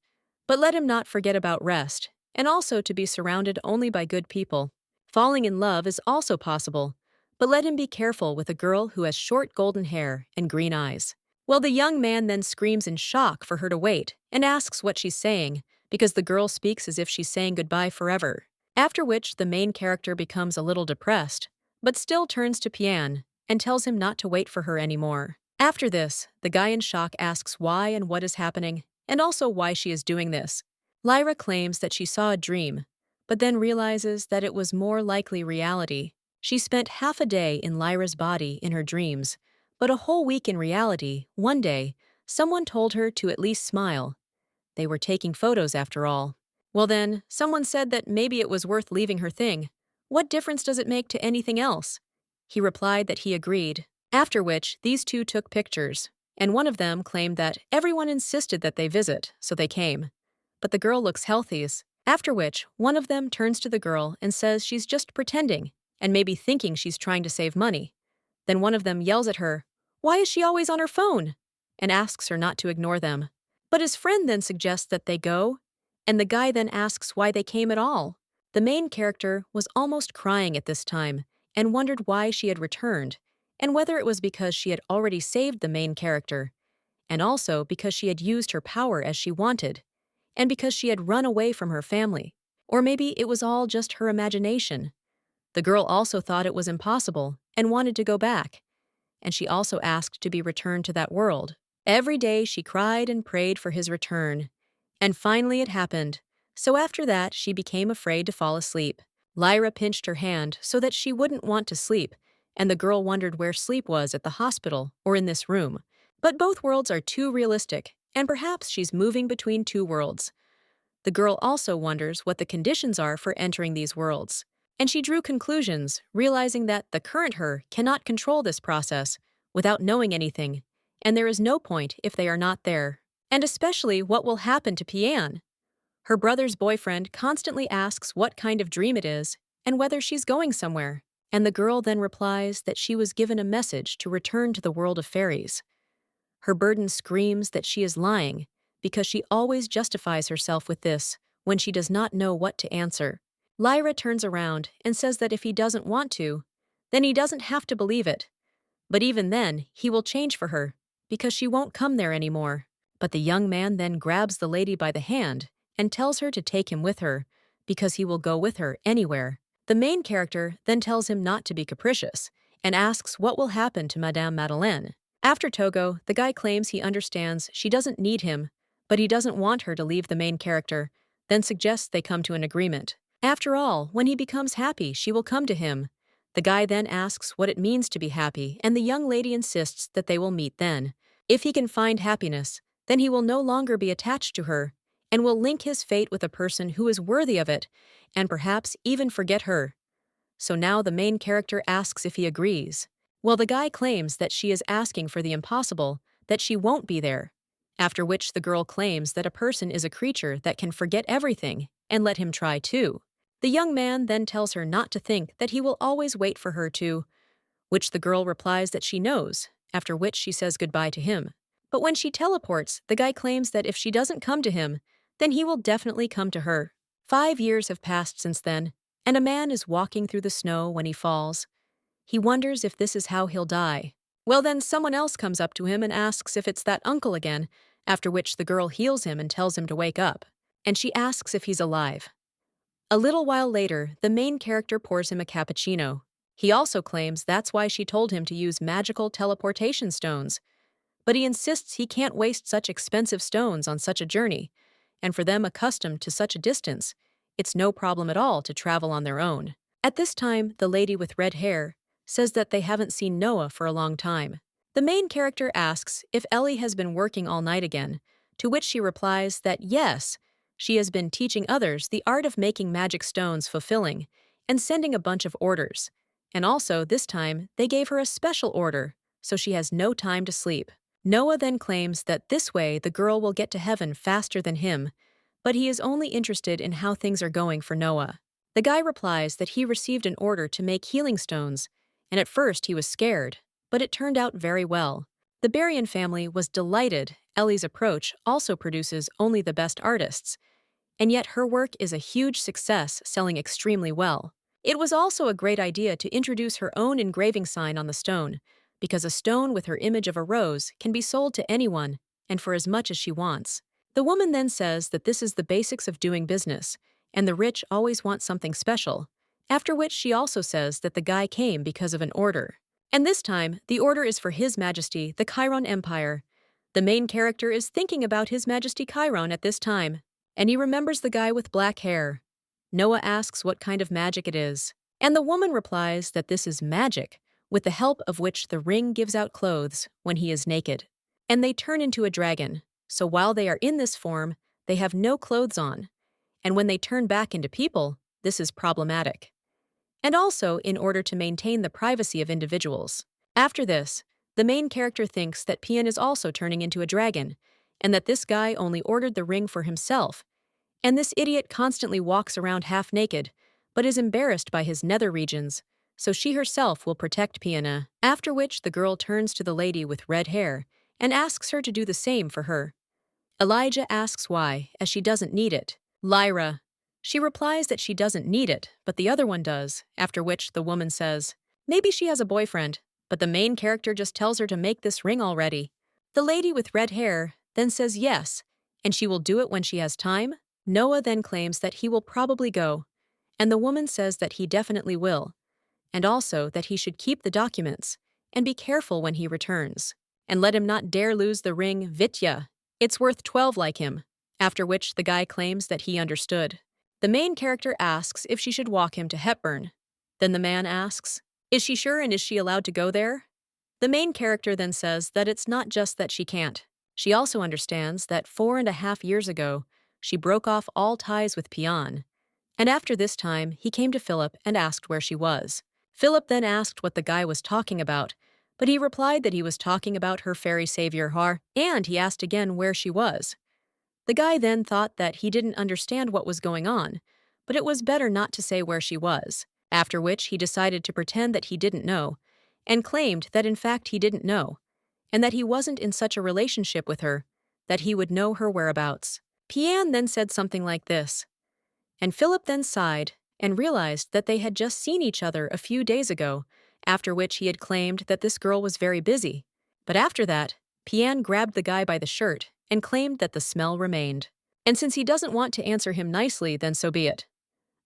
but let him not forget about rest, and also to be surrounded only by good people. Falling in love is also possible, but let him be careful with a girl who has short golden hair and green eyes. Well, the young man then screams in shock for her to wait and asks what she's saying, because the girl speaks as if she's saying goodbye forever. After which, the main character becomes a little depressed, but still turns to Piane and tells him not to wait for her anymore. After this, the guy in shock asks why and what is happening, and also why she is doing this. Lyra claims that she saw a dream, but then realizes that it was more likely reality. She spent half a day in Lyra's body in her dreams, but a whole week in reality. One day, someone told her to at least smile. They were taking photos after all. Well then, someone said that maybe it was worth leaving her thing, What difference does it make to anything else? He replied that he agreed, after which these two took pictures, and one of them claimed that everyone insisted that they visit, so they came. But the girl looks healthy, after which one of them turns to the girl and says she's just pretending, and maybe thinking she's trying to save money. Then one of them yells at her, "Why is she always on her phone?" and asks her not to ignore them. But his friend then suggests that they go, and the guy then asks why they came at all. The main character was almost crying at this time and wondered why she had returned, and whether it was because she had already saved the main character, and also because she had used her power as she wanted, and because she had run away from her family. Or maybe it was all just her imagination. The girl also thought it was impossible and wanted to go back, and she also asked to be returned to that world. Every day she cried and prayed for his return, and finally it happened. So after that, she became afraid to fall asleep. Lyra pinched her hand so that she wouldn't want to sleep, and the girl wondered where sleep was, at the hospital or in this room. But both worlds are too realistic, and perhaps she's moving between two worlds. The girl also wonders what the conditions are for entering these worlds. And she drew conclusions, realizing that the current her cannot control this process without knowing anything, and there is no point if they are not there. And especially what will happen to Pian. Her brother's boyfriend constantly asks what kind of dream it is and whether she's going somewhere. And the girl then replies that she was given a message to return to the world of fairies. Her burden screams that she is lying because she always justifies herself with this when she does not know what to answer. Lyra turns around and says that if he doesn't want to, then he doesn't have to believe it. But even then, he will change for her because she won't come there anymore. But the young man then grabs the lady by the hand and tells her to take him with her because he will go with her anywhere. The main character then tells him not to be capricious and asks what will happen to Madame Madeleine. After Togo, the guy claims he understands she doesn't need him, but he doesn't want her to leave the main character, then suggests they come to an agreement. After all, when he becomes happy, she will come to him. The guy then asks what it means to be happy, and the young lady insists that they will meet then. If he can find happiness, then he will no longer be attached to her, and will link his fate with a person who is worthy of it, and perhaps even forget her. So now the main character asks if he agrees. Well, the guy claims that she is asking for the impossible, that she won't be there. After which the girl claims that a person is a creature that can forget everything, and let him try too. The young man then tells her not to think that he will always wait for her to, which the girl replies that she knows, after which she says goodbye to him. But when she teleports, the guy claims that if she doesn't come to him, then he will definitely come to her. 5 years have passed since then, and a man is walking through the snow when he falls. He wonders if this is how he'll die. Well, then someone else comes up to him and asks if it's that uncle again, after which the girl heals him and tells him to wake up. And she asks if he's alive. A little while later, the main character pours him a cappuccino. He also claims that's why she told him to use magical teleportation stones. But he insists he can't waste such expensive stones on such a journey, and for them accustomed to such a distance, it's no problem at all to travel on their own. At this time, the lady with red hair says that they haven't seen Noah for a long time. The main character asks if Ellie has been working all night again, to which she replies that yes, she has been teaching others the art of making magic stones fulfilling and sending a bunch of orders. And also, this time, they gave her a special order, so she has no time to sleep. Noah then claims that this way the girl will get to heaven faster than him, but he is only interested in how things are going for Noah. The guy replies that he received an order to make healing stones, and at first he was scared, but it turned out very well. The Berrien family was delighted Ellie's approach also produces only the best artists, and yet her work is a huge success, selling extremely well. It was also a great idea to introduce her own engraving sign on the stone, because a stone with her image of a rose can be sold to anyone, and for as much as she wants. The woman then says that this is the basics of doing business, and the rich always want something special, after which she also says that the guy came because of an order. And this time, the order is for His Majesty, the Chiron Empire. The main character is thinking about His Majesty Chiron at this time, and he remembers the guy with black hair. Noah asks what kind of magic it is, and the woman replies that this is magic, with the help of which the ring gives out clothes when he is naked. And they turn into a dragon, so while they are in this form, they have no clothes on. And when they turn back into people, this is problematic. and also in order to maintain the privacy of individuals. After this, the main character thinks that Pian is also turning into a dragon, and that this guy only ordered the ring for himself, and this idiot constantly walks around half naked, but is embarrassed by his nether regions, so she herself will protect Piana, after which the girl turns to the lady with red hair and asks her to do the same for her. Elijah asks why, as she doesn't need it. Lyra. She replies that she doesn't need it, but the other one does, after which the woman says, maybe she has a boyfriend, but the main character just tells her to make this ring already. The lady with red hair then says yes, and she will do it when she has time. Noah then claims that he will probably go, and the woman says that he definitely will, and also that he should keep the documents and be careful when he returns, and let him not dare lose the ring Vitya. It's worth 12 like him, after which the guy claims that he understood. The main character asks if she should walk him to Hepburn. Then the man asks, is she sure and is she allowed to go there? The main character then says that it's not just that she can't. She also understands that 4.5 years ago, she broke off all ties with Pian, and after this time, he came to Philip and asked where she was. Philip then asked what the guy was talking about, but he replied that he was talking about her fairy savior Har, and he asked again where she was. The guy then thought that he didn't understand what was going on, but it was better not to say where she was, after which he decided to pretend that he didn't know, and claimed that in fact he didn't know, and that he wasn't in such a relationship with her, that he would know her whereabouts. Pian then said something like this, and Philip then sighed and realized that they had just seen each other a few days ago, after which he had claimed that this girl was very busy. But after that, Pian grabbed the guy by the shirt and claimed that the smell remained. And since he doesn't want to answer him nicely, then so be it.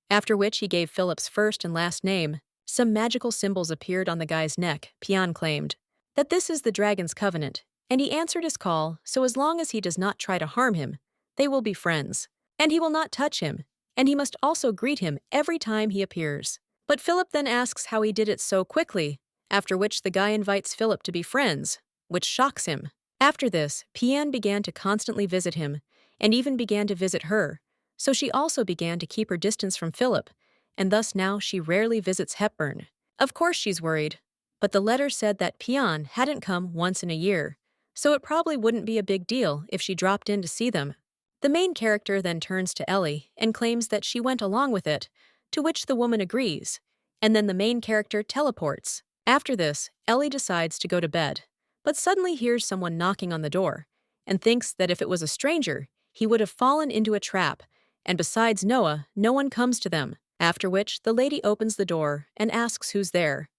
After which he gave Philip's first and last name. Some magical symbols appeared on the guy's neck. Pian claimed that this is the dragon's covenant, and he answered his call, so as long as he does not try to harm him, they will be friends. And he will not touch him, and he must also greet him every time he appears. But Philip then asks how he did it so quickly, after which the guy invites Philip to be friends, which shocks him. After this, Pian began to constantly visit him, and even began to visit her, so she also began to keep her distance from Philip, and thus now she rarely visits Hepburn. Of course she's worried, but the letter said that Pian hadn't come once in a year, so it probably wouldn't be a big deal if she dropped in to see them. The main character then turns to Ellie and claims that she went along with it, to which the woman agrees, and then the main character teleports. After this, Ellie decides to go to bed, but suddenly hears someone knocking on the door, and thinks that if it was a stranger, he would have fallen into a trap, and besides Noah, no one comes to them, after which the lady opens the door and asks who's there.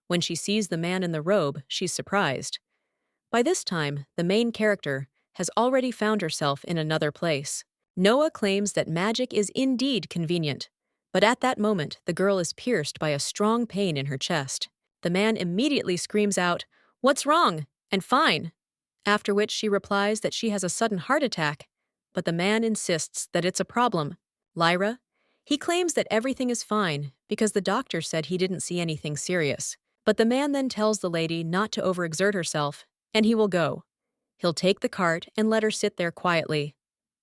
When she sees the man in the robe, she's surprised. By this time, the main character has already found herself in another place. Noah claims that magic is indeed convenient, but at that moment the girl is pierced by a strong pain in her chest. The man immediately screams out, "What's wrong?" and "Fine," after which she replies that she has a sudden heart attack, but the man insists that it's a problem. Lyra? He claims that everything is fine because the doctor said he didn't see anything serious, but the man then tells the lady not to overexert herself, and he will go. He'll take the cart and let her sit there quietly.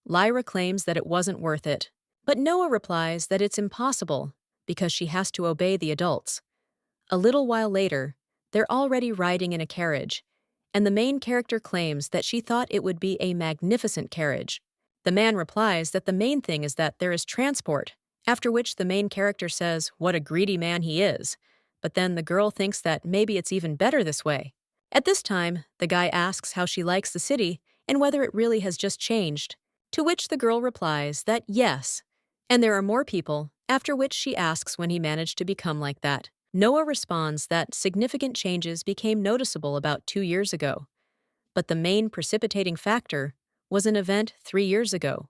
Lyra claims that it wasn't worth it, but Noah replies that it's impossible because she has to obey the adults. A little while later, they're already riding in a carriage, and the main character claims that she thought it would be a magnificent carriage. The man replies that the main thing is that there is transport, after which the main character says what a greedy man he is, but then the girl thinks that maybe it's even better this way. At this time, the guy asks how she likes the city and whether it really has just changed, to which the girl replies that yes, and there are more people, after which she asks when he managed to become like that. Noah responds that significant changes became noticeable about 2 years ago, but the main precipitating factor was an event 3 years ago.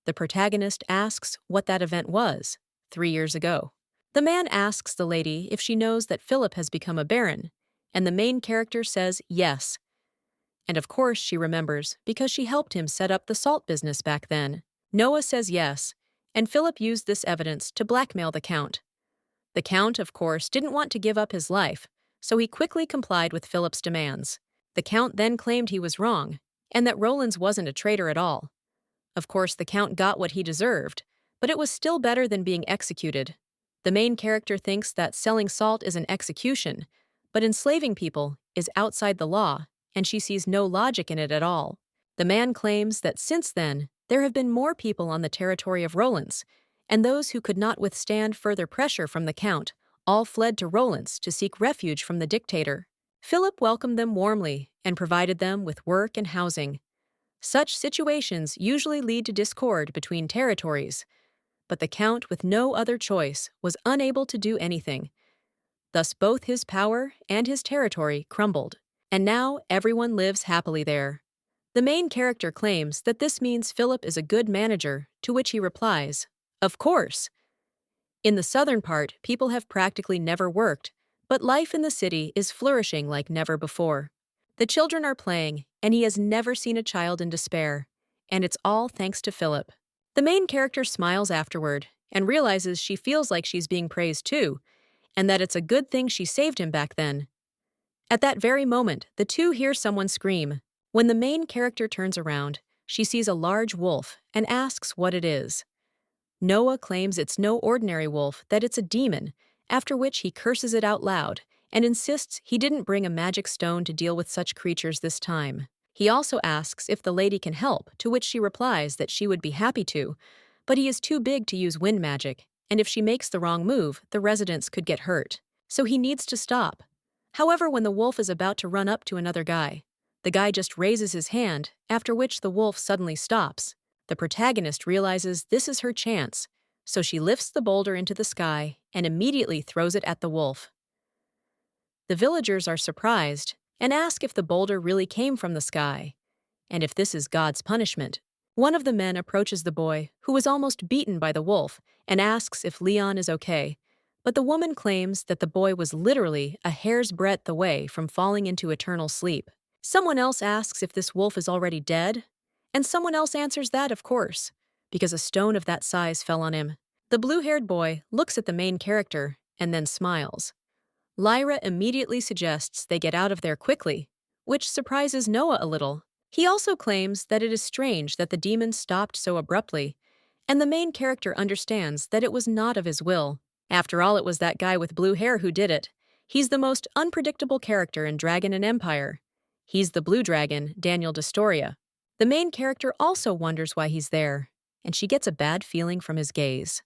The protagonist asks what that event was 3 years ago. The man asks the lady if she knows that Philip has become a baron, and the main character says yes. And of course she remembers because she helped him set up the salt business back then. Noah says yes, and Philip used this evidence to blackmail the Count. The Count, of course, didn't want to give up his life, so he quickly complied with Philip's demands. The Count then claimed he was wrong, and that Rollins wasn't a traitor at all. Of course, the Count got what he deserved, but it was still better than being executed. The main character thinks that selling salt is an execution, but enslaving people is outside the law, and she sees no logic in it at all. The man claims that since then, there have been more people on the territory of Roland's, and those who could not withstand further pressure from the Count all fled to Roland's to seek refuge from the dictator. Philip welcomed them warmly and provided them with work and housing. Such situations usually lead to discord between territories, but the Count, with no other choice, was unable to do anything. Thus both his power and his territory crumbled, and now everyone lives happily there. The main character claims that this means Philip is a good manager, to which he replies, "Of course." In the southern part, people have practically never worked, but life in the city is flourishing like never before. The children are playing, and he has never seen a child in despair, and it's all thanks to Philip. The main character smiles afterward and realizes she feels like she's being praised too, and that it's a good thing she saved him back then. At that very moment, the two hear someone scream. When the main character turns around, she sees a large wolf and asks what it is. Noah claims it's no ordinary wolf, that it's a demon, after which he curses it out loud and insists he didn't bring a magic stone to deal with such creatures this time. He also asks if the lady can help, to which she replies that she would be happy to, but he is too big to use wind magic, and if she makes the wrong move, the residents could get hurt. So he needs to stop. However, when the wolf is about to run up to another guy, the guy just raises his hand, after which the wolf suddenly stops. The protagonist realizes this is her chance, so she lifts the boulder into the sky and immediately throws it at the wolf. The villagers are surprised and ask if the boulder really came from the sky, and if this is God's punishment. One of the men approaches the boy, who was almost beaten by the wolf, and asks if Leon is okay, but the woman claims that the boy was literally a hair's breadth away from falling into eternal sleep. Someone else asks if this wolf is already dead, and someone else answers that, of course, because a stone of that size fell on him. The blue-haired boy looks at the main character and then smiles. Lyra immediately suggests they get out of there quickly, which surprises Noah a little. He also claims that it is strange that the demon stopped so abruptly, and the main character understands that it was not of his will. After all, it was that guy with blue hair who did it. He's the most unpredictable character in Dragon and Empire. He's the blue dragon, Daniel d'Astoria. The main character also wonders why he's there, and she gets a bad feeling from his gaze.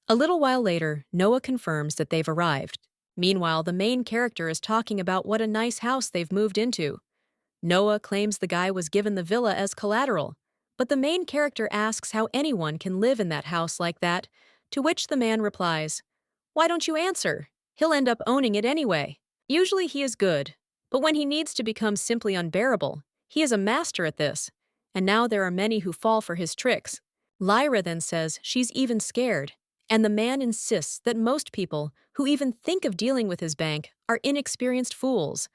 A little while later, Noah confirms that they've arrived. Meanwhile, the main character is talking about what a nice house they've moved into. Noah claims the guy was given the villa as collateral, but the main character asks how anyone can live in that house like that, to which the man replies, "Why don't you answer? He'll end up owning it anyway." Usually he is good, but when he needs to become simply unbearable, he is a master at this, and now there are many who fall for his tricks. Lyra then says she's even scared, and the man insists that most people who even think of dealing with his bank are inexperienced fools.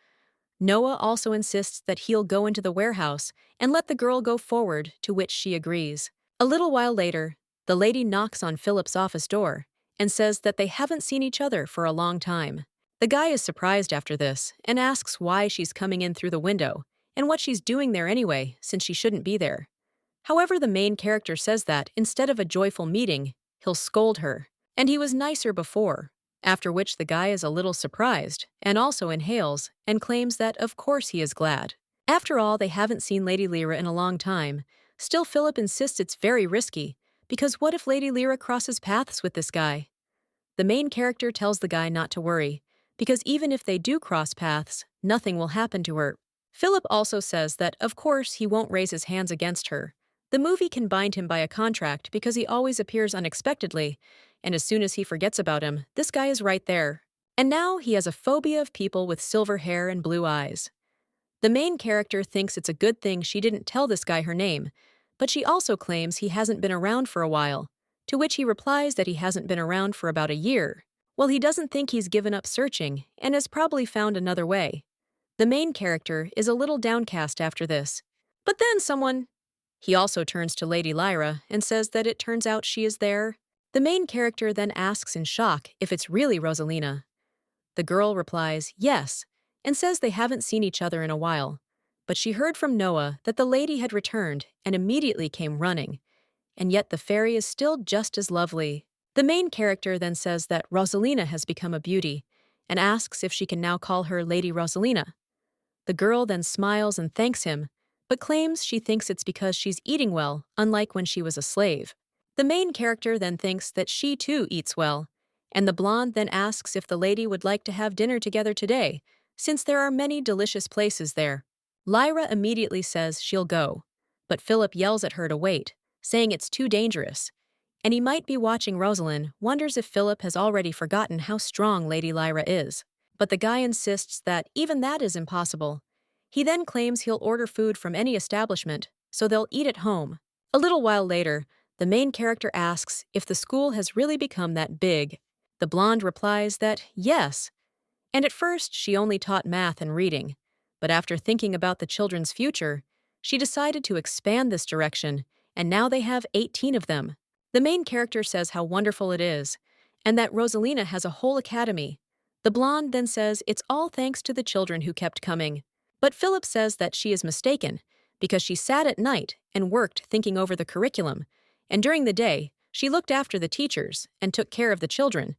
Noah also insists that he'll go into the warehouse and let the girl go forward, to which she agrees. A little while later, the lady knocks on Philip's office door and says that they haven't seen each other for a long time. The guy is surprised after this and asks why she's coming in through the window and what she's doing there anyway, since she shouldn't be there. However, the main character says that instead of a joyful meeting, he'll scold her, and he was nicer before, after which the guy is a little surprised and also inhales and claims that of course he is glad. After all, they haven't seen Lady Lyra in a long time. Still, Philip insists it's very risky, because what if Lady Lyra crosses paths with this guy? The main character tells the guy not to worry, because even if they do cross paths, nothing will happen to her. Philip also says that, of course, he won't raise his hands against her. The movie can bind him by a contract because he always appears unexpectedly, and as soon as he forgets about him, this guy is right there. And now he has a phobia of people with silver hair and blue eyes. The main character thinks it's a good thing she didn't tell this guy her name, but she also claims he hasn't been around for a while, to which he replies that he hasn't been around for about a year. Well, he doesn't think he's given up searching and has probably found another way. The main character is a little downcast after this. But then He also turns to Lady Lyra and says that it turns out she is there. The main character then asks in shock if it's really Rosalina. The girl replies yes, and says they haven't seen each other in a while, but she heard from Noah that the lady had returned and immediately came running, and yet the fairy is still just as lovely. The main character then says that Rosalina has become a beauty and asks if she can now call her Lady Rosalina. The girl then smiles and thanks him, but claims she thinks it's because she's eating well, unlike when she was a slave. The main character then thinks that she too eats well, and the blonde then asks if the lady would like to have dinner together today, since there are many delicious places there. Lyra immediately says she'll go, but Philip yells at her to wait, saying it's too dangerous. And he might be watching Rosalind, wonders if Philip has already forgotten how strong Lady Lyra is. But the guy insists that even that is impossible. He then claims he'll order food from any establishment, so they'll eat at home. A little while later, the main character asks if the school has really become that big. The blonde replies that yes, and at first she only taught math and reading, but after thinking about the children's future, she decided to expand this direction, and now they have 18 of them. The main character says how wonderful it is, and that Rosalina has a whole academy. The blonde then says it's all thanks to the children who kept coming. But Philip says that she is mistaken, because she sat at night and worked thinking over the curriculum, and during the day, she looked after the teachers and took care of the children.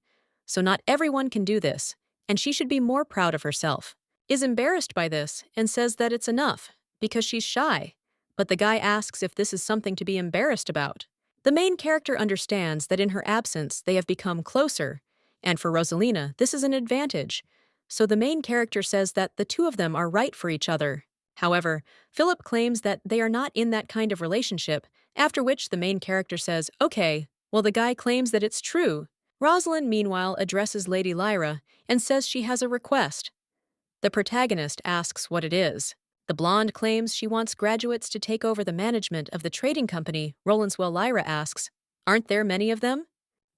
So not everyone can do this, and she should be more proud of herself. Is embarrassed by this and says that it's enough, because she's shy. But the guy asks if this is something to be embarrassed about. The main character understands that in her absence they have become closer, and for Rosalina this is an advantage. So the main character says that the two of them are right for each other. However, Philip claims that they are not in that kind of relationship, after which the main character says, okay, well the guy claims that it's true. Rosalind meanwhile addresses Lady Lyra and says she has a request. The protagonist asks what it is. The blonde claims she wants graduates to take over the management of the trading company. Rolanswell Lyra asks, aren't there many of them?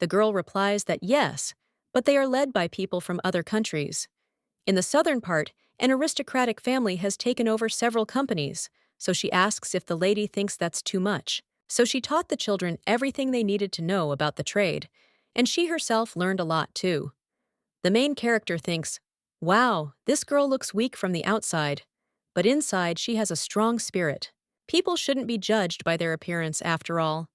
The girl replies that yes, but they are led by people from other countries. In the southern part, an aristocratic family has taken over several companies, so she asks if the lady thinks that's too much. So she taught the children everything they needed to know about the trade, and she herself learned a lot too. The main character thinks, wow, this girl looks weak from the outside, but inside she has a strong spirit. People shouldn't be judged by their appearance after all.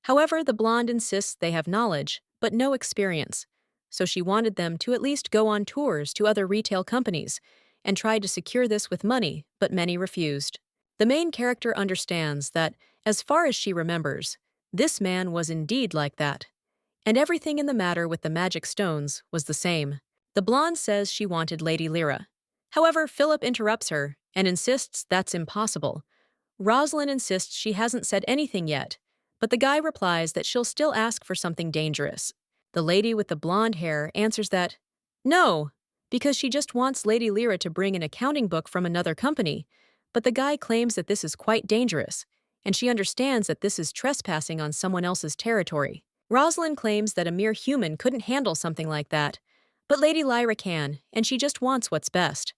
However, the blonde insists they have knowledge, but no experience, so she wanted them to at least go on tours to other retail companies and tried to secure this with money, but many refused. The main character understands that, as far as she remembers, this man was indeed like that, and everything in the matter with the magic stones was the same. The blonde says she wanted Lady Lyra. However, Philip interrupts her and insists that's impossible. Rosalind insists she hasn't said anything yet, but the guy replies that she'll still ask for something dangerous. The lady with the blonde hair answers that, no, because she just wants Lady Lyra to bring an accounting book from another company, but the guy claims that this is quite dangerous, and she understands that this is trespassing on someone else's territory. Rosalind claims that a mere human couldn't handle something like that, but Lady Lyra can, and she just wants what's best.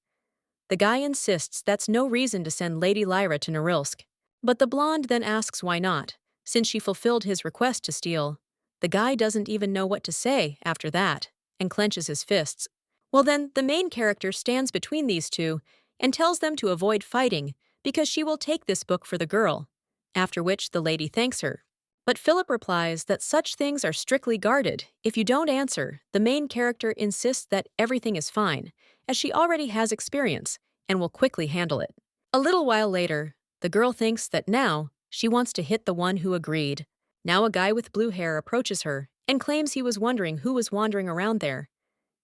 The guy insists that's no reason to send Lady Lyra to Norilsk, but the blonde then asks why not, since she fulfilled his request to steal. The guy doesn't even know what to say after that, and clenches his fists. Well then, the main character stands between these two and tells them to avoid fighting because she will take this book for the girl, after which the lady thanks her. But Philip replies that such things are strictly guarded. If you don't answer, the main character insists that everything is fine, as she already has experience and will quickly handle it. A little while later, the girl thinks that now she wants to hit the one who agreed. Now a guy with blue hair approaches her and claims he was wondering who was wandering around there.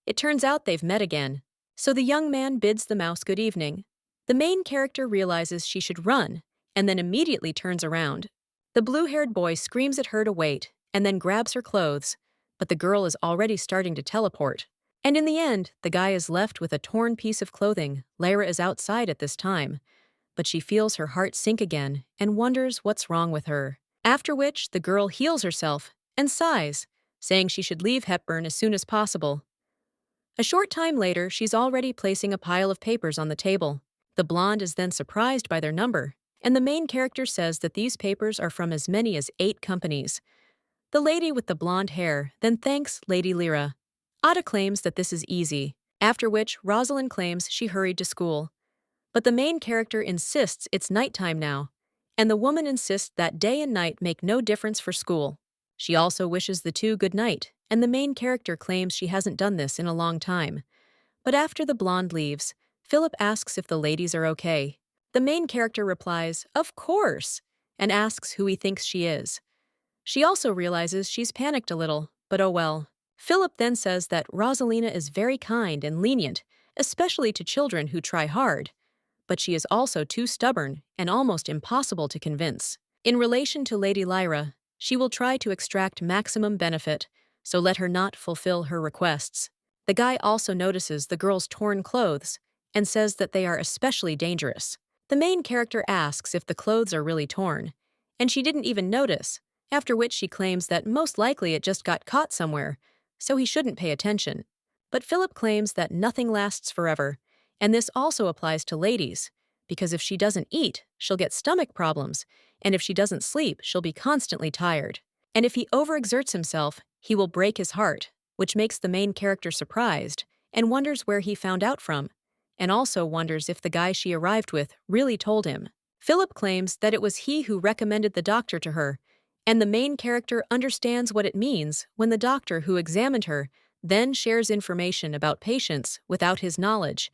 It turns out they've met again, so the young man bids the mouse good evening. The main character realizes she should run and then immediately turns around. The blue-haired boy screams at her to wait and then grabs her clothes, but the girl is already starting to teleport. And in the end, the guy is left with a torn piece of clothing. Lyra is outside at this time, but she feels her heart sink again and wonders what's wrong with her. After which, the girl heals herself and sighs, saying she should leave Hepburn as soon as possible. A short time later, she's already placing a pile of papers on the table. The blonde is then surprised by their number, and the main character says that these papers are from as many as 8 companies. The lady with the blonde hair then thanks Lady Lyra. Ada claims that this is easy, after which Rosalind claims she hurried to school. But the main character insists it's nighttime now, and the woman insists that day and night make no difference for school. She also wishes the two good night, and the main character claims she hasn't done this in a long time. But after the blonde leaves, Philip asks if the ladies are okay. The main character replies, "Of course," and asks who he thinks she is. She also realizes she's panicked a little, but oh well. Philip then says that Rosalina is very kind and lenient, especially to children who try hard, but she is also too stubborn and almost impossible to convince. In relation to Lady Lyra, she will try to extract maximum benefit, so let her not fulfill her requests. The guy also notices the girl's torn clothes and says that they are especially dangerous. The main character asks if the clothes are really torn, and she didn't even notice, after which she claims that most likely it just got caught somewhere, so he shouldn't pay attention. But Philip claims that nothing lasts forever, and this also applies to ladies, because if she doesn't eat, she'll get stomach problems, and if she doesn't sleep, she'll be constantly tired. And if he overexerts himself, he will break his heart, which makes the main character surprised and wonders where he found out from, and also wonders if the guy she arrived with really told him. Philip claims that it was he who recommended the doctor to her, and the main character understands what it means when the doctor who examined her then shares information about patients without his knowledge.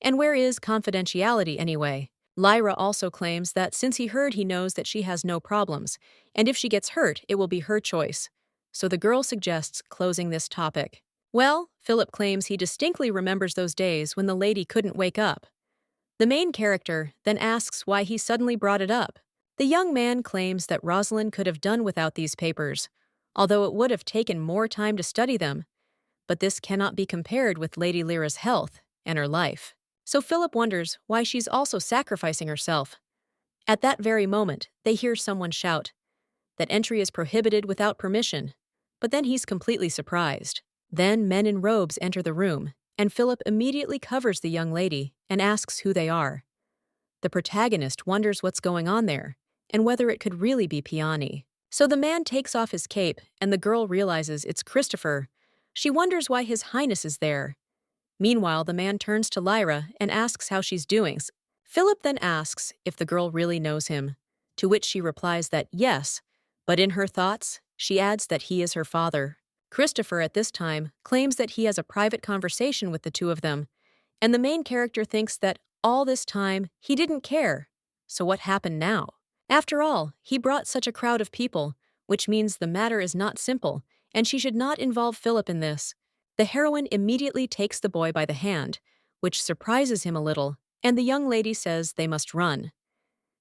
And where is confidentiality anyway? Lyra also claims that since he knows that she has no problems, and if she gets hurt, it will be her choice. So the girl suggests closing this topic. Well, Philip claims he distinctly remembers those days when the lady couldn't wake up. The main character then asks why he suddenly brought it up. The young man claims that Rosalind could have done without these papers, although it would have taken more time to study them. But this cannot be compared with Lady Lyra's health and her life. So Philip wonders why she's also sacrificing herself. At that very moment, they hear someone shout that entry is prohibited without permission, but then he's completely surprised. Then men in robes enter the room, and Philip immediately covers the young lady and asks who they are. The protagonist wonders what's going on there, and whether it could really be Peony. So the man takes off his cape, and the girl realizes it's Christopher. She wonders why His Highness is there. Meanwhile, the man turns to Lyra and asks how she's doing. Philip then asks if the girl really knows him, to which she replies that yes, but in her thoughts, she adds that he is her father. Christopher at this time claims that he has a private conversation with the two of them, and the main character thinks that all this time he didn't care. So what happened now? After all, he brought such a crowd of people, which means the matter is not simple, and she should not involve Philip in this. The heroine immediately takes the boy by the hand, which surprises him a little, and the young lady says they must run.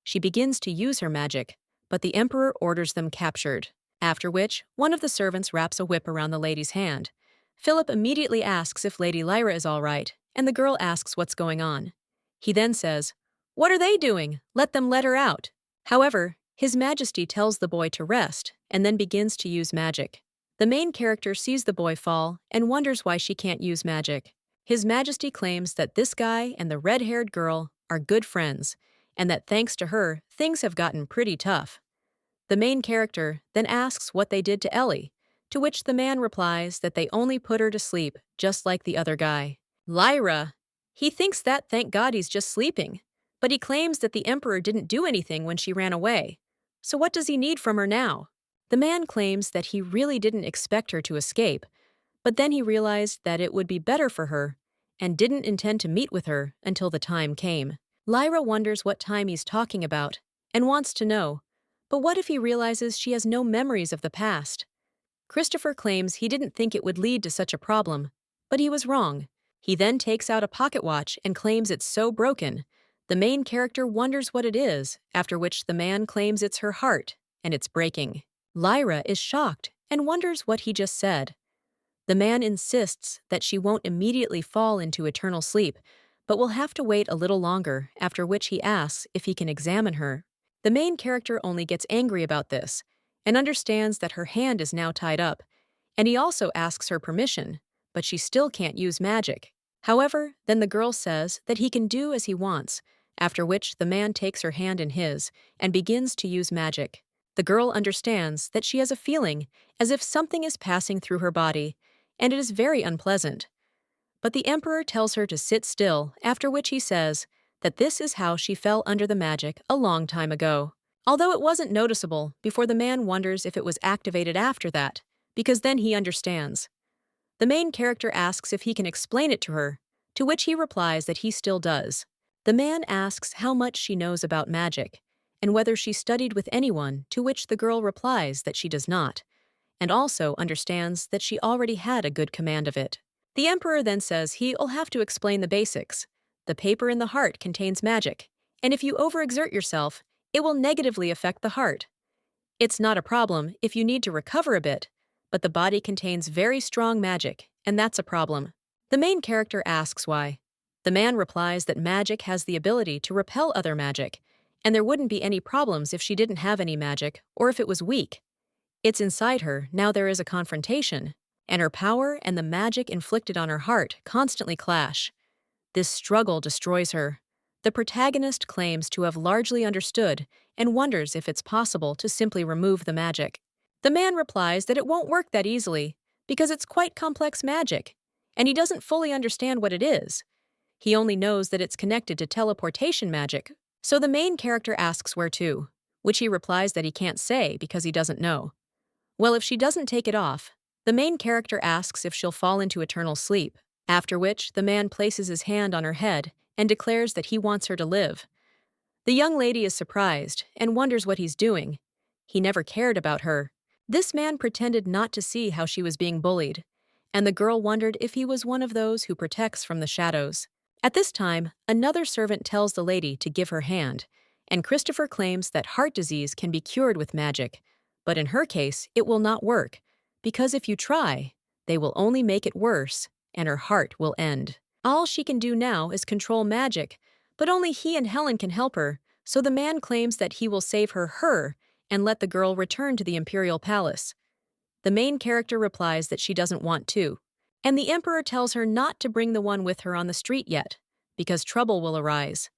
She begins to use her magic, but the emperor orders them captured, after which one of the servants wraps a whip around the lady's hand. Philip immediately asks if Lady Lyra is all right, and the girl asks what's going on. He then says, "What are they doing? Let them let her out." However, His Majesty tells the boy to rest and then begins to use magic. The main character sees the boy fall and wonders why she can't use magic. His Majesty claims that this guy and the red-haired girl are good friends, and that thanks to her, things have gotten pretty tough. The main character then asks what they did to Ellie, to which the man replies that they only put her to sleep, just like the other guy. Lyra! He thinks that thank God he's just sleeping, but he claims that the Emperor didn't do anything when she ran away. So what does he need from her now? The man claims that he really didn't expect her to escape, but then he realized that it would be better for her and didn't intend to meet with her until the time came. Lyra wonders what time he's talking about and wants to know, but what if he realizes she has no memories of the past? Christopher claims he didn't think it would lead to such a problem, but he was wrong. He then takes out a pocket watch and claims it's so broken. The main character wonders what it is, after which the man claims it's her heart, and it's breaking. Lyra is shocked and wonders what he just said. The man insists that she won't immediately fall into eternal sleep, but will have to wait a little longer, after which he asks if he can examine her. The main character only gets angry about this, and understands that her hand is now tied up, and he also asks her permission, but she still can't use magic. However, then the girl says that he can do as he wants, after which the man takes her hand in his and begins to use magic. The girl understands that she has a feeling as if something is passing through her body, and it is very unpleasant. But the Emperor tells her to sit still, after which he says that this is how she fell under the magic a long time ago. Although it wasn't noticeable before the man wonders if it was activated after that, because then he understands. The main character asks if he can explain it to her, to which he replies that he still does. The man asks how much she knows about magic, and whether she studied with anyone, to which the girl replies that she does not, and also understands that she already had a good command of it. The emperor then says he'll have to explain the basics. The paper in the heart contains magic, and if you overexert yourself, it will negatively affect the heart. It's not a problem if you need to recover a bit, but the body contains very strong magic, and that's a problem. The main character asks why. The man replies that magic has the ability to repel other magic, and there wouldn't be any problems if she didn't have any magic or if it was weak. It's inside her, now there is a confrontation, and her power and the magic inflicted on her heart constantly clash. This struggle destroys her. The protagonist claims to have largely understood and wonders if it's possible to simply remove the magic. The man replies that it won't work that easily because it's quite complex magic, and he doesn't fully understand what it is. He only knows that it's connected to teleportation magic, so the main character asks where to, which he replies that he can't say because he doesn't know. Well, if she doesn't take it off, the main character asks if she'll fall into eternal sleep, after which the man places his hand on her head and declares that he wants her to live. The young lady is surprised and wonders what he's doing. He never cared about her. This man pretended not to see how she was being bullied, and the girl wondered if he was one of those who protects from the shadows. At this time, another servant tells the lady to give her hand, and Christopher claims that heart disease can be cured with magic, but in her case, it will not work, because if you try, they will only make it worse, and her heart will end. All she can do now is control magic, but only he and Helen can help her, so the man claims that he will save her, and let the girl return to the Imperial palace. The main character replies that she doesn't want to, and the emperor tells her not to bring the one with her on the street yet, because trouble will arise.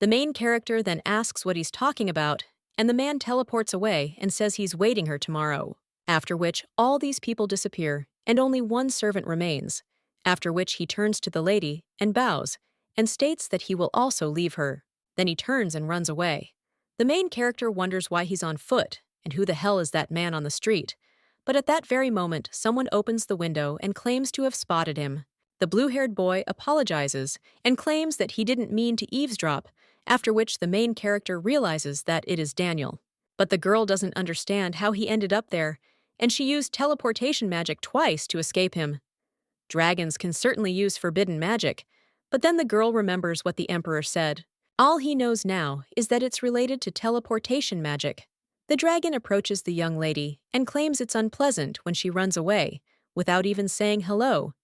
The main character then asks what he's talking about, and the man teleports away and says he's waiting her tomorrow, after which all these people disappear and only one servant remains, after which he turns to the lady and bows and states that he will also leave her. Then he turns and runs away. The main character wonders why he's on foot and who the hell is that man on the street, but at that very moment someone opens the window and claims to have spotted him. The blue-haired boy apologizes and claims that he didn't mean to eavesdrop, after which the main character realizes that it is Daniel. But the girl doesn't understand how he ended up there, and she used teleportation magic twice to escape him. Dragons can certainly use forbidden magic, but then the girl remembers what the emperor said. All he knows now is that it's related to teleportation magic. The dragon approaches the young lady and claims it's unpleasant when she runs away, without even saying hello,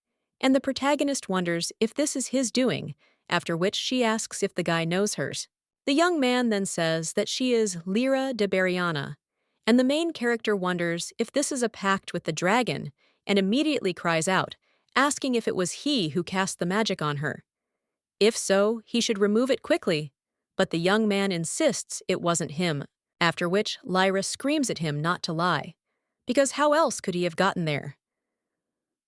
and the protagonist wonders if this is his doing, after which she asks if the guy knows hers. The young man then says that she is Lyra de Beriana, and the main character wonders if this is a pact with the dragon, and immediately cries out, asking if it was he who cast the magic on her. If so, he should remove it quickly, but the young man insists it wasn't him, after which Lyra screams at him not to lie, because how else could he have gotten there?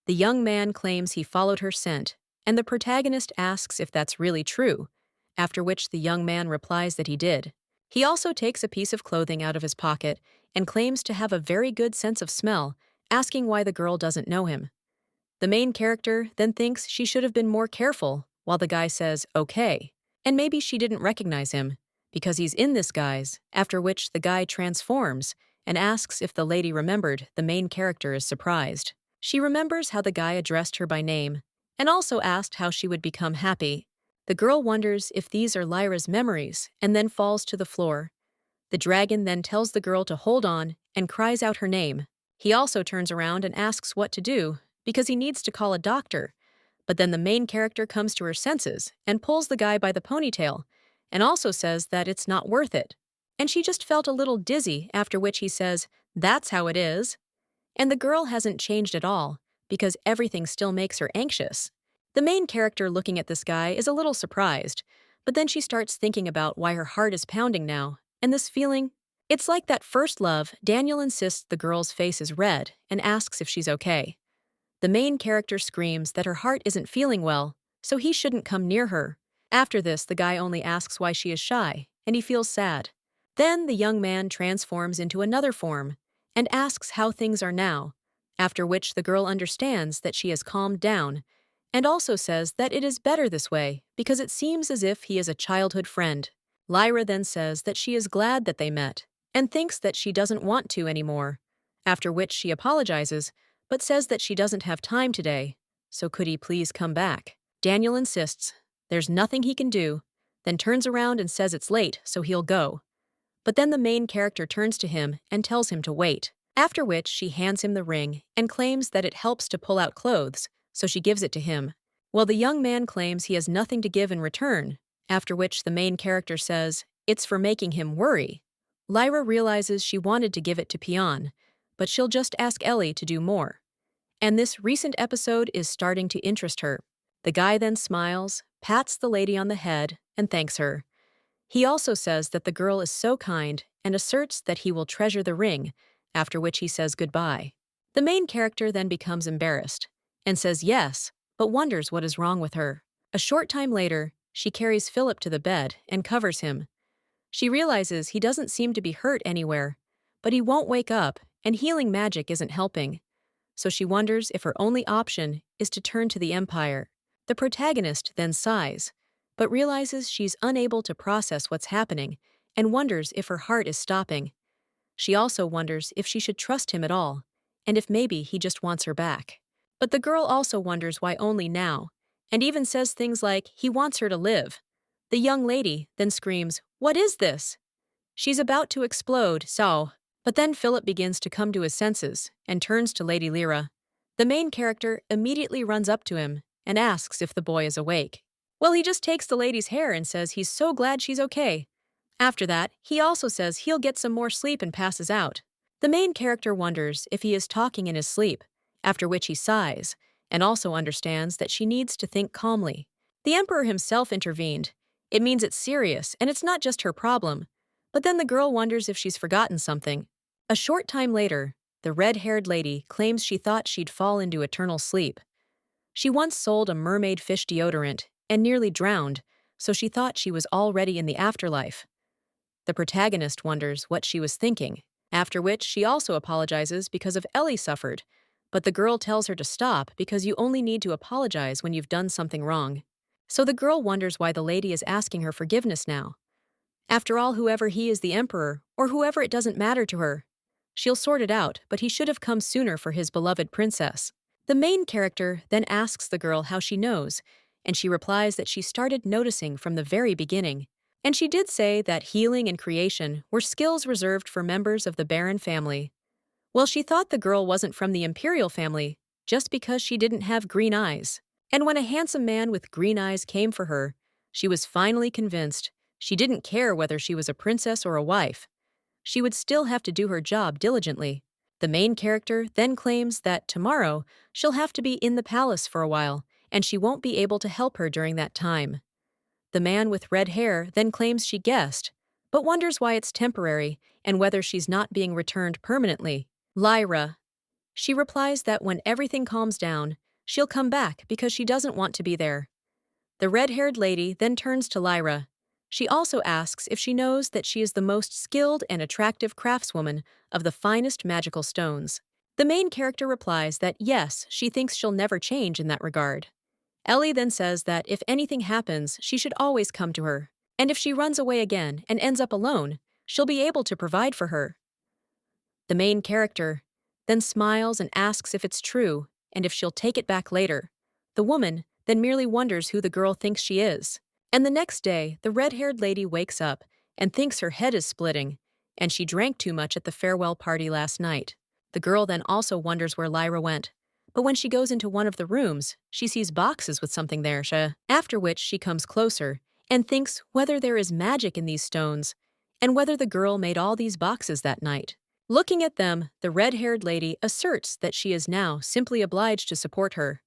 The young man claims he followed her scent, and the protagonist asks if that's really true, after which the young man replies that he did. He also takes a piece of clothing out of his pocket and claims to have a very good sense of smell, asking why the girl doesn't know him. The main character then thinks she should have been more careful, while the guy says, okay, and maybe she didn't recognize him, because he's in this guise, after which the guy transforms and asks if the lady remembered. The main character is surprised. She remembers how the guy addressed her by name, and also asked how she would become happy. The girl wonders if these are Lyra's memories, and then falls to the floor. The dragon then tells the girl to hold on and cries out her name. He also turns around and asks what to do, because he needs to call a doctor. But then the main character comes to her senses and pulls the guy by the ponytail, and also says that it's not worth it. And she just felt a little dizzy, after which he says, "That's how it is." And the girl hasn't changed at all, because everything still makes her anxious. The main character looking at this guy is a little surprised, but then she starts thinking about why her heart is pounding now, and this feeling, it's like that first love. Daniel insists the girl's face is red and asks if she's okay. The main character screams that her heart isn't feeling well, so he shouldn't come near her. After this, the guy only asks why she is shy, and he feels sad. Then the young man transforms into another form and asks how things are now, after which the girl understands that she has calmed down and also says that it is better this way because it seems as if he is a childhood friend. Lyra then says that she is glad that they met and thinks that she doesn't want to anymore, after which she apologizes but says that she doesn't have time today, so could he please come back? Daniel insists there's nothing he can do, then turns around and says it's late, so he'll go. But then the main character turns to him and tells him to wait, after which she hands him the ring and claims that it helps to pull out clothes, so she gives it to him. Well, the young man claims he has nothing to give in return, after which the main character says it's for making him worry. Lyra realizes she wanted to give it to Pion, but she'll just ask Ellie to do more. And this recent episode is starting to interest her. The guy then smiles, pats the lady on the head, and thanks her. He also says that the girl is so kind and asserts that he will treasure the ring, after which he says goodbye. The main character then becomes embarrassed and says yes, but wonders what is wrong with her. A short time later, she carries Philip to the bed and covers him. She realizes he doesn't seem to be hurt anywhere, but he won't wake up, and healing magic isn't helping. So she wonders if her only option is to turn to the Empire. The protagonist then sighs, but realizes she's unable to process what's happening and wonders if her heart is stopping. She also wonders if she should trust him at all, and if maybe he just wants her back. But the girl also wonders why only now, and even says things like he wants her to live. The young lady then screams, "What is this?" She's about to explode, but then Philip begins to come to his senses and turns to Lady Lyra. The main character immediately runs up to him and asks if the boy is awake. Well, he just takes the lady's hair and says he's so glad she's okay. After that, he also says he'll get some more sleep and passes out. The main character wonders if he is talking in his sleep, after which he sighs, and also understands that she needs to think calmly. The Emperor himself intervened. It means it's serious, and it's not just her problem. But then the girl wonders if she's forgotten something. A short time later, the red-haired lady claims she thought she'd fall into eternal sleep. She once sold a mermaid fish deodorant and nearly drowned, so she thought she was already in the afterlife. The protagonist wonders what she was thinking, after which she also apologizes because of Ellie suffered, but the girl tells her to stop because you only need to apologize when you've done something wrong. So the girl wonders why the lady is asking her forgiveness now. After all, whoever he is, the Emperor, or whoever, it doesn't matter to her. She'll sort it out, but he should have come sooner for his beloved princess. The main character then asks the girl how she knows, and she replies that she started noticing from the very beginning. And she did say that healing and creation were skills reserved for members of the Baron family. Well, she thought the girl wasn't from the Imperial family, just because she didn't have green eyes. And when a handsome man with green eyes came for her, she was finally convinced she didn't care whether she was a princess or a wife. She would still have to do her job diligently. The main character then claims that tomorrow she'll have to be in the palace for a while, and she won't be able to help her during that time. The man with red hair then claims she guessed, but wonders why it's temporary and whether she's not being returned permanently. Lyra. She replies that when everything calms down, she'll come back because she doesn't want to be there. The red-haired lady then turns to Lyra. She also asks if she knows that she is the most skilled and attractive craftswoman of the finest magical stones. The main character replies that yes, she thinks she'll never change in that regard. Ellie then says that if anything happens, she should always come to her, and if she runs away again and ends up alone, she'll be able to provide for her. The main character then smiles and asks if it's true and if she'll take it back later. The woman then merely wonders who the girl thinks she is. And the next day, the red-haired lady wakes up and thinks her head is splitting, and she drank too much at the farewell party last night. The girl then also wonders where Lyra went, but when she goes into one of the rooms, she sees boxes with something there, after which she comes closer and thinks whether there is magic in these stones, and whether the girl made all these boxes that night. Looking at them, the red-haired lady asserts that she is now simply obliged to support her.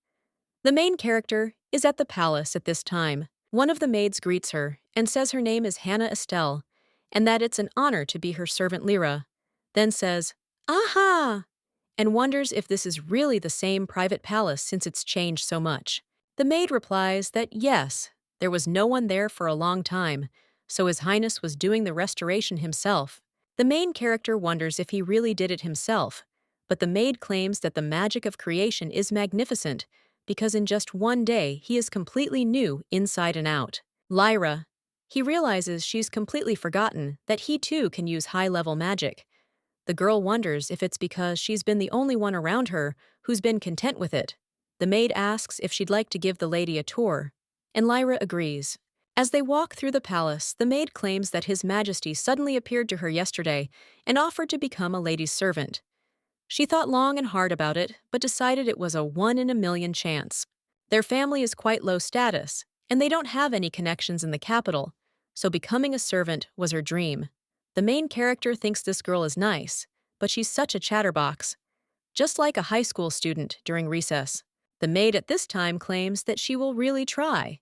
The main character is at the palace at this time. One of the maids greets her and says her name is Hannah Estelle, and that it's an honor to be her servant Lyra, then says, "Aha!" and wonders if this is really the same private palace since it's changed so much. The maid replies that yes, there was no one there for a long time, so His Highness was doing the restoration himself. The main character wonders if he really did it himself, but the maid claims that the magic of creation is magnificent because in just one day he is completely new inside and out. Lyra. He realizes she's completely forgotten that he too can use high-level magic. The girl wonders if it's because she's been the only one around her who's been content with it. The maid asks if she'd like to give the lady a tour, and Lyra agrees. As they walk through the palace, the maid claims that His Majesty suddenly appeared to her yesterday and offered to become a lady's servant. She thought long and hard about it, but decided it was a 1 in a million chance. Their family is quite low status, and they don't have any connections in the capital, so becoming a servant was her dream. The main character thinks this girl is nice, but she's such a chatterbox, just like a high school student during recess. The maid at this time claims that she will really try,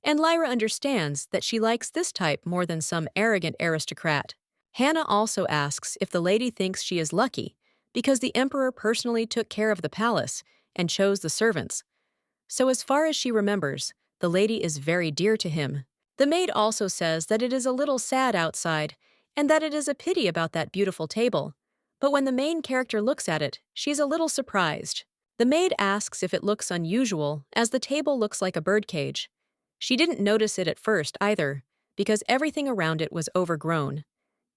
and Lyra understands that she likes this type more than some arrogant aristocrat. Hannah also asks if the lady thinks she is lucky, because the emperor personally took care of the palace and chose the servants. So as far as she remembers, the lady is very dear to him. The maid also says that it is a little sad outside, and that it is a pity about that beautiful table. But when the main character looks at it, she's a little surprised. The maid asks if it looks unusual, as the table looks like a birdcage. She didn't notice it at first either, because everything around it was overgrown.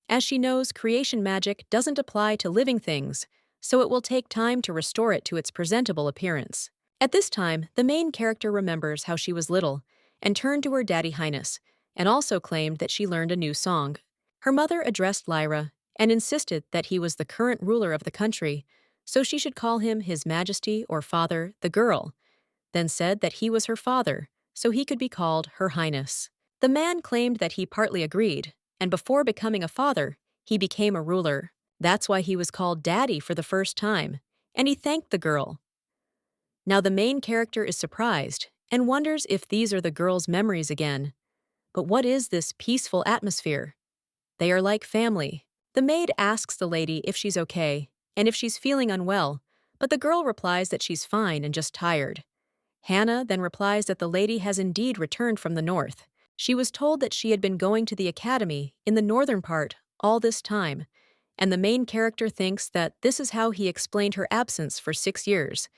As she knows, creation magic doesn't apply to living things, so it will take time to restore it to its presentable appearance. At this time, the main character remembers how she was little and turned to her daddy Highness, and also claimed that she learned a new song. Her mother addressed Lyra and insisted that he was the current ruler of the country, so she should call him His Majesty or Father, the girl, then said that he was her father, so he could be called Her Highness. The man claimed that he partly agreed, and before becoming a father, he became a ruler. That's why he was called Daddy for the first time, and he thanked the girl. Now the main character is surprised and wonders if these are the girl's memories again. But what is this peaceful atmosphere? They are like family. The maid asks the lady if she's okay and if she's feeling unwell, but the girl replies that she's fine and just tired. Hannah then replies that the lady has indeed returned from the north. She was told that she had been going to the academy in the northern part all this time, and the main character thinks that this is how he explained her absence for 6 years,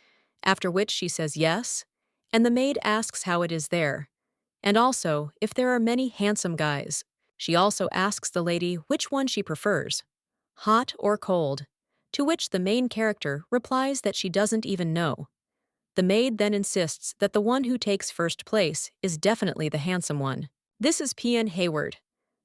after which she says yes, and the maid asks how it is there, and also if there are many handsome guys. She also asks the lady which one she prefers, hot or cold, to which the main character replies that she doesn't even know. The maid then insists that the one who takes first place is definitely the handsome one. This is P.N. Hayward.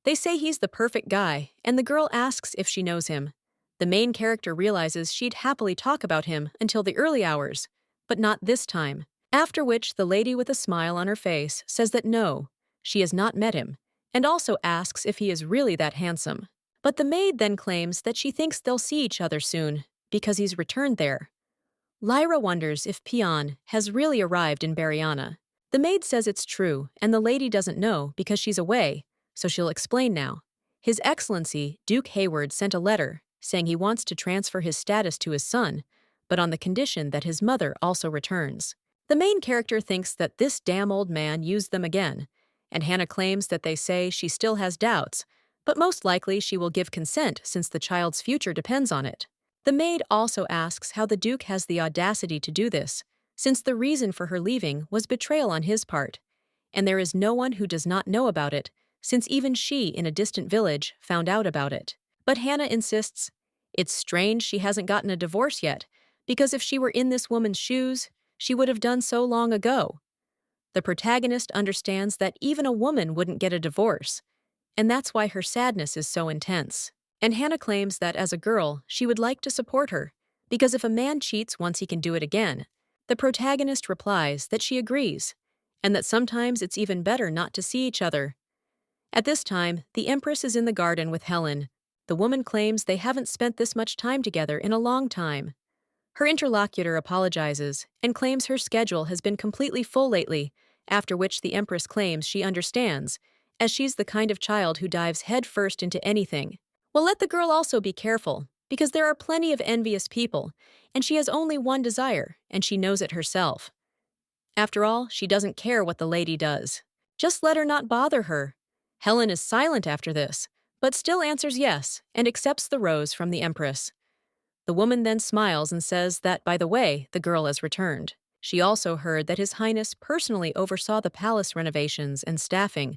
They say he's the perfect guy, and the girl asks if she knows him. The main character realizes she'd happily talk about him until the early hours, but not this time. After which the lady with a smile on her face says that no, she has not met him, and also asks if he is really that handsome. But the maid then claims that she thinks they'll see each other soon, because he's returned there. Lyra wonders if Pion has really arrived in Bariana. The maid says it's true, and the lady doesn't know because she's away, so she'll explain now. His Excellency, Duke Hayward, sent a letter saying he wants to transfer his status to his son, but on the condition that his mother also returns. The main character thinks that this damn old man used them again, and Hannah claims that they say she still has doubts, but most likely she will give consent since the child's future depends on it. The maid also asks how the Duke has the audacity to do this, since the reason for her leaving was betrayal on his part, and there is no one who does not know about it, since even she in a distant village found out about it. But Hannah insists, it's strange she hasn't gotten a divorce yet, because if she were in this woman's shoes, she would have done so long ago. The protagonist understands that even a woman wouldn't get a divorce, and that's why her sadness is so intense. And Hannah claims that as a girl, she would like to support her, because if a man cheats once he can do it again. The protagonist replies that she agrees, and that sometimes it's even better not to see each other. At this time, the Empress is in the garden with Helen. The woman claims they haven't spent this much time together in a long time. Her interlocutor apologizes and claims her schedule has been completely full lately, after which the Empress claims she understands, as she's the kind of child who dives headfirst into anything. Well, let the girl also be careful, because there are plenty of envious people, and she has only one desire, and she knows it herself. After all, she doesn't care what the lady does. Just let her not bother her. Helen is silent after this, but still answers yes and accepts the rose from the Empress. The woman then smiles and says that, by the way, the girl has returned. She also heard that His Highness personally oversaw the palace renovations and staffing,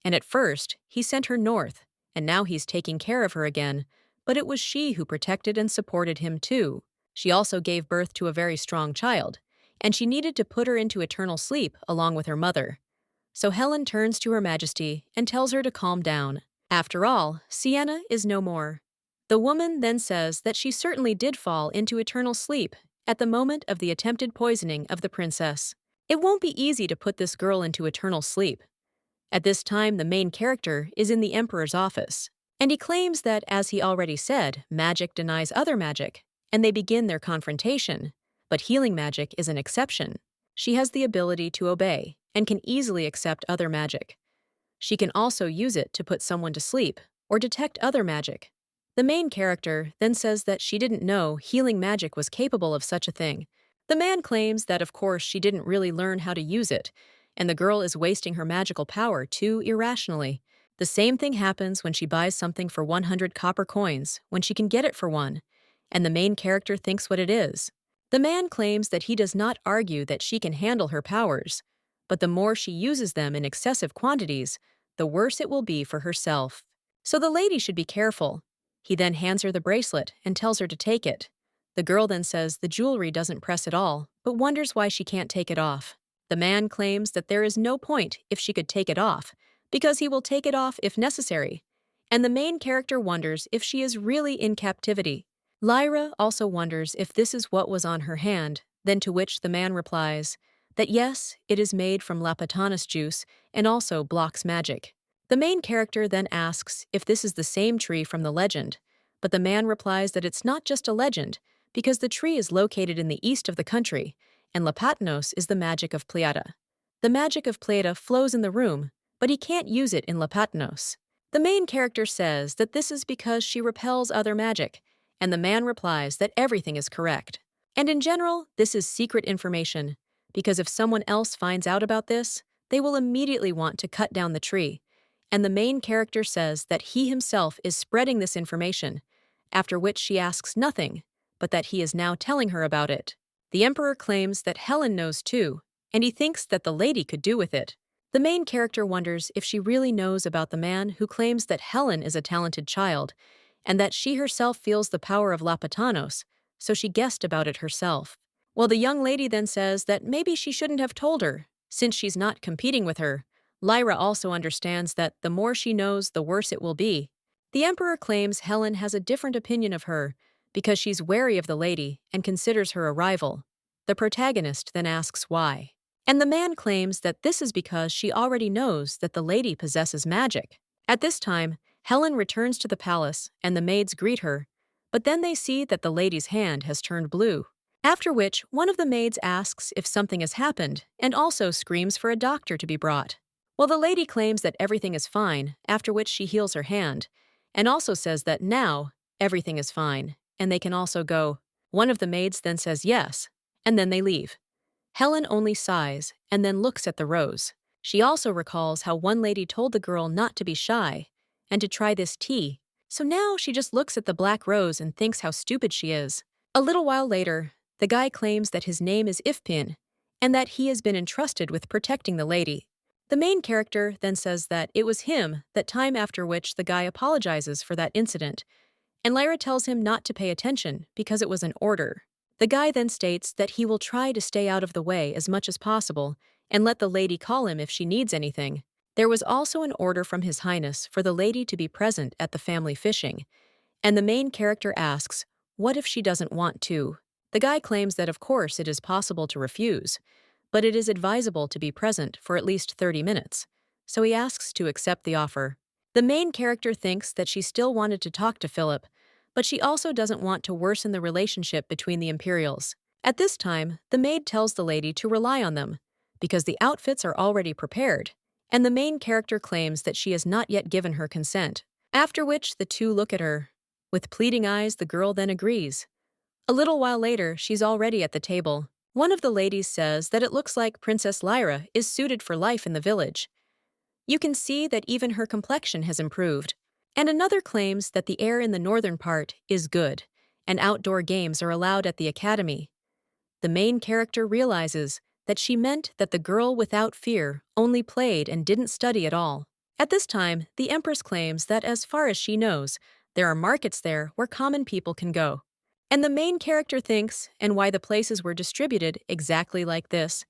and at first, he sent her north, and now he's taking care of her again, but it was she who protected and supported him too. She also gave birth to a very strong child, and she needed to put her into eternal sleep along with her mother. So Helen turns to Her Majesty and tells her to calm down. After all, Sienna is no more. The woman then says that she certainly did fall into eternal sleep at the moment of the attempted poisoning of the princess. It won't be easy to put this girl into eternal sleep. At this time, the main character is in the Emperor's office, and he claims that, as he already said, magic denies other magic, and they begin their confrontation. But healing magic is an exception. She has the ability to obey and can easily accept other magic. She can also use it to put someone to sleep or detect other magic. The main character then says that she didn't know healing magic was capable of such a thing. The man claims that, of course, she didn't really learn how to use it, and the girl is wasting her magical power too irrationally. The same thing happens when she buys something for 100 copper coins when she can get it for one, and the main character thinks what it is. The man claims that he does not argue that she can handle her powers, but the more she uses them in excessive quantities, the worse it will be for herself. So the lady should be careful. He then hands her the bracelet and tells her to take it. The girl then says the jewelry doesn't press at all, but wonders why she can't take it off. The man claims that there is no point if she could take it off, because he will take it off if necessary, and the main character wonders if she is really in captivity. Lyra also wonders if this is what was on her hand, then to which the man replies that yes, it is made from lapatanus juice and also blocks magic. The main character then asks if this is the same tree from the legend, but the man replies that it's not just a legend, because the tree is located in the east of the country, and Lapatanos is the magic of Pleiada. The magic of Pleiada flows in the room, but he can't use it in Lapatanos. The main character says that this is because she repels other magic, and the man replies that everything is correct. And in general, this is secret information, because if someone else finds out about this, they will immediately want to cut down the tree, and the main character says that he himself is spreading this information, after which she asks nothing, but that he is now telling her about it. The Emperor claims that Helen knows too, and he thinks that the lady could do with it. The main character wonders if she really knows about the man who claims that Helen is a talented child, and that she herself feels the power of Lapatanos, so she guessed about it herself. Well, the young lady then says that maybe she shouldn't have told her, since she's not competing with her. Lyra also understands that the more she knows, the worse it will be. The Emperor claims Helen has a different opinion of her, because she's wary of the lady and considers her a rival. The protagonist then asks why. And the man claims that this is because she already knows that the lady possesses magic. At this time, Helen returns to the palace and the maids greet her, but then they see that the lady's hand has turned blue. After which, one of the maids asks if something has happened and also screams for a doctor to be brought. Well, the lady claims that everything is fine, after which she heals her hand, and also says that now everything is fine, and they can also go. One of the maids then says yes, and then they leave. Helen only sighs and then looks at the rose. She also recalls how one lady told the girl not to be shy and to try this tea, so now she just looks at the black rose and thinks how stupid she is. A little while later, the guy claims that his name is Ifpin and that he has been entrusted with protecting the lady. The main character then says that it was him that time, after which the guy apologizes for that incident, and Lyra tells him not to pay attention because it was an order. The guy then states that he will try to stay out of the way as much as possible and let the lady call him if she needs anything. There was also an order from His Highness for the lady to be present at the family fishing, and the main character asks, what if she doesn't want to? The guy claims that of course it is possible to refuse, but it is advisable to be present for at least 30 minutes, so he asks to accept the offer. The main character thinks that she still wanted to talk to Philip, but she also doesn't want to worsen the relationship between the Imperials. At this time, the maid tells the lady to rely on them, because the outfits are already prepared, and the main character claims that she has not yet given her consent, after which the two look at her. With pleading eyes, the girl then agrees. A little while later, she's already at the table. One of the ladies says that it looks like Princess Lyra is suited for life in the village. You can see that even her complexion has improved. And another claims that the air in the northern part is good, and outdoor games are allowed at the academy. The main character realizes that she meant that the girl without fear only played and didn't study at all. At this time, the Empress claims that as far as she knows, there are markets there where common people can go. And the main character thinks and why the places were distributed exactly like this,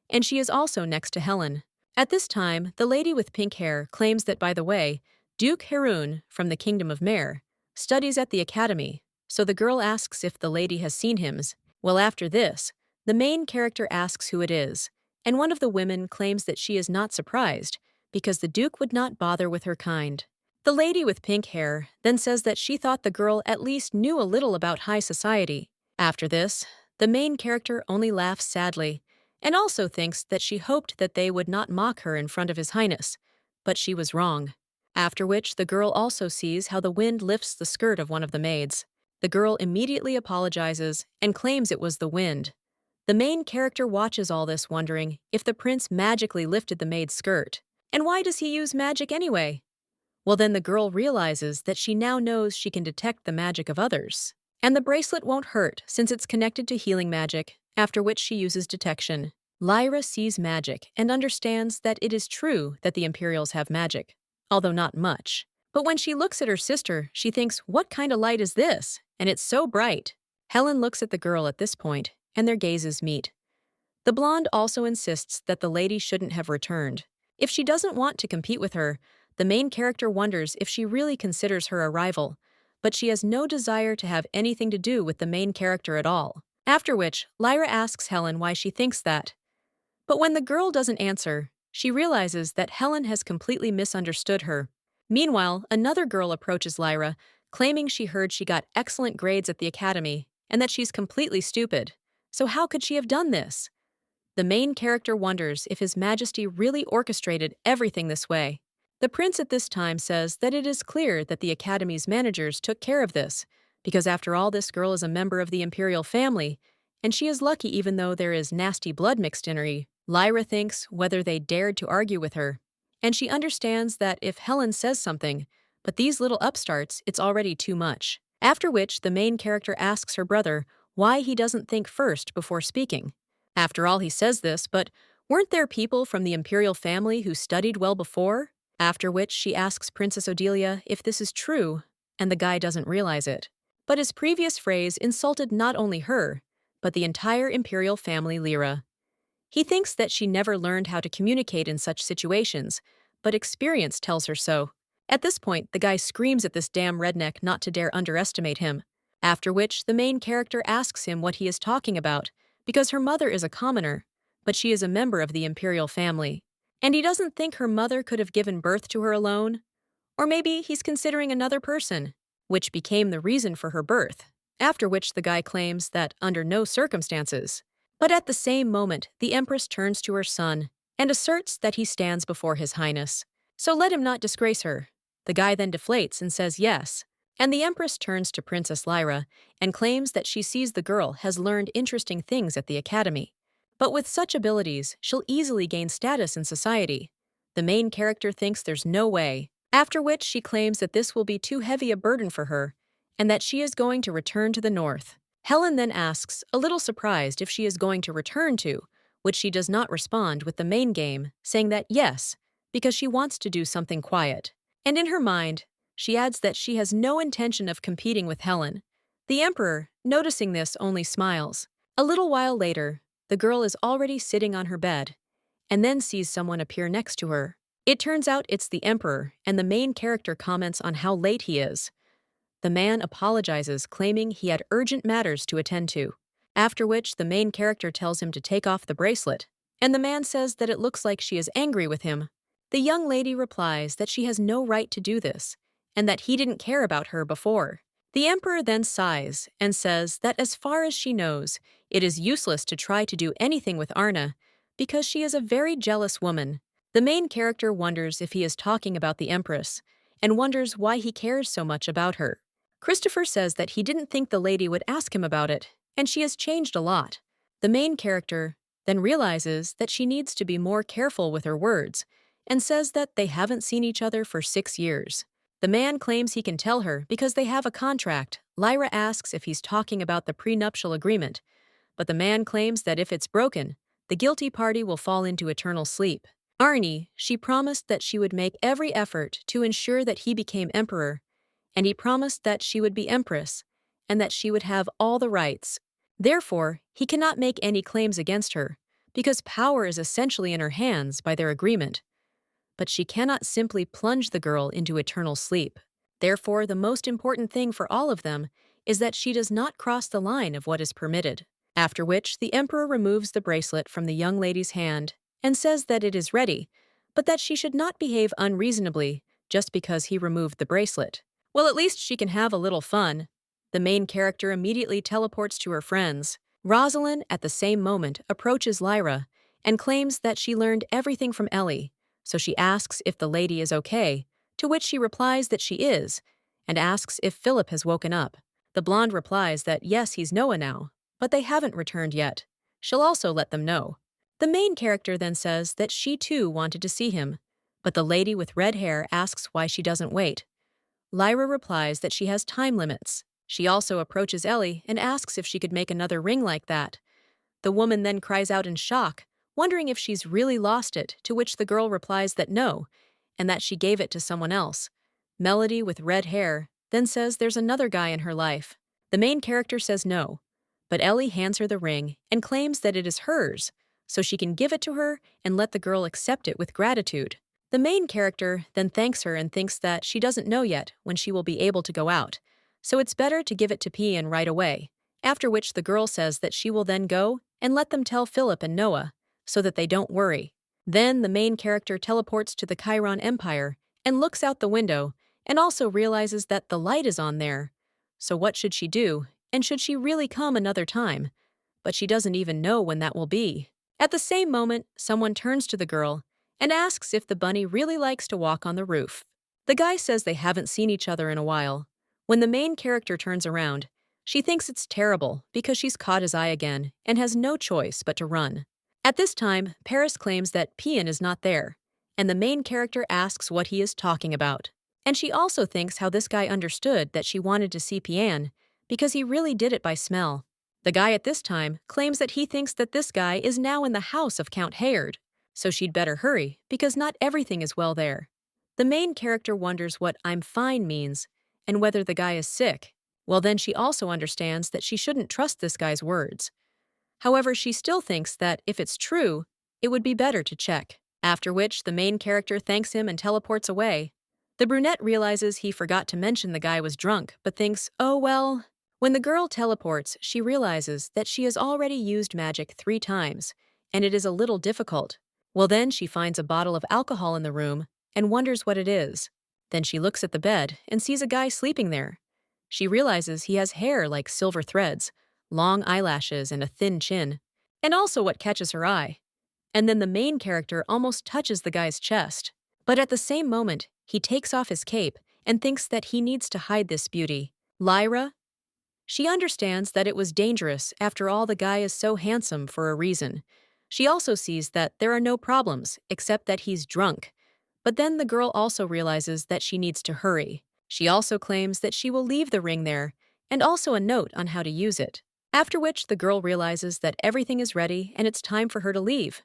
and she is also next to Helen. At this time, the lady with pink hair claims that, by the way, Duke Harun from the Kingdom of Mare studies at the academy, so the girl asks if the lady has seen him. Well, after this, the main character asks who it is, and one of the women claims that she is not surprised because the Duke would not bother with her kind. The lady with pink hair then says that she thought the girl at least knew a little about high society. After this, the main character only laughs sadly and also thinks that she hoped that they would not mock her in front of His Highness, but she was wrong. After which, the girl also sees how the wind lifts the skirt of one of the maids. The girl immediately apologizes and claims it was the wind. The main character watches all this wondering if the prince magically lifted the maid's skirt. And why does he use magic anyway? Well, then the girl realizes that she now knows she can detect the magic of others. And the bracelet won't hurt since it's connected to healing magic, after which she uses detection. Lyra sees magic and understands that it is true that the Imperials have magic, although not much. But when she looks at her sister, she thinks, what kind of light is this? And it's so bright. Helen looks at the girl at this point, and their gazes meet. The blonde also insists that the lady shouldn't have returned. If she doesn't want to compete with her, the main character wonders if she really considers her a rival, but she has no desire to have anything to do with the main character at all. After which, Lyra asks Helen why she thinks that. But when the girl doesn't answer, she realizes that Helen has completely misunderstood her. Meanwhile, another girl approaches Lyra, claiming she heard she got excellent grades at the academy and that she's completely stupid. So how could she have done this? The main character wonders if His Majesty really orchestrated everything this way. The prince at this time says that it is clear that the academy's managers took care of this, because after all, this girl is a member of the Imperial family, and she is lucky even though there is nasty blood mixed in her. Lyra thinks whether they dared to argue with her, and she understands that if Helen says something, but these little upstarts, it's already too much. After which, the main character asks her brother why he doesn't think first before speaking. After all, he says this, but weren't there people from the Imperial family who studied well before? After which, she asks Princess Odelia if this is true, and the guy doesn't realize it. But his previous phrase insulted not only her, but the entire Imperial family Lyra. He thinks that she never learned how to communicate in such situations, but experience tells her so. At this point, the guy screams at this damn redneck not to dare underestimate him. After which, the main character asks him what he is talking about, because her mother is a commoner, but she is a member of the Imperial family. And he doesn't think her mother could have given birth to her alone. Or maybe he's considering another person, which became the reason for her birth. After which, the guy claims that under no circumstances. But at the same moment, the Empress turns to her son and asserts that he stands before His Highness. So let him not disgrace her. The guy then deflates and says yes. And the Empress turns to Princess Lyra and claims that she sees the girl has learned interesting things at the academy. But with such abilities, she'll easily gain status in society. The main character thinks there's no way. After which, she claims that this will be too heavy a burden for her and that she is going to return to the north. Helen then asks, a little surprised, if she is going to return to, which she does not respond with the main game, saying that yes, because she wants to do something quiet. And in her mind, she adds that she has no intention of competing with Helen. The Emperor, noticing this, only smiles. A little while later, the girl is already sitting on her bed, and then sees someone appear next to her. It turns out it's the Emperor, and the main character comments on how late he is. The man apologizes, claiming he had urgent matters to attend to. After which, the main character tells him to take off the bracelet, and the man says that it looks like she is angry with him. The young lady replies that she has no right to do this, and that he didn't care about her before. The Emperor then sighs and says that as far as she knows, it is useless to try to do anything with Arna, because she is a very jealous woman. The main character wonders if he is talking about the Empress, and wonders why he cares so much about her. Christopher says that he didn't think the lady would ask him about it, and she has changed a lot. The main character then realizes that she needs to be more careful with her words, and says that they haven't seen each other for 6 years. The man claims he can tell her because they have a contract. Lyra asks if he's talking about the prenuptial agreement, but the man claims that if it's broken, the guilty party will fall into eternal sleep. Arnie, she promised that she would make every effort to ensure that he became emperor, and he promised that she would be empress, and that she would have all the rights. Therefore, he cannot make any claims against her, because power is essentially in her hands by their agreement. But she cannot simply plunge the girl into eternal sleep. Therefore, the most important thing for all of them is that she does not cross the line of what is permitted. After which, the emperor removes the bracelet from the young lady's hand and says that it is ready, but that she should not behave unreasonably just because he removed the bracelet. Well, at least she can have a little fun. The main character immediately teleports to her friends. Rosalind, at the same moment, approaches Lyra and claims that she learned everything from Ellie, so she asks if the lady is okay, to which she replies that she is, and asks if Philip has woken up. The blonde replies that yes, he's Noah now, but they haven't returned yet. She'll also let them know. The main character then says that she too wanted to see him, but the lady with red hair asks why she doesn't wait. Lyra replies that she has time limits. She also approaches Ellie and asks if she could make another ring like that. The woman then cries out in shock, wondering if she's really lost it, to which the girl replies that no, and that she gave it to someone else. Melody with red hair then says there's another guy in her life. The main character says no, but Ellie hands her the ring and claims that it is hers, so she can give it to her and let the girl accept it with gratitude. The main character then thanks her and thinks that she doesn't know yet when she will be able to go out, so it's better to give it to Pian right away, after which the girl says that she will then go and let them tell Philip and Noah, so that they don't worry. Then the main character teleports to the Chiron Empire and looks out the window and also realizes that the light is on there. So what should she do, and should she really come another time? But she doesn't even know when that will be. At the same moment, someone turns to the girl and asks if the bunny really likes to walk on the roof. The guy says they haven't seen each other in a while. When the main character turns around, she thinks it's terrible because she's caught his eye again and has no choice but to run. At this time, Paris claims that Pian is not there, and the main character asks what he is talking about. And she also thinks how this guy understood that she wanted to see Pian because he really did it by smell. The guy at this time claims that he thinks that this guy is now in the house of Count Heir, so she'd better hurry because not everything is well there. The main character wonders what "I'm fine" means and whether the guy is sick. Well, then she also understands that she shouldn't trust this guy's words. However, she still thinks that if it's true, it would be better to check. After which, the main character thanks him and teleports away. The brunette realizes he forgot to mention the guy was drunk, but thinks, oh well. When the girl teleports, she realizes that she has already used magic 3 times, and it is a little difficult. Well, then she finds a bottle of alcohol in the room and wonders what it is. Then she looks at the bed and sees a guy sleeping there. She realizes he has hair like silver threads, long eyelashes, and a thin chin. And also what catches her eye. And then the main character almost touches the guy's chest. But at the same moment, he takes off his cape and thinks that he needs to hide this beauty. Lyra? She understands that it was dangerous. After all, the guy is so handsome for a reason. She also sees that there are no problems, except that he's drunk. But then the girl also realizes that she needs to hurry. She also claims that she will leave the ring there, and also a note on how to use it. After which, the girl realizes that everything is ready and it's time for her to leave.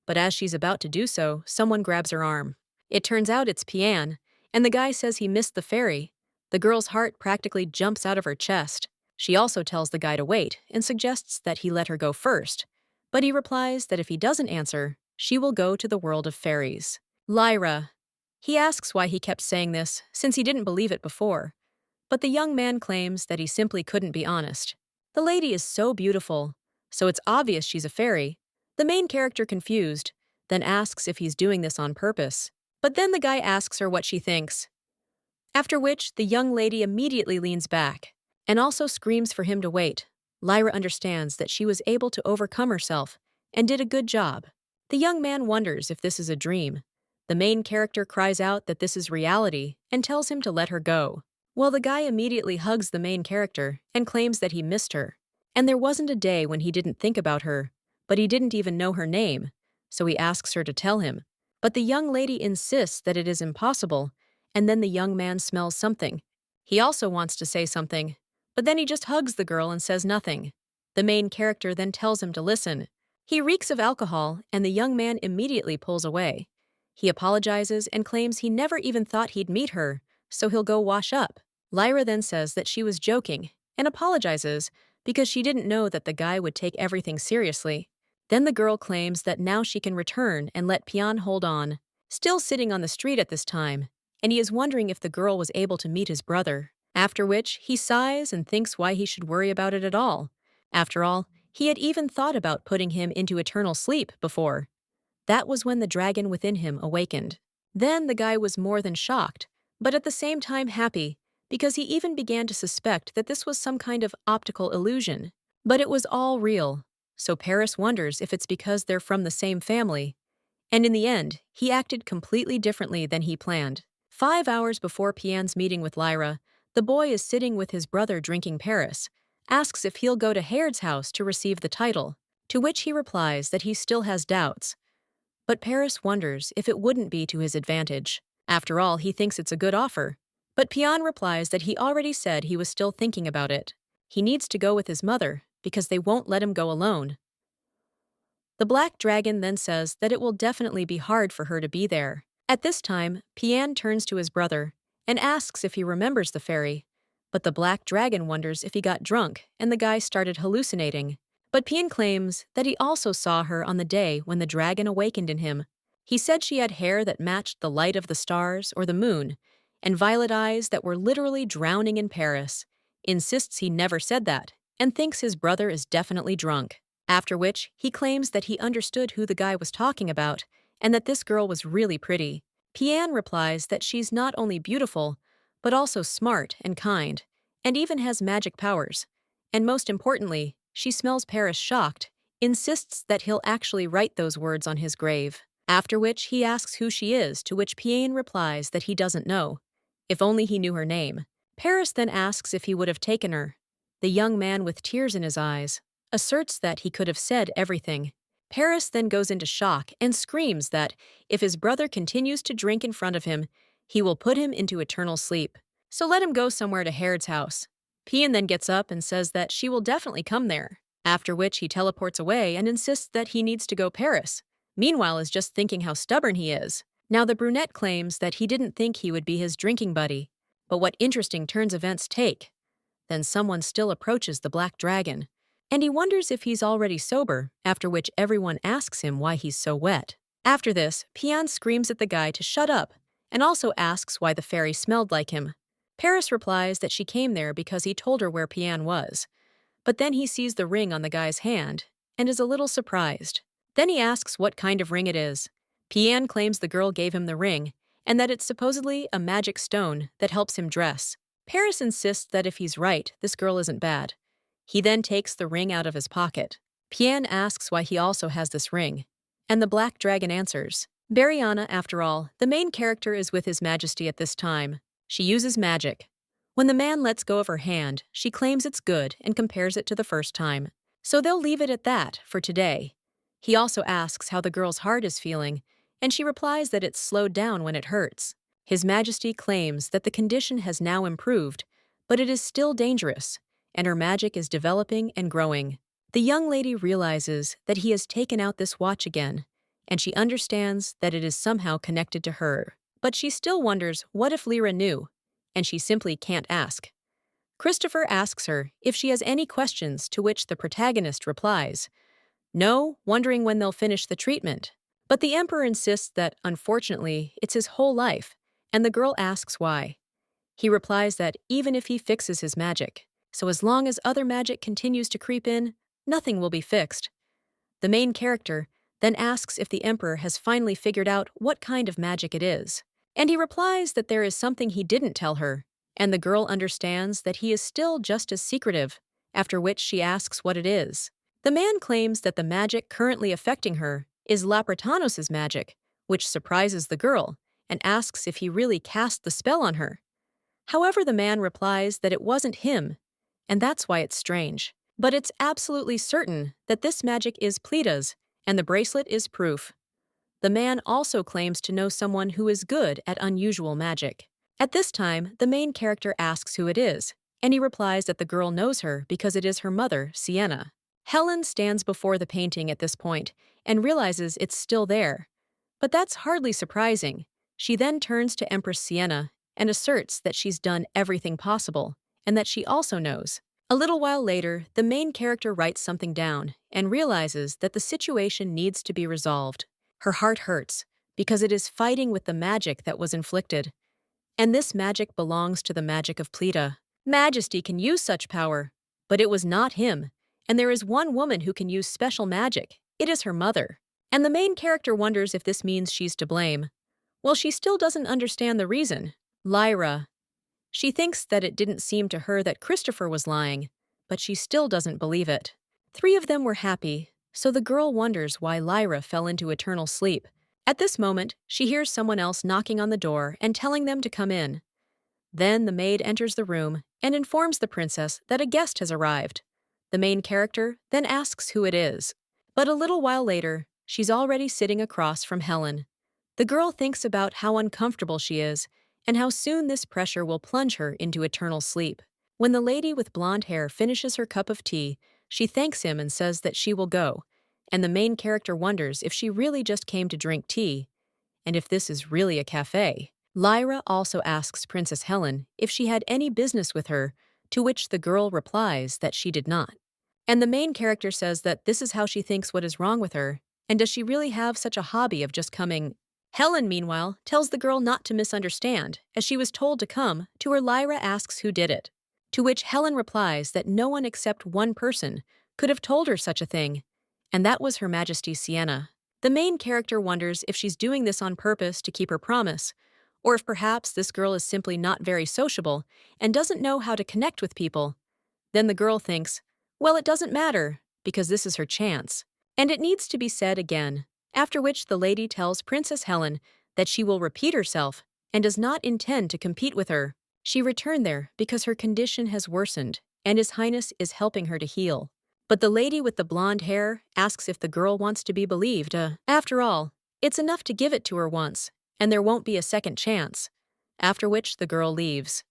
But as she's about to do so, someone grabs her arm. It turns out it's Pian, and the guy says he missed the ferry. The girl's heart practically jumps out of her chest. She also tells the guy to wait and suggests that he let her go first. But he replies that if he doesn't answer, she will go to the world of fairies. Lyra. He asks why he kept saying this, since he didn't believe it before. But the young man claims that he simply couldn't be honest. The lady is so beautiful, so it's obvious she's a fairy. The main character, confused, then asks if he's doing this on purpose. But then the guy asks her what she thinks. After which, the young lady immediately leans back and also screams for him to wait. Lyra understands that she was able to overcome herself and did a good job. The young man wonders if this is a dream. The main character cries out that this is reality and tells him to let her go. Well, the guy immediately hugs the main character and claims that he missed her. And there wasn't a day when he didn't think about her, but he didn't even know her name, so he asks her to tell him. But the young lady insists that it is impossible, and then the young man smells something. He also wants to say something, but then he just hugs the girl and says nothing. The main character then tells him to listen. He reeks of alcohol, and the young man immediately pulls away. He apologizes and claims he never even thought he'd meet her, so he'll go wash up. Lyra then says that she was joking and apologizes because she didn't know that the guy would take everything seriously. Then the girl claims that now she can return and let Pian hold on, still sitting on the street at this time, and he is wondering if the girl was able to meet his brother. After which, he sighs and thinks why he should worry about it at all. After all, he had even thought about putting him into eternal sleep before. That was when the dragon within him awakened. Then the guy was more than shocked, but at the same time happy, because he even began to suspect that this was some kind of optical illusion. But it was all real, so Paris wonders if it's because they're from the same family. And in the end, he acted completely differently than he planned. 5 hours before Pian's meeting with Lyra, the boy is sitting with his brother drinking Paris, asks if he'll go to Heird's house to receive the title, to which he replies that he still has doubts. But Paris wonders if it wouldn't be to his advantage. After all, he thinks it's a good offer. But Pian replies that he already said he was still thinking about it. He needs to go with his mother, because they won't let him go alone. The black dragon then says that it will definitely be hard for her to be there. At this time, Pian turns to his brother and asks if he remembers the fairy. But the black dragon wonders if he got drunk and the guy started hallucinating. But Pian claims that he also saw her on the day when the dragon awakened in him. He said she had hair that matched the light of the stars or the moon, and violet eyes that were literally drowning in Paris. Insists he never said that, and thinks his brother is definitely drunk. After which, he claims that he understood who the guy was talking about, and that this girl was really pretty. Pian replies that she's not only beautiful, but also smart and kind, and even has magic powers. And most importantly, she smells Paris shocked, insists that he'll actually write those words on his grave. After which, he asks who she is, to which Pian replies that he doesn't know. If only he knew her name. Paris then asks if he would have taken her. The young man, with tears in his eyes, asserts that he could have said everything. Paris then goes into shock and screams that if his brother continues to drink in front of him, he will put him into eternal sleep. So let him go somewhere to Heird's house. Pian then gets up and says that she will definitely come there, after which he teleports away and insists that he needs to go Paris. Meanwhile is just thinking how stubborn he is. Now the brunette claims that he didn't think he would be his drinking buddy, but what interesting turns events take. Then someone still approaches the black dragon, and he wonders if he's already sober, after which everyone asks him why he's so wet. After this, Pian screams at the guy to shut up, and also asks why the fairy smelled like him. Paris replies that she came there because he told her where Pian was, but then he sees the ring on the guy's hand, and is a little surprised. Then he asks what kind of ring it is. Pian claims the girl gave him the ring, and that it's supposedly a magic stone that helps him dress. Paris insists that if he's right, this girl isn't bad. He then takes the ring out of his pocket. Pian asks why he also has this ring, and the black dragon answers. Bariana, after all, the main character, is with His Majesty at this time. She uses magic. When the man lets go of her hand, she claims it's good and compares it to the first time. So they'll leave it at that for today. He also asks how the girl's heart is feeling, and she replies that it's slowed down when it hurts. His Majesty claims that the condition has now improved, but it is still dangerous, and her magic is developing and growing. The young lady realizes that he has taken out this watch again, and she understands that it is somehow connected to her. But she still wonders what if Lyra knew, and she simply can't ask. Christopher asks her if she has any questions, to which the protagonist replies, no, wondering when they'll finish the treatment. But the Emperor insists that, unfortunately, it's his whole life, and the girl asks why. He replies that even if he fixes his magic, so as long as other magic continues to creep in, nothing will be fixed. The main character then asks if the Emperor has finally figured out what kind of magic it is. And he replies that there is something he didn't tell her, and the girl understands that he is still just as secretive, after which she asks what it is. The man claims that the magic currently affecting her is Lapratanos' magic, which surprises the girl, and asks if he really cast the spell on her. However, the man replies that it wasn't him, and that's why it's strange. But it's absolutely certain that this magic is Pleda's, and the bracelet is proof. The man also claims to know someone who is good at unusual magic. At this time, the main character asks who it is, and he replies that the girl knows her because it is her mother, Sienna. Helen stands before the painting at this point and realizes it's still there. But that's hardly surprising. She then turns to Empress Sienna and asserts that she's done everything possible, and that she also knows. A little while later, the main character writes something down and realizes that the situation needs to be resolved. Her heart hurts because it is fighting with the magic that was inflicted. And this magic belongs to the magic of Pleta. Majesty can use such power, but it was not him. And there is one woman who can use special magic. It is her mother. And the main character wonders if this means she's to blame. Well, she still doesn't understand the reason. Lyra. She thinks that it didn't seem to her that Christopher was lying, but she still doesn't believe it. 3 of them were happy, so the girl wonders why Lyra fell into eternal sleep. At this moment, she hears someone else knocking on the door and telling them to come in. Then the maid enters the room and informs the princess that a guest has arrived. The main character then asks who it is. But a little while later, she's already sitting across from Helen. The girl thinks about how uncomfortable she is and how soon this pressure will plunge her into eternal sleep. When the lady with blonde hair finishes her cup of tea, she thanks him and says that she will go, and the main character wonders if she really just came to drink tea, and if this is really a cafe. Lyra also asks Princess Helen if she had any business with her, to which the girl replies that she did not. And the main character says that this is how she thinks what is wrong with her, and does she really have such a hobby of just coming? Helen, meanwhile, tells the girl not to misunderstand, as she was told to come, to her Lyra asks who did it. To which Helen replies that no one except one person could have told her such a thing, and that was Her Majesty Sienna. The main character wonders if she's doing this on purpose to keep her promise, or if perhaps this girl is simply not very sociable and doesn't know how to connect with people. Then the girl thinks, well, it doesn't matter, because this is her chance. And it needs to be said again, after which the lady tells Princess Helen that she will repeat herself and does not intend to compete with her. She returned there because her condition has worsened, and His Highness is helping her to heal. But the lady with the blonde hair asks if the girl wants to be believed. After all, it's enough to give it to her once, and there won't be a second chance. After which the girl leaves.